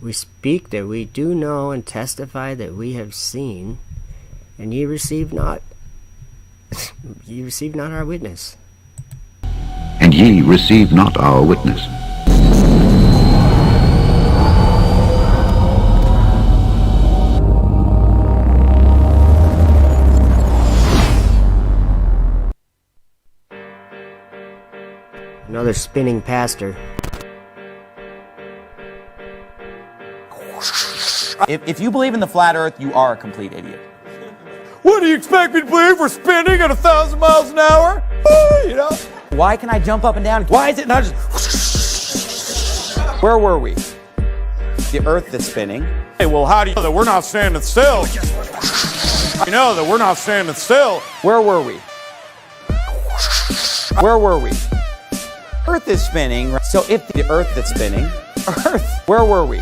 We speak that we do know, and testify that we have seen, and ye receive not our witness. And ye receive not our witness. Another spinning pastor. If you believe in the flat earth, you are a complete idiot. What do you expect me to believe? We're spinning at 1,000 miles an hour? You know? Why can I jump up and down? Why is it not just... Where were we? The earth that's spinning. Hey, well, how do you know that we're not standing still? You know that we're not standing still. Where were we? Where were we? Earth is spinning. So if the earth that's spinning, Earth, where were we?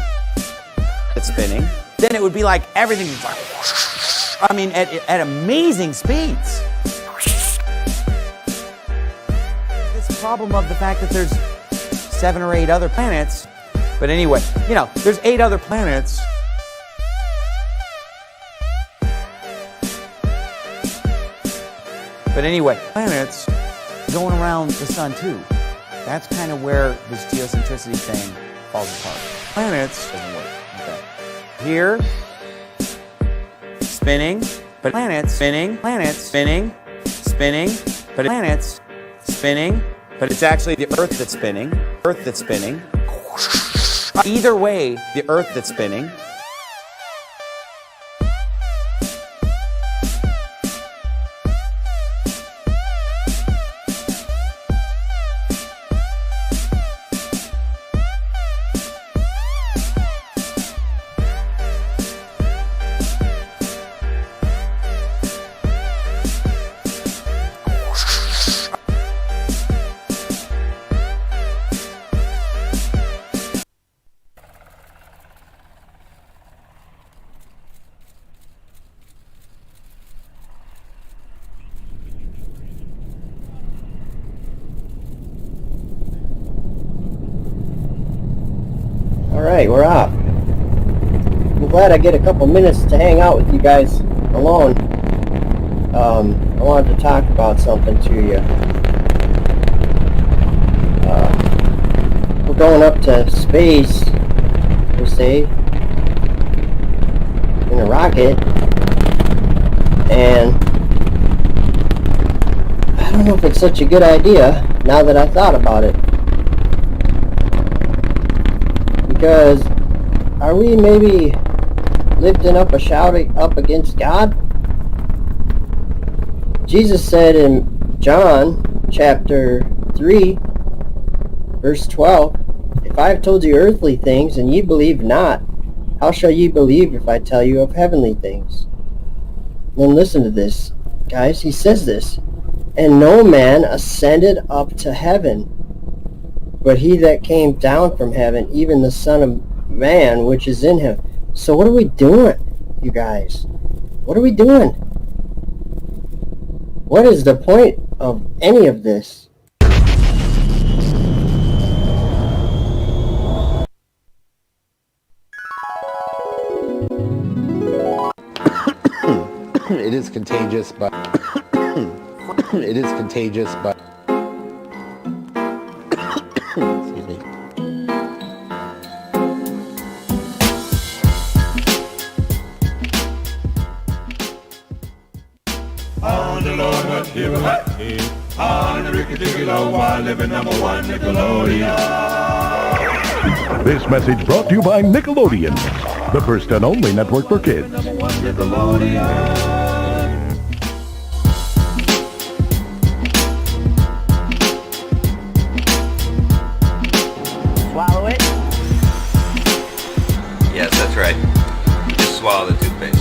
It's spinning. Then it would be like everything was like, I mean, at amazing speeds. This problem of the fact that there's 7 or 8 other planets. But anyway, you know, there's 8 other planets. But anyway, planets going around the sun too. That's kind of where this geocentricity thing falls apart. Planets doesn't work. Okay. Here, spinning, but planets spinning, spinning, but planets spinning, but it's actually the Earth that's spinning, Earth that's spinning. Either way, the Earth that's spinning. Alright, we're off. I'm glad I get a couple minutes to hang out with you guys alone. I wanted to talk about something to you. We're going up to space, per se, in a rocket, and I don't know if it's such a good idea now that I thought about it. Because are we maybe lifting up a shout up against God? Jesus said in John chapter 3 verse 12, "If I have told you earthly things and ye believe not, how shall ye believe if I tell you of heavenly things?" Then listen to this, guys. He says this, "And no man ascended up to heaven, but he that came down from heaven, even the Son of Man, which is in him." So what are we doing, you guys? What are we doing? What is the point of any of this? It is contagious, but it is contagious, but excuse me. On the Lord, what here, on the Ricky Low, while living number one Nickelodeon. This message brought to you by Nickelodeon, the first and only network for kids. Swallow it. Yes, that's right. You just swallow the toothpaste.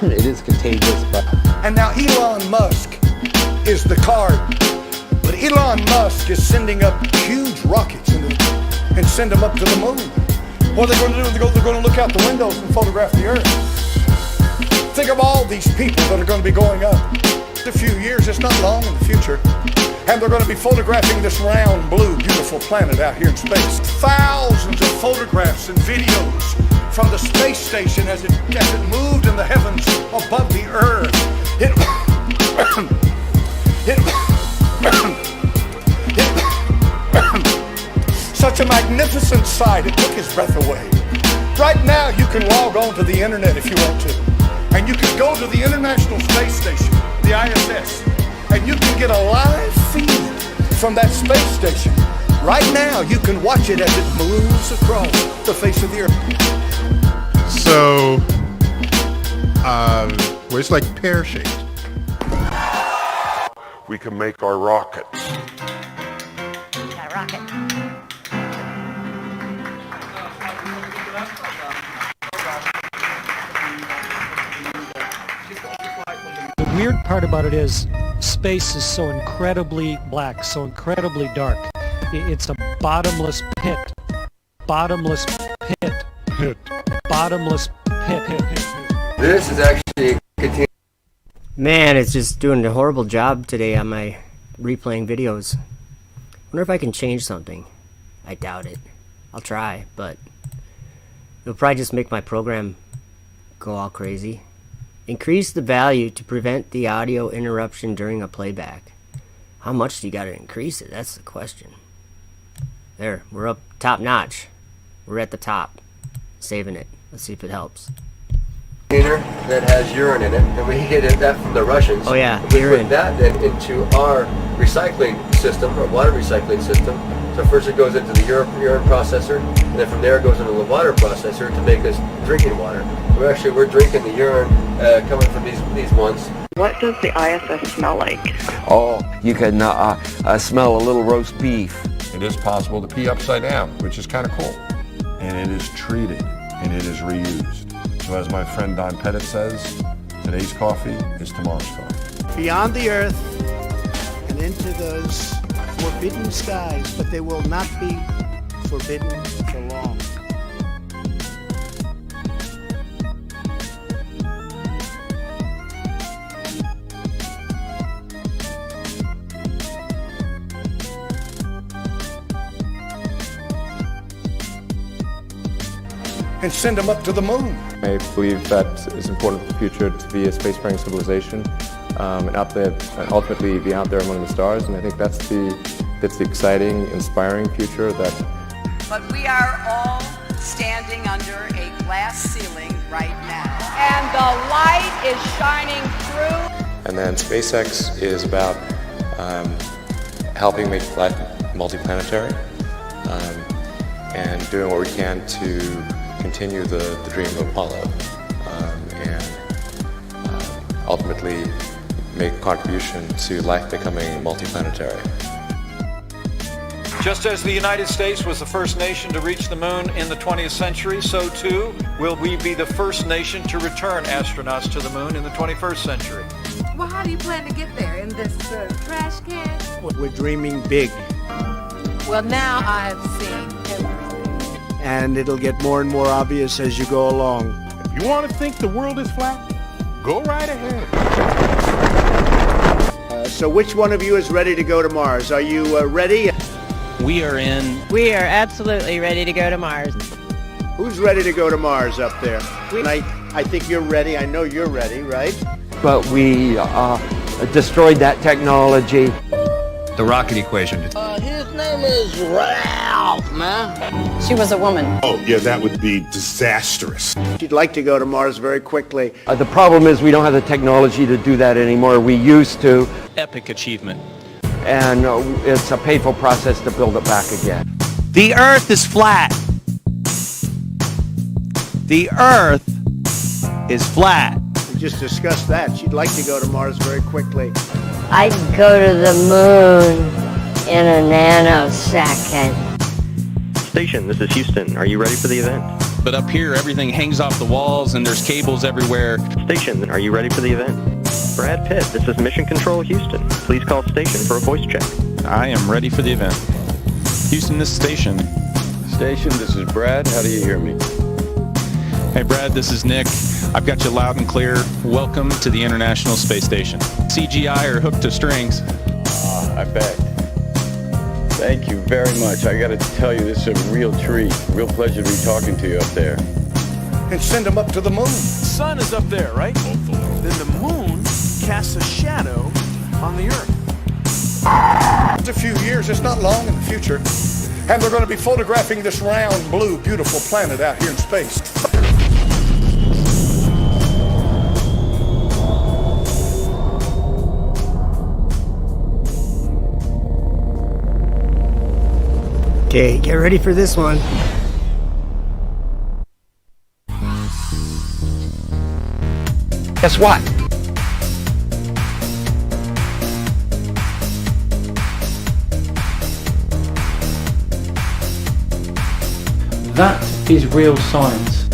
It is contagious, but... And now Elon Musk is the card. But Elon Musk is sending up huge rockets and send them up to the moon. What are they going to do? They're going to look out the windows and photograph the Earth. Think of all these people that are going to be going up. In a few years, it's not long in the future. And they're going to be photographing this round, blue, beautiful planet out here in space. Thousands of photographs and videos from the space station as it moved in the heavens above the Earth. Such a magnificent sight, it took his breath away. Right now, you can log on to the internet if you want to. And you can go to the International Space Station, the ISS, and you can get a live feed from that space station. Right now, you can watch it as it moves across the face of the Earth. So, well, it's like pear-shaped. We can make our rockets. Got a rocket. The weird part about it is space is so incredibly black, so incredibly dark. It's a bottomless pit. Bottomless pit. Bottomless pit. This is actually a Man, it's just doing a horrible job today on my replaying videos. Wonder if I can change something. I doubt it. I'll try, but it'll probably just make my program go all crazy. Increase the value to prevent the audio interruption during a playback. How much do you gotta increase it? That's the question. There, we're up top notch. We're at the top. Saving it. Let's see if it helps. That has urine in it, and we get that from the Russians. Oh yeah, we urine. put that then into our recycling system, our water recycling system. So first it goes into the urine processor, and then from there it goes into the water processor to make us drinking water. We're drinking the urine coming from these ones. What does the ISS smell like? Oh, you can smell a little roast beef. It is possible to pee upside down, which is kind of cool. And it is treated, and it is reused. So as my friend Don Pettit says, today's coffee is tomorrow's coffee. Beyond the Earth and into those forbidden skies, but they will not be forbidden for long. and send them up to the moon. I believe that it's important for the future to be a spacefaring civilization and ultimately be out there among the stars. And I think that's the exciting, inspiring future that. But we are all standing under a glass ceiling right now. And the light is shining through. And then Spacex is about helping make life multiplanetary and doing what we can to continue the dream of Apollo and ultimately make a contribution to life becoming multiplanetary. Just as the United States was the first nation to reach the moon in the 20th century, so too will we be the first nation to return astronauts to the moon in the 21st century. Well, how do you plan to get there? In this trash can? We're dreaming big. Well, now I've seen everything. And it'll get more and more obvious as you go along. If you want to think the world is flat, go right ahead. So which one of you is ready to go to Mars? Are you ready? We are absolutely ready to go to Mars. Who's ready to go to Mars up there? I think you're ready. I know you're ready, right? But we destroyed that technology. The rocket equation. His name is Ralph, man. She was a woman. Oh, yeah, that would be disastrous. She'd like to go to Mars very quickly. The problem is we don't have the technology to do that anymore. We used to. Epic achievement. And it's a painful process to build it back again. The Earth is flat. The Earth is flat. We just discussed that. She'd like to go to Mars very quickly. I'd go to the moon in a nanosecond. Station, this is Houston. Are you ready for the event? But up here, everything hangs off the walls and there's cables everywhere. Station, are you ready for the event? Brad Pitt, this is Mission Control Houston. Please call station for a voice check. I am ready for the event. Houston, this is Station. Station, this is Brad. How do you hear me? Hey Brad, this is Nick. I've got you loud and clear. Welcome to the International Space Station. CGI or hooked to strings. I bet. Thank you very much. I got to tell you, this is a real treat. Real pleasure to be talking to you up there. And send them up to the moon. The sun is up there, right? Then the moon casts a shadow on the Earth. It's a few years, it's not long in the future. And they're going to be photographing this round, blue, beautiful planet out here in space. Okay, get ready for this one. Guess what? That is real science.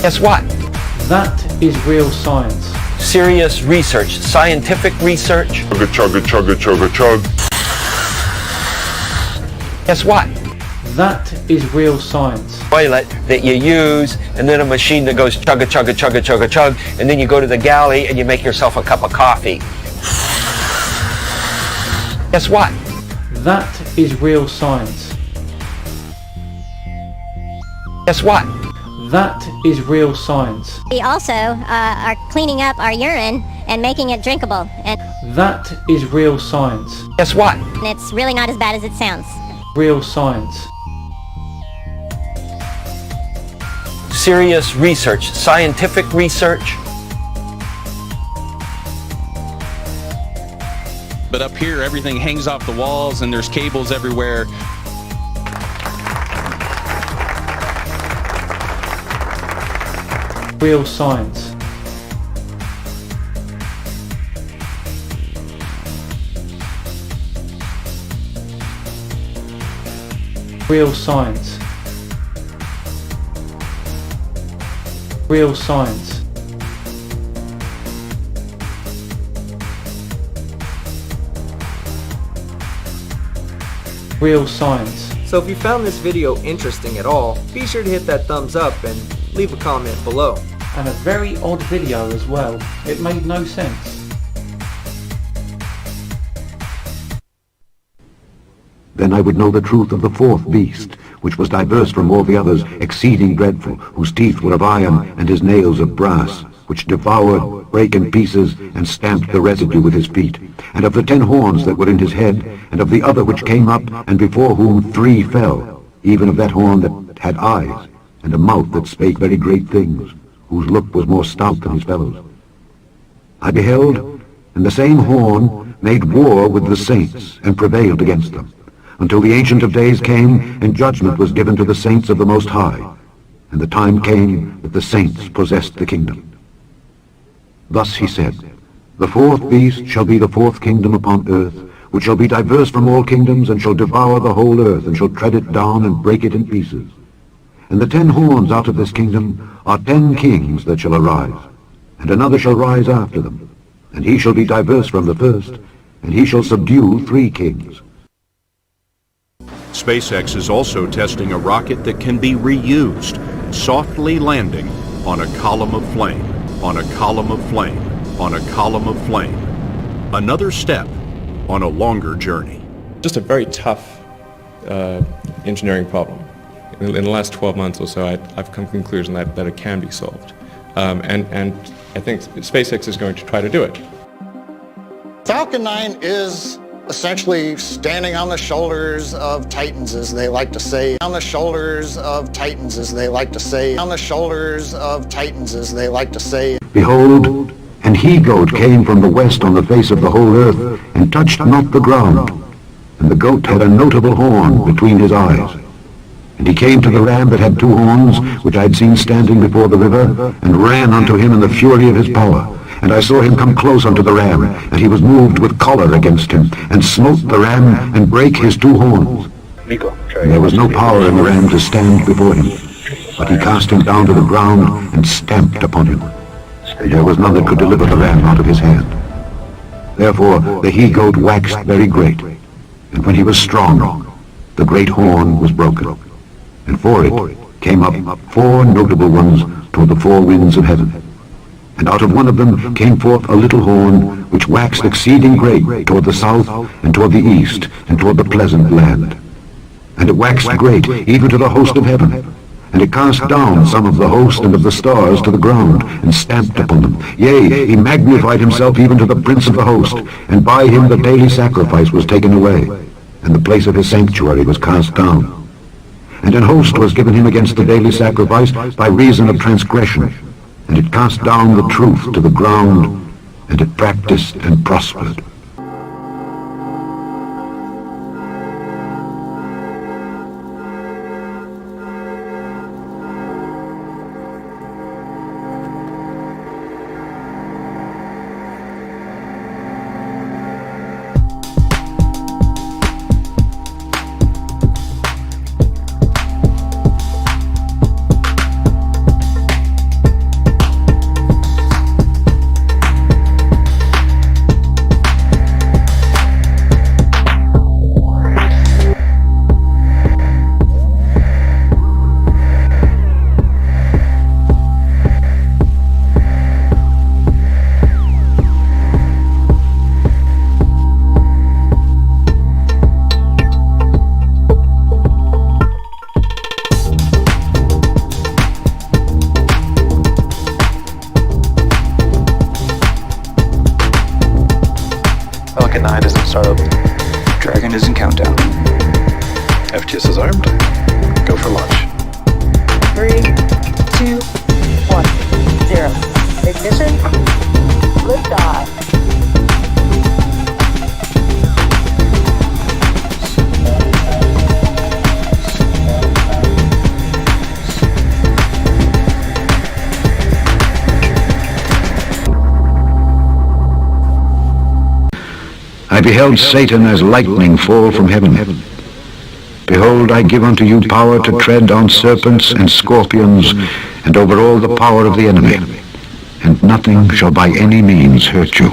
Guess what? That is real science. Serious research, scientific research. Chugga, chugga, chugga, chug. Guess what? That is real science. Toilet that you use, and then a machine that goes chugga, chugga, chugga, chugga, chug, and then you go to the galley and you make yourself a cup of coffee. Guess what? That is real science. Guess what? That is real science. We also are cleaning up our urine and making it drinkable. And that is real science. Guess what? it's really not as bad as it sounds. Real science. Serious research, scientific research. But up here, everything hangs off the walls and there's cables everywhere. Real science. Real science. Real science. Real science. So if you found this video interesting at all, be sure to hit that thumbs up and leave a comment below. And a very odd video as well. It made no sense. Then I would know the truth of the fourth beast, which was diverse from all the others, exceeding dreadful, whose teeth were of iron, and his nails of brass, which devoured, brake in pieces, and stamped the residue with his feet, and of the 10 horns that were in his head, and of the other which came up, and before whom 3 fell, even of that horn that had eyes, and a mouth that spake very great things, whose look was more stout than his fellows. I beheld, and the same horn made war with the saints, and prevailed against them, until the Ancient of Days came, and judgment was given to the saints of the Most High, and the time came that the saints possessed the kingdom. Thus he said, The fourth beast shall be the fourth kingdom upon earth, which shall be diverse from all kingdoms, and shall devour the whole earth, and shall tread it down, and break it in pieces. And the 10 horns out of this kingdom are 10 kings that shall arise, and another shall rise after them, and he shall be diverse from the first, and he shall subdue 3 kings. SpaceX is also testing a rocket that can be reused, softly landing on a column of flame, on a column of flame, on a column of flame. Another step on a longer journey. Just a very tough engineering problem. In the last 12 months or so, I've come to the conclusion that it can be solved. And I think SpaceX is going to try to do it. Falcon 9 is essentially standing on the shoulders of titans, as they like to say. On the shoulders of titans, as they like to say. On the shoulders of titans, as they like to say. Behold, an he-goat came from the west on the face of the whole earth, and touched not the ground. And the goat had a notable horn between his eyes. And he came to the ram that had 2 horns, which I had seen standing before the river, and ran unto him in the fury of his power. And I saw him come close unto the ram, and he was moved with choler against him, and smote the ram, and brake his 2 horns. And there was no power in the ram to stand before him, but he cast him down to the ground, and stamped upon him. And there was none that could deliver the ram out of his hand. Therefore the he-goat waxed very great, and when he was strong, the great horn was broken. And for it came up 4 notable ones toward the 4 winds of heaven. And out of one of them came forth a little horn, which waxed exceeding great toward the south, and toward the east, and toward the pleasant land. And it waxed great even to the host of heaven. And it cast down some of the host and of the stars to the ground, and stamped upon them. Yea, he magnified himself even to the prince of the host, and by him the daily sacrifice was taken away, and the place of his sanctuary was cast down. And an host was given him against the daily sacrifice by reason of transgression. And it cast down the truth to the ground, and it practiced and prospered. Falcon 9 is in startup. Dragon is in countdown. FTS is armed. Go for launch. 3, 2, 1, 0. Ignition. Liftoff. I beheld Satan as lightning fall from heaven. Behold, I give unto you power to tread on serpents and scorpions, and over all the power of the enemy, and nothing shall by any means hurt you.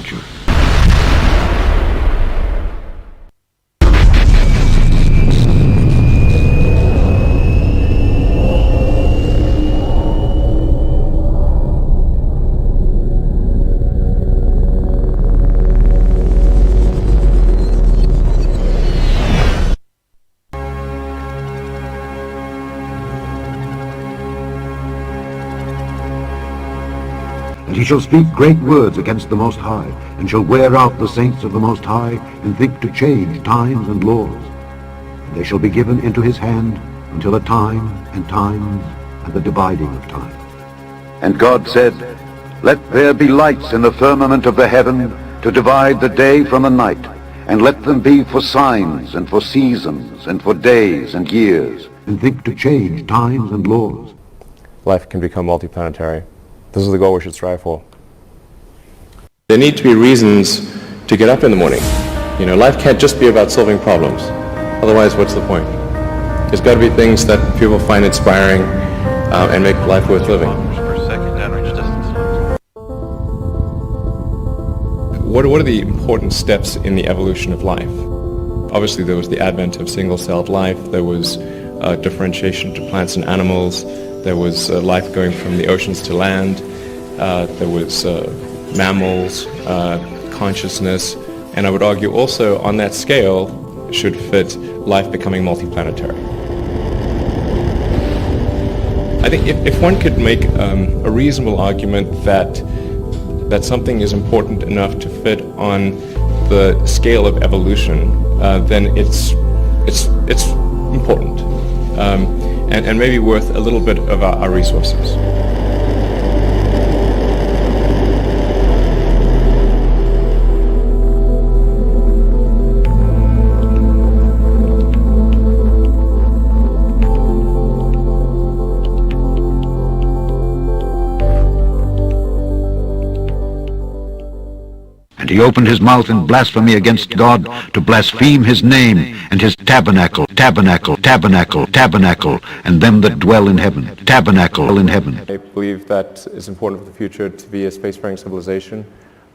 And he shall speak great words against the Most High, and shall wear out the saints of the Most High, and think to change times and laws. And they shall be given into his hand until a time and times and the dividing of time. And God said, Let there be lights in the firmament of the heaven to divide the day from the night, and let them be for signs and for seasons and for days and years. And think to change times and laws. Life can become multiplanetary. This is the goal we should strive for. There need to be reasons to get up in the morning. You know, life can't just be about solving problems. Otherwise, what's the point? There's got to be things that people find inspiring and make life worth living. What are the important steps in the evolution of life? Obviously, there was the advent of single-celled life. There was differentiation to plants and animals. There was life going from the oceans to land. There was mammals, consciousness, and I would argue also on that scale should fit life becoming multiplanetary. I think if one could make a reasonable argument that something is important enough to fit on the scale of evolution, then it's important and maybe worth a little bit of our resources. And he opened his mouth in blasphemy against God to blaspheme his name and his tabernacle, and them that dwell in heaven, tabernacle in heaven. I believe that it's important for the future to be a spacefaring civilization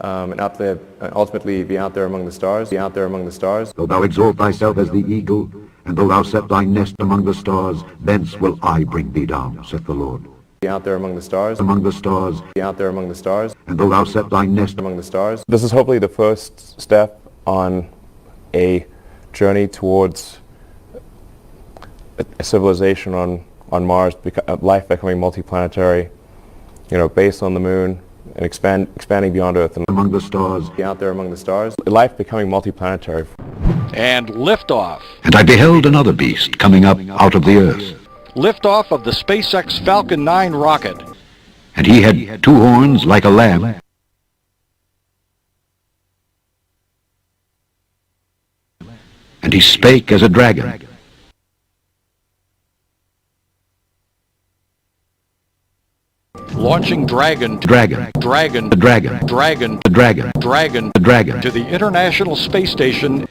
and out there, ultimately be out there among the stars, Though thou exalt thyself as the eagle, and though thou set thy nest among the stars, thence will I bring thee down, saith the Lord. Be out there among the stars, be out there among the stars, and though thou set thy nest among the stars. This is hopefully the first step on a journey towards a civilization on Mars, life becoming multiplanetary, you know, based on the moon and expanding beyond Earth and among the stars. Be out there among the stars, life becoming multiplanetary. And liftoff. And I beheld another beast coming up out of the earth. Liftoff of the Spacex Falcon 9 rocket. And he had two horns like a lamb, and he spake as a dragon. Launching Dragon to the International Space Station.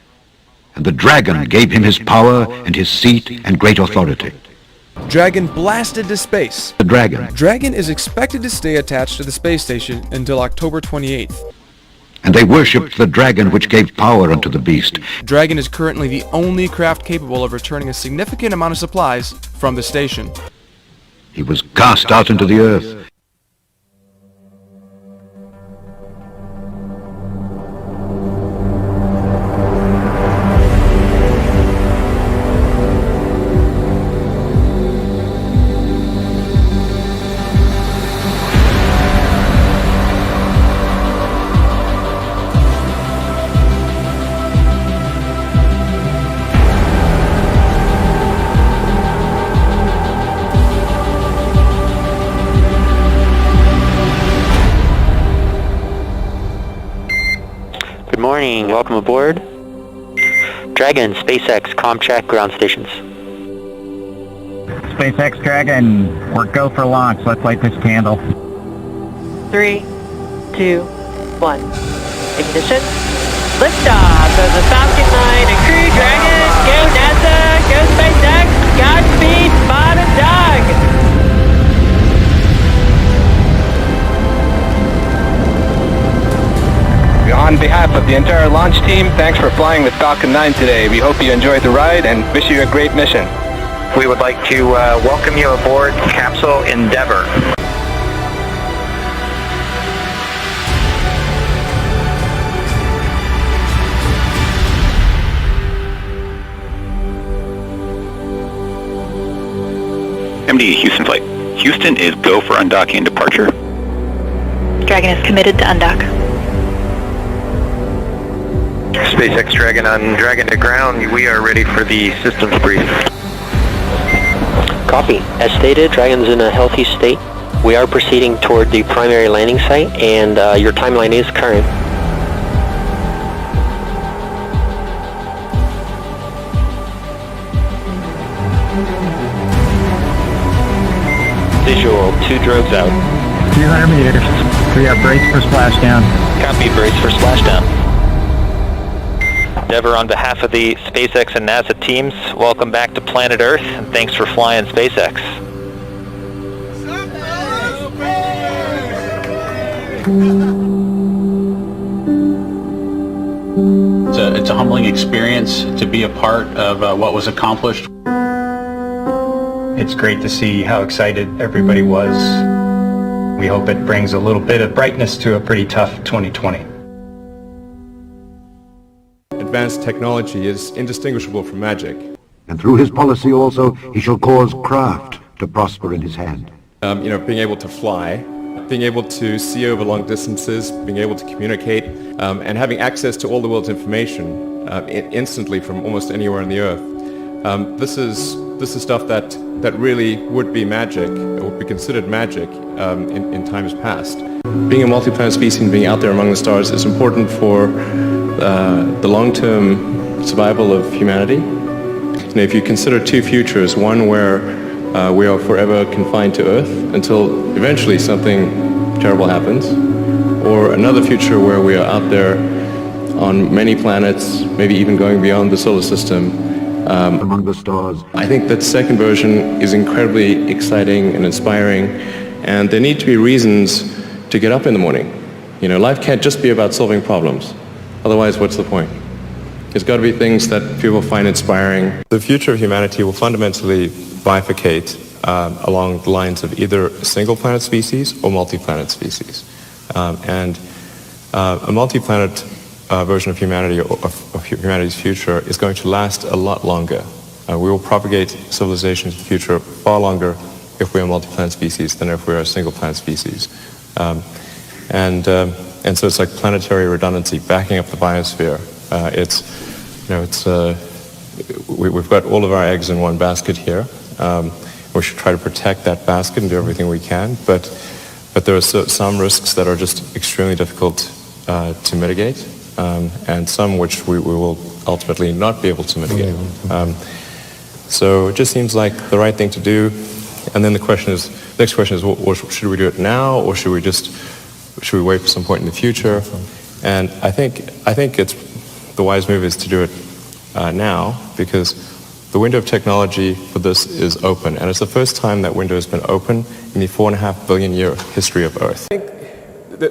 And the dragon gave him his power and his seat and great authority. Dragon blasted to space. The Dragon. Dragon is expected to stay attached to the space station until October 28th. And they worshipped the dragon which gave power unto the beast. Dragon is currently the only craft capable of returning a significant amount of supplies from the station. He was cast out into the earth. Good morning, welcome aboard. Dragon, SpaceX, ComCheck, ground stations. SpaceX Dragon, we're go for launch. Let's light this candle. 3, 2, 1. Ignition. Liftoff of the Falcon 9 and Crew Dragon. Go NASA, go SpaceX, Godspeed, bottom dog. On behalf of the entire launch team, thanks for flying with Falcon 9 today. We hope you enjoyed the ride and wish you a great mission. We would like to welcome you aboard Capsule Endeavour. MD Houston flight. Houston is go for undocking and departure. Dragon is committed to undock. SpaceX Dragon on Dragon to ground. We are ready for the systems brief. Copy. As stated, Dragon's in a healthy state. We are proceeding toward the primary landing site, and your timeline is current. Visual, 2 drones out. 300 meters. We have brakes for splashdown. Copy, brakes for splashdown. Endeavor, on behalf of the SpaceX and NASA teams, welcome back to planet Earth, and thanks for flying SpaceX. It's a humbling experience to be a part of what was accomplished. It's great to see how excited everybody was. We hope it brings a little bit of brightness to a pretty tough 2020. Advanced technology is indistinguishable from magic. And through his policy also, he shall cause craft to prosper in his hand. Being able to fly, being able to see over long distances, being able to communicate, and having access to all the world's information instantly from almost anywhere on the Earth. This is stuff that really would be magic, or would be considered magic in times past. Being a multi-planet species and being out there among the stars is important for the long-term survival of humanity. If you consider 2 futures, one where we are forever confined to Earth until eventually something terrible happens, or another future where we are out there on many planets, maybe even going beyond the solar system, among the stars. I think that second version is incredibly exciting and inspiring, and there need to be reasons to get up in the morning. Life can't just be about solving problems. Otherwise, what's the point? There's got to be things that people find inspiring. The future of humanity will fundamentally bifurcate along the lines of either a single planet species or multi-planet species. And a multi-planet version of humanity, or of humanity's future, is going to last a lot longer. We will propagate civilization in the future far longer if we're a multi-planet species than if we're a single planet species. And so it's like planetary redundancy, backing up the biosphere. We've got all of our eggs in one basket here. We should try to protect that basket and do everything we can, but there are some risks that are just extremely difficult to mitigate, and some which we will ultimately not be able to mitigate. So it just seems like the right thing to do. And then the next question is, well, should we do it now, or should we wait for some point in the future? And I think it's the wise move is to do it now, because the window of technology for this is open, and it's the first time that window has been open in the 4.5 billion year history of Earth. I think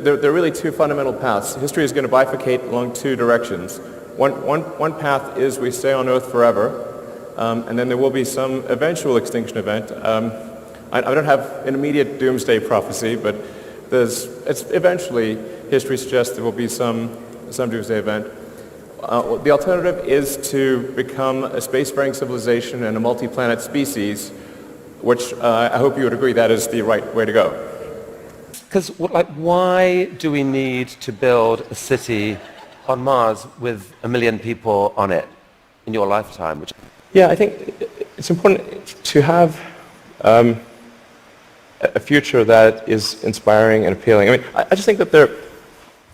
there are really 2 fundamental paths. History is going to bifurcate along 2 directions. One path is we stay on Earth forever, and then there will be some eventual extinction event. I don't have an immediate doomsday prophecy, but it's eventually, history suggests there will be some doomsday event. The alternative is to become a spacefaring civilization and a multi-planet species, which I hope you would agree that is the right way to go. Because why do we need to build a city on Mars with 1 million people on it in your lifetime? Yeah, I think it's important to have a future that is inspiring and appealing. I mean, I just think that there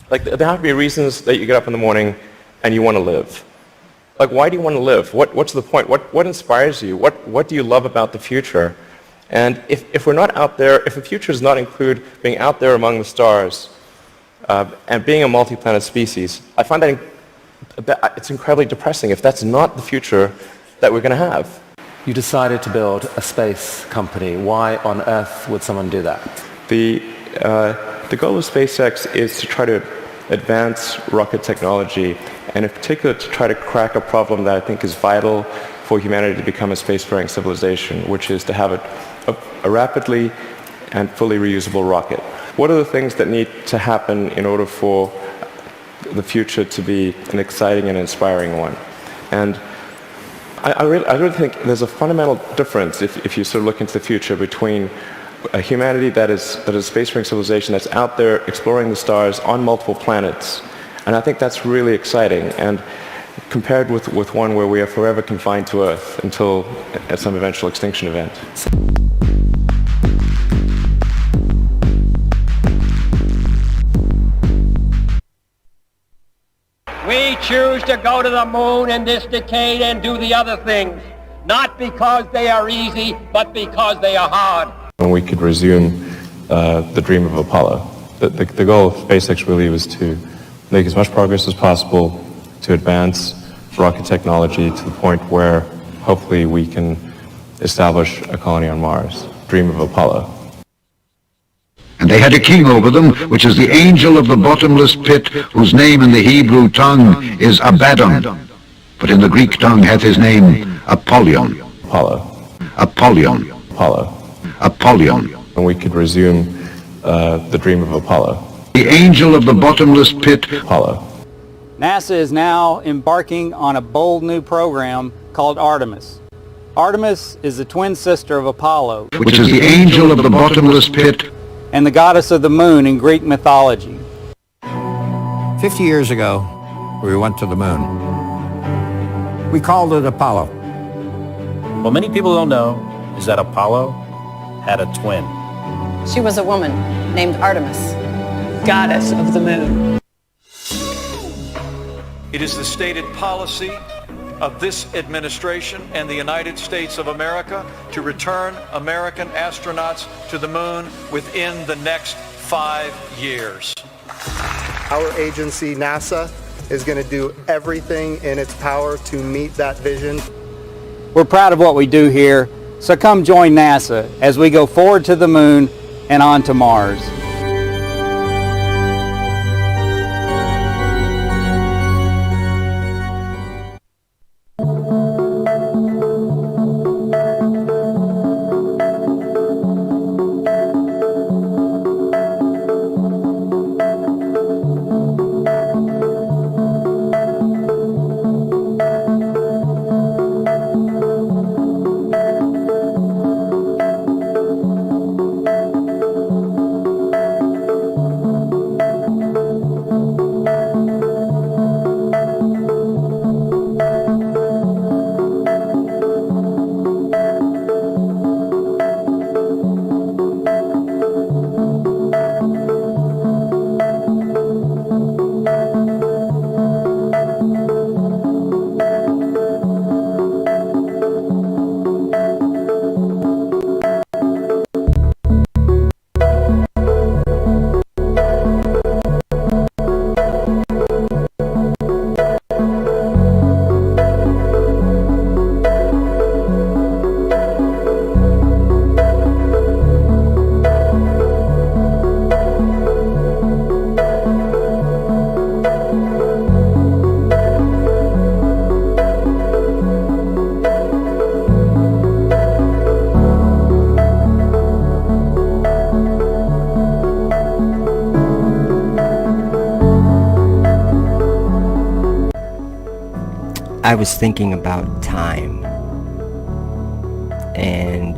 have to be reasons that you get up in the morning and you want to live. Why do you want to live? What's the point? What inspires you? What do you love about the future? And if we're not out there, if the future does not include being out there among the stars and being a multi-planet species, I find that it's incredibly depressing if that's not the future that we're going to have. You decided to build a space company. Why on earth would someone do that? The goal of SpaceX is to try to advance rocket technology, and in particular to try to crack a problem that I think is vital for humanity to become a spacefaring civilization, which is to have a rapidly and fully reusable rocket. What are the things that need to happen in order for the future to be an exciting and inspiring one? And I really think there's a fundamental difference if you sort of look into the future between a humanity that is a spacefaring civilization that's out there exploring the stars on multiple planets. And I think that's really exciting. And compared with one where we are forever confined to Earth until at some eventual extinction event. We choose to go to the moon in this decade and do the other things, not because they are easy, but because they are hard. When we could resume the dream of Apollo. The goal of SpaceX really was to make as much progress as possible to advance rocket technology to the point where hopefully we can establish a colony on Mars. Dream of Apollo. And they had a king over them, which is the angel of the bottomless pit, whose name in the Hebrew tongue is Abaddon, but in the Greek tongue hath his name Apollyon. Apollo. Apollyon. Apollo. Apollyon. And we could resume the dream of Apollo. The angel of the bottomless pit. Apollo. NASA is now embarking on a bold new program called Artemis. Artemis is the twin sister of Apollo, which is the angel of the bottomless pit, and the goddess of the moon in Greek mythology. 50 years ago, we went to the moon. We called it Apollo. What many people don't know is that Apollo had a twin. She was a woman named Artemis, goddess of the moon. It is the stated policy of this administration and the United States of America to return American astronauts to the moon within the next 5 years. Our agency, NASA, is going to do everything in its power to meet that vision. We're proud of what we do here, so come join NASA as we go forward to the moon and on to Mars. I was thinking about time, and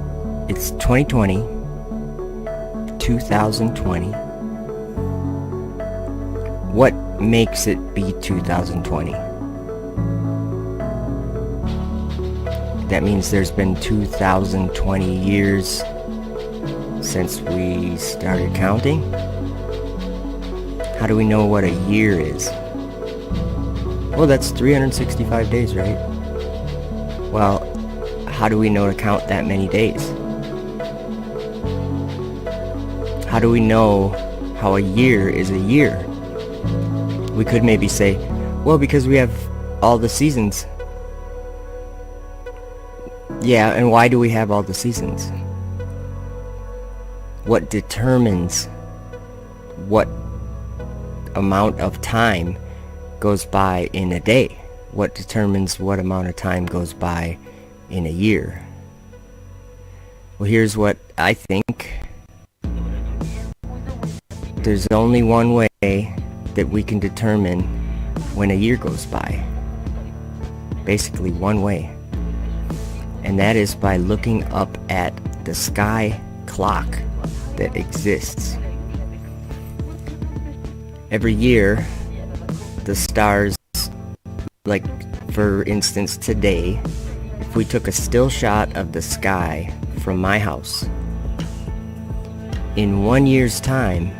it's 2020, 2020. What makes it be 2020? That means there's been 2020 years since we started counting? How do we know what a year is? Well, that's 365 days, right? Well, how do we know to count that many days? How do we know how a year is a year? We could maybe say, well, because we have all the seasons. Yeah, and why do we have all the seasons? What determines what amount of time goes by in a day? What determines what amount of time goes by in a year? Well, here's what I think. There's only one way that we can determine when a year goes by. Basically one way. And that is by looking up at the sky clock. that exists. Every year, the stars, like for instance today, if we took a still shot of the sky from my house, in 1 year's time,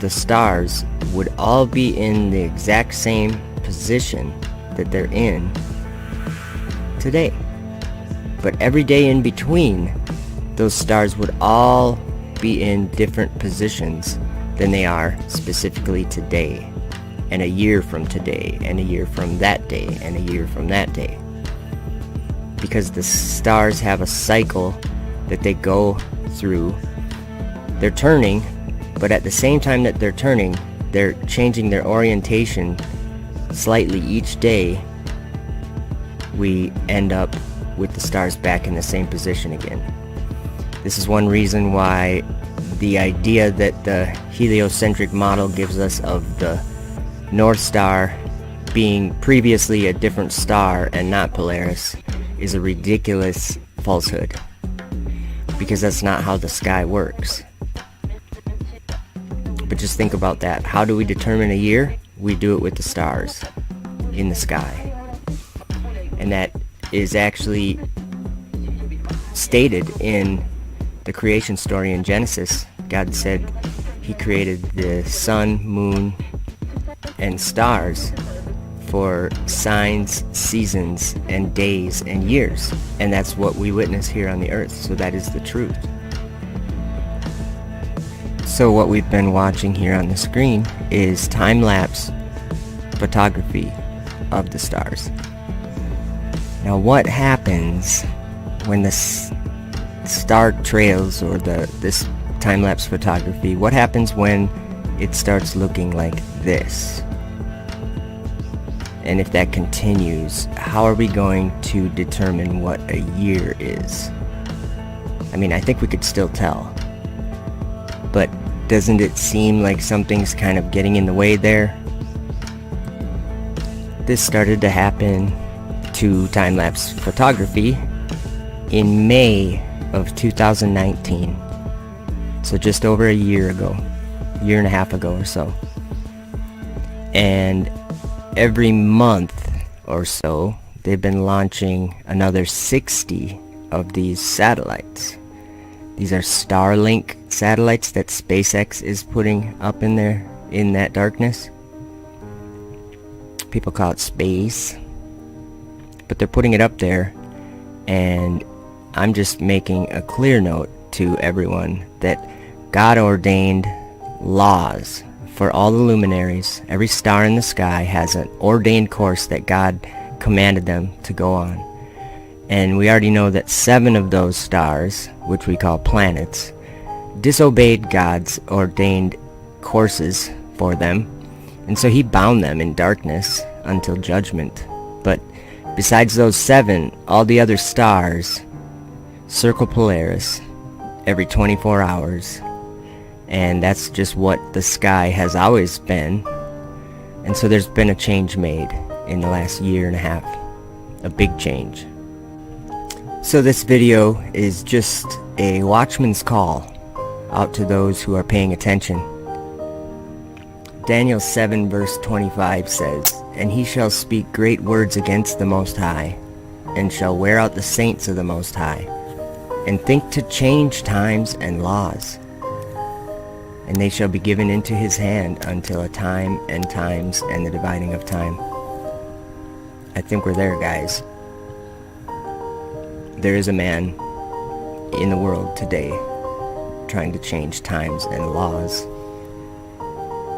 the stars would all be in the exact same position that they're in today. But every day in between, those stars would all be in different positions than they are specifically today, and a year from today, and a year from that day, and a year from that day. Because the stars have a cycle that they go through. They're turning, but at the same time that they're turning, they're changing their orientation slightly each day. We end up with the stars back in the same position again. This is one reason why the idea that the heliocentric model gives us of the North Star being previously a different star and not Polaris is a ridiculous falsehood, because that's not how the sky works. But just think about that. How do we determine a year? We do it with the stars in the sky. And that is actually stated in the creation story in Genesis. God said he created the sun, moon, and stars for signs, seasons, and days, and years. And that's what we witness here on the earth. So that is the truth. So what we've been watching here on the screen is time-lapse photography of the stars. Now what happens when the star trails, or this time-lapse photography, what happens when it starts looking like this? And if that continues, how are we going to determine what a year is? I mean, I think we could still tell. But doesn't it seem like something's kind of getting in the way there? This started to happen to time-lapse photography in May of 2019. So just over a year ago, year and a half ago or so. And every month or so, they've been launching another 60 of these satellites. These are Starlink satellites that SpaceX is putting up in there, in that darkness. People call it space. But they're putting it up there, and I'm just making a clear note to everyone that God ordained laws for all the luminaries. Every star in the sky has an ordained course that God commanded them to go on. And we already know that 7 of those stars, which we call planets, disobeyed God's ordained courses for them. And so he bound them in darkness until judgment. But besides those 7, all the other stars circle Polaris every 24 hours. And that's just what the sky has always been. And so there's been a change made in the last year and a half. A big change. So this video is just a watchman's call out to those who are paying attention. Daniel 7 verse 25 says, "And he shall speak great words against the Most High, and shall wear out the saints of the Most High, and think to change times and laws. And they shall be given into his hand until a time and times and the dividing of time." I think we're there, guys. There is a man in the world today trying to change times and laws,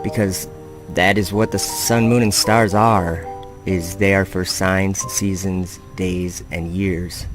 because that is what the sun, moon, and stars are, is they are for signs, seasons, days, and years.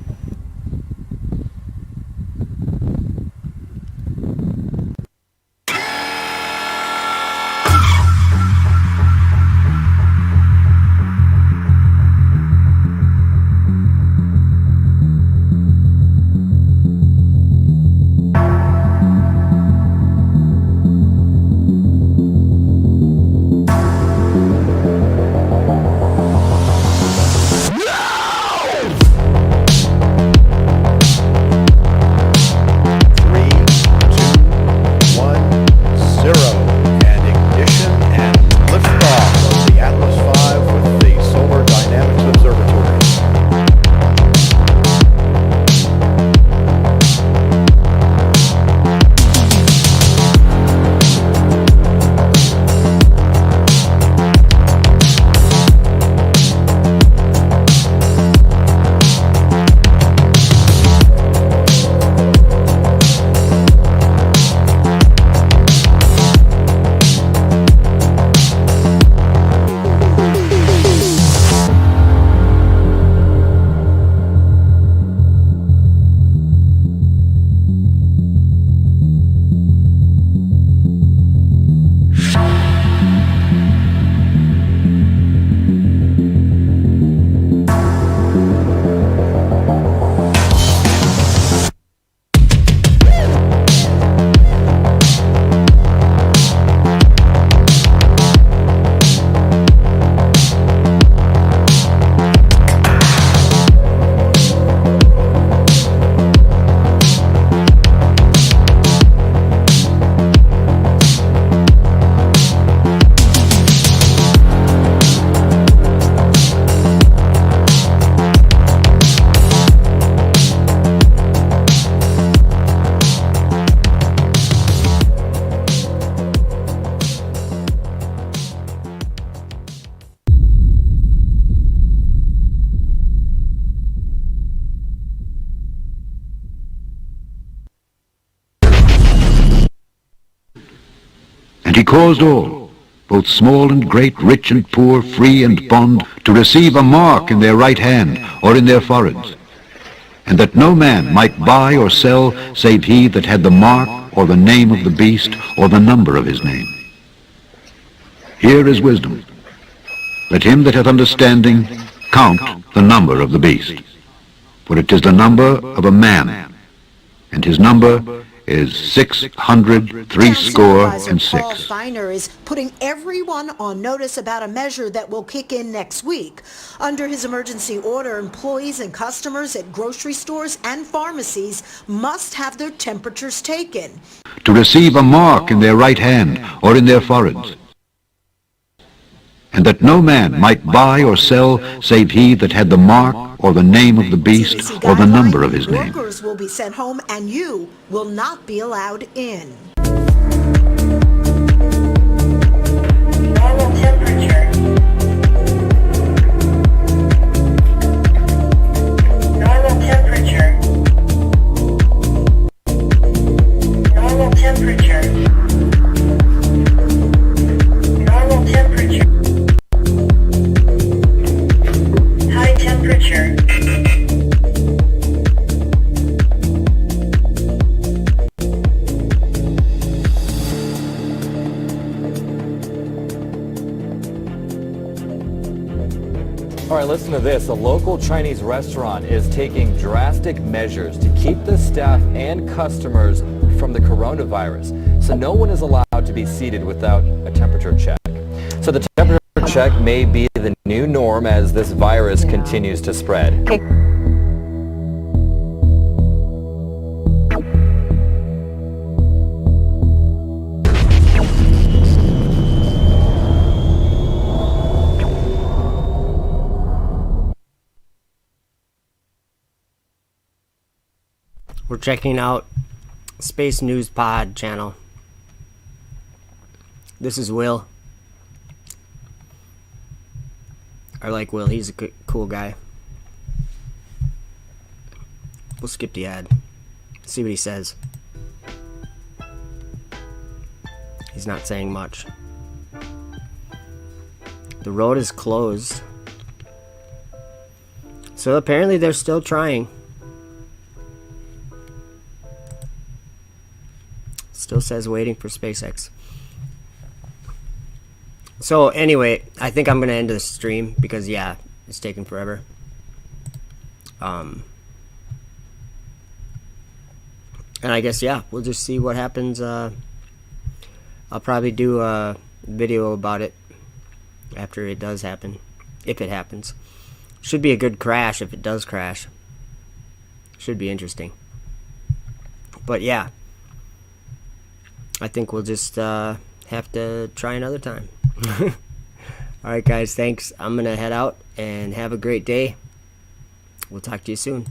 And he caused all, both small and great, rich and poor, free and bond, to receive a mark in their right hand or in their foreheads, and that no man might buy or sell save he that had the mark or the name of the beast or the number of his name. Here is wisdom. Let him that hath understanding count the number of the beast, for it is the number of a man, and his number is 666. Paul Feiner is putting everyone on notice about a measure that will kick in next week. Under his emergency order, employees and customers at grocery stores and pharmacies must have their temperatures taken. To receive a mark in their right hand or in their foreheads, and that no man might buy or sell save he that had the mark or the name of the beast or the number of his name. Workers will be sent home and you will not be allowed in. Normal temperature. Normal temperature. Normal temperature. Normal temperature. High temperature. All right, listen to this. A local Chinese restaurant is taking drastic measures to keep the staff and customers from the coronavirus. So no one is allowed to be seated without a temperature check. So the temperature check may be the new norm as this virus continues to spread. We're checking out Space News Pod channel. This is Will. I like Will, he's a cool guy. We'll skip the ad. See what he says. He's not saying much. The road is closed. So apparently they're still trying. Still says waiting for SpaceX. So anyway, I think I'm gonna end the stream because yeah, it's taking forever. And I guess yeah, we'll just see what happens. I'll probably do a video about it after it does happen, if it happens. Should be a good crash if it does crash. Should be interesting. But yeah, I think we'll just have to try another time. Alright guys, thanks. I'm gonna head out and have a great day. We'll talk to you soon.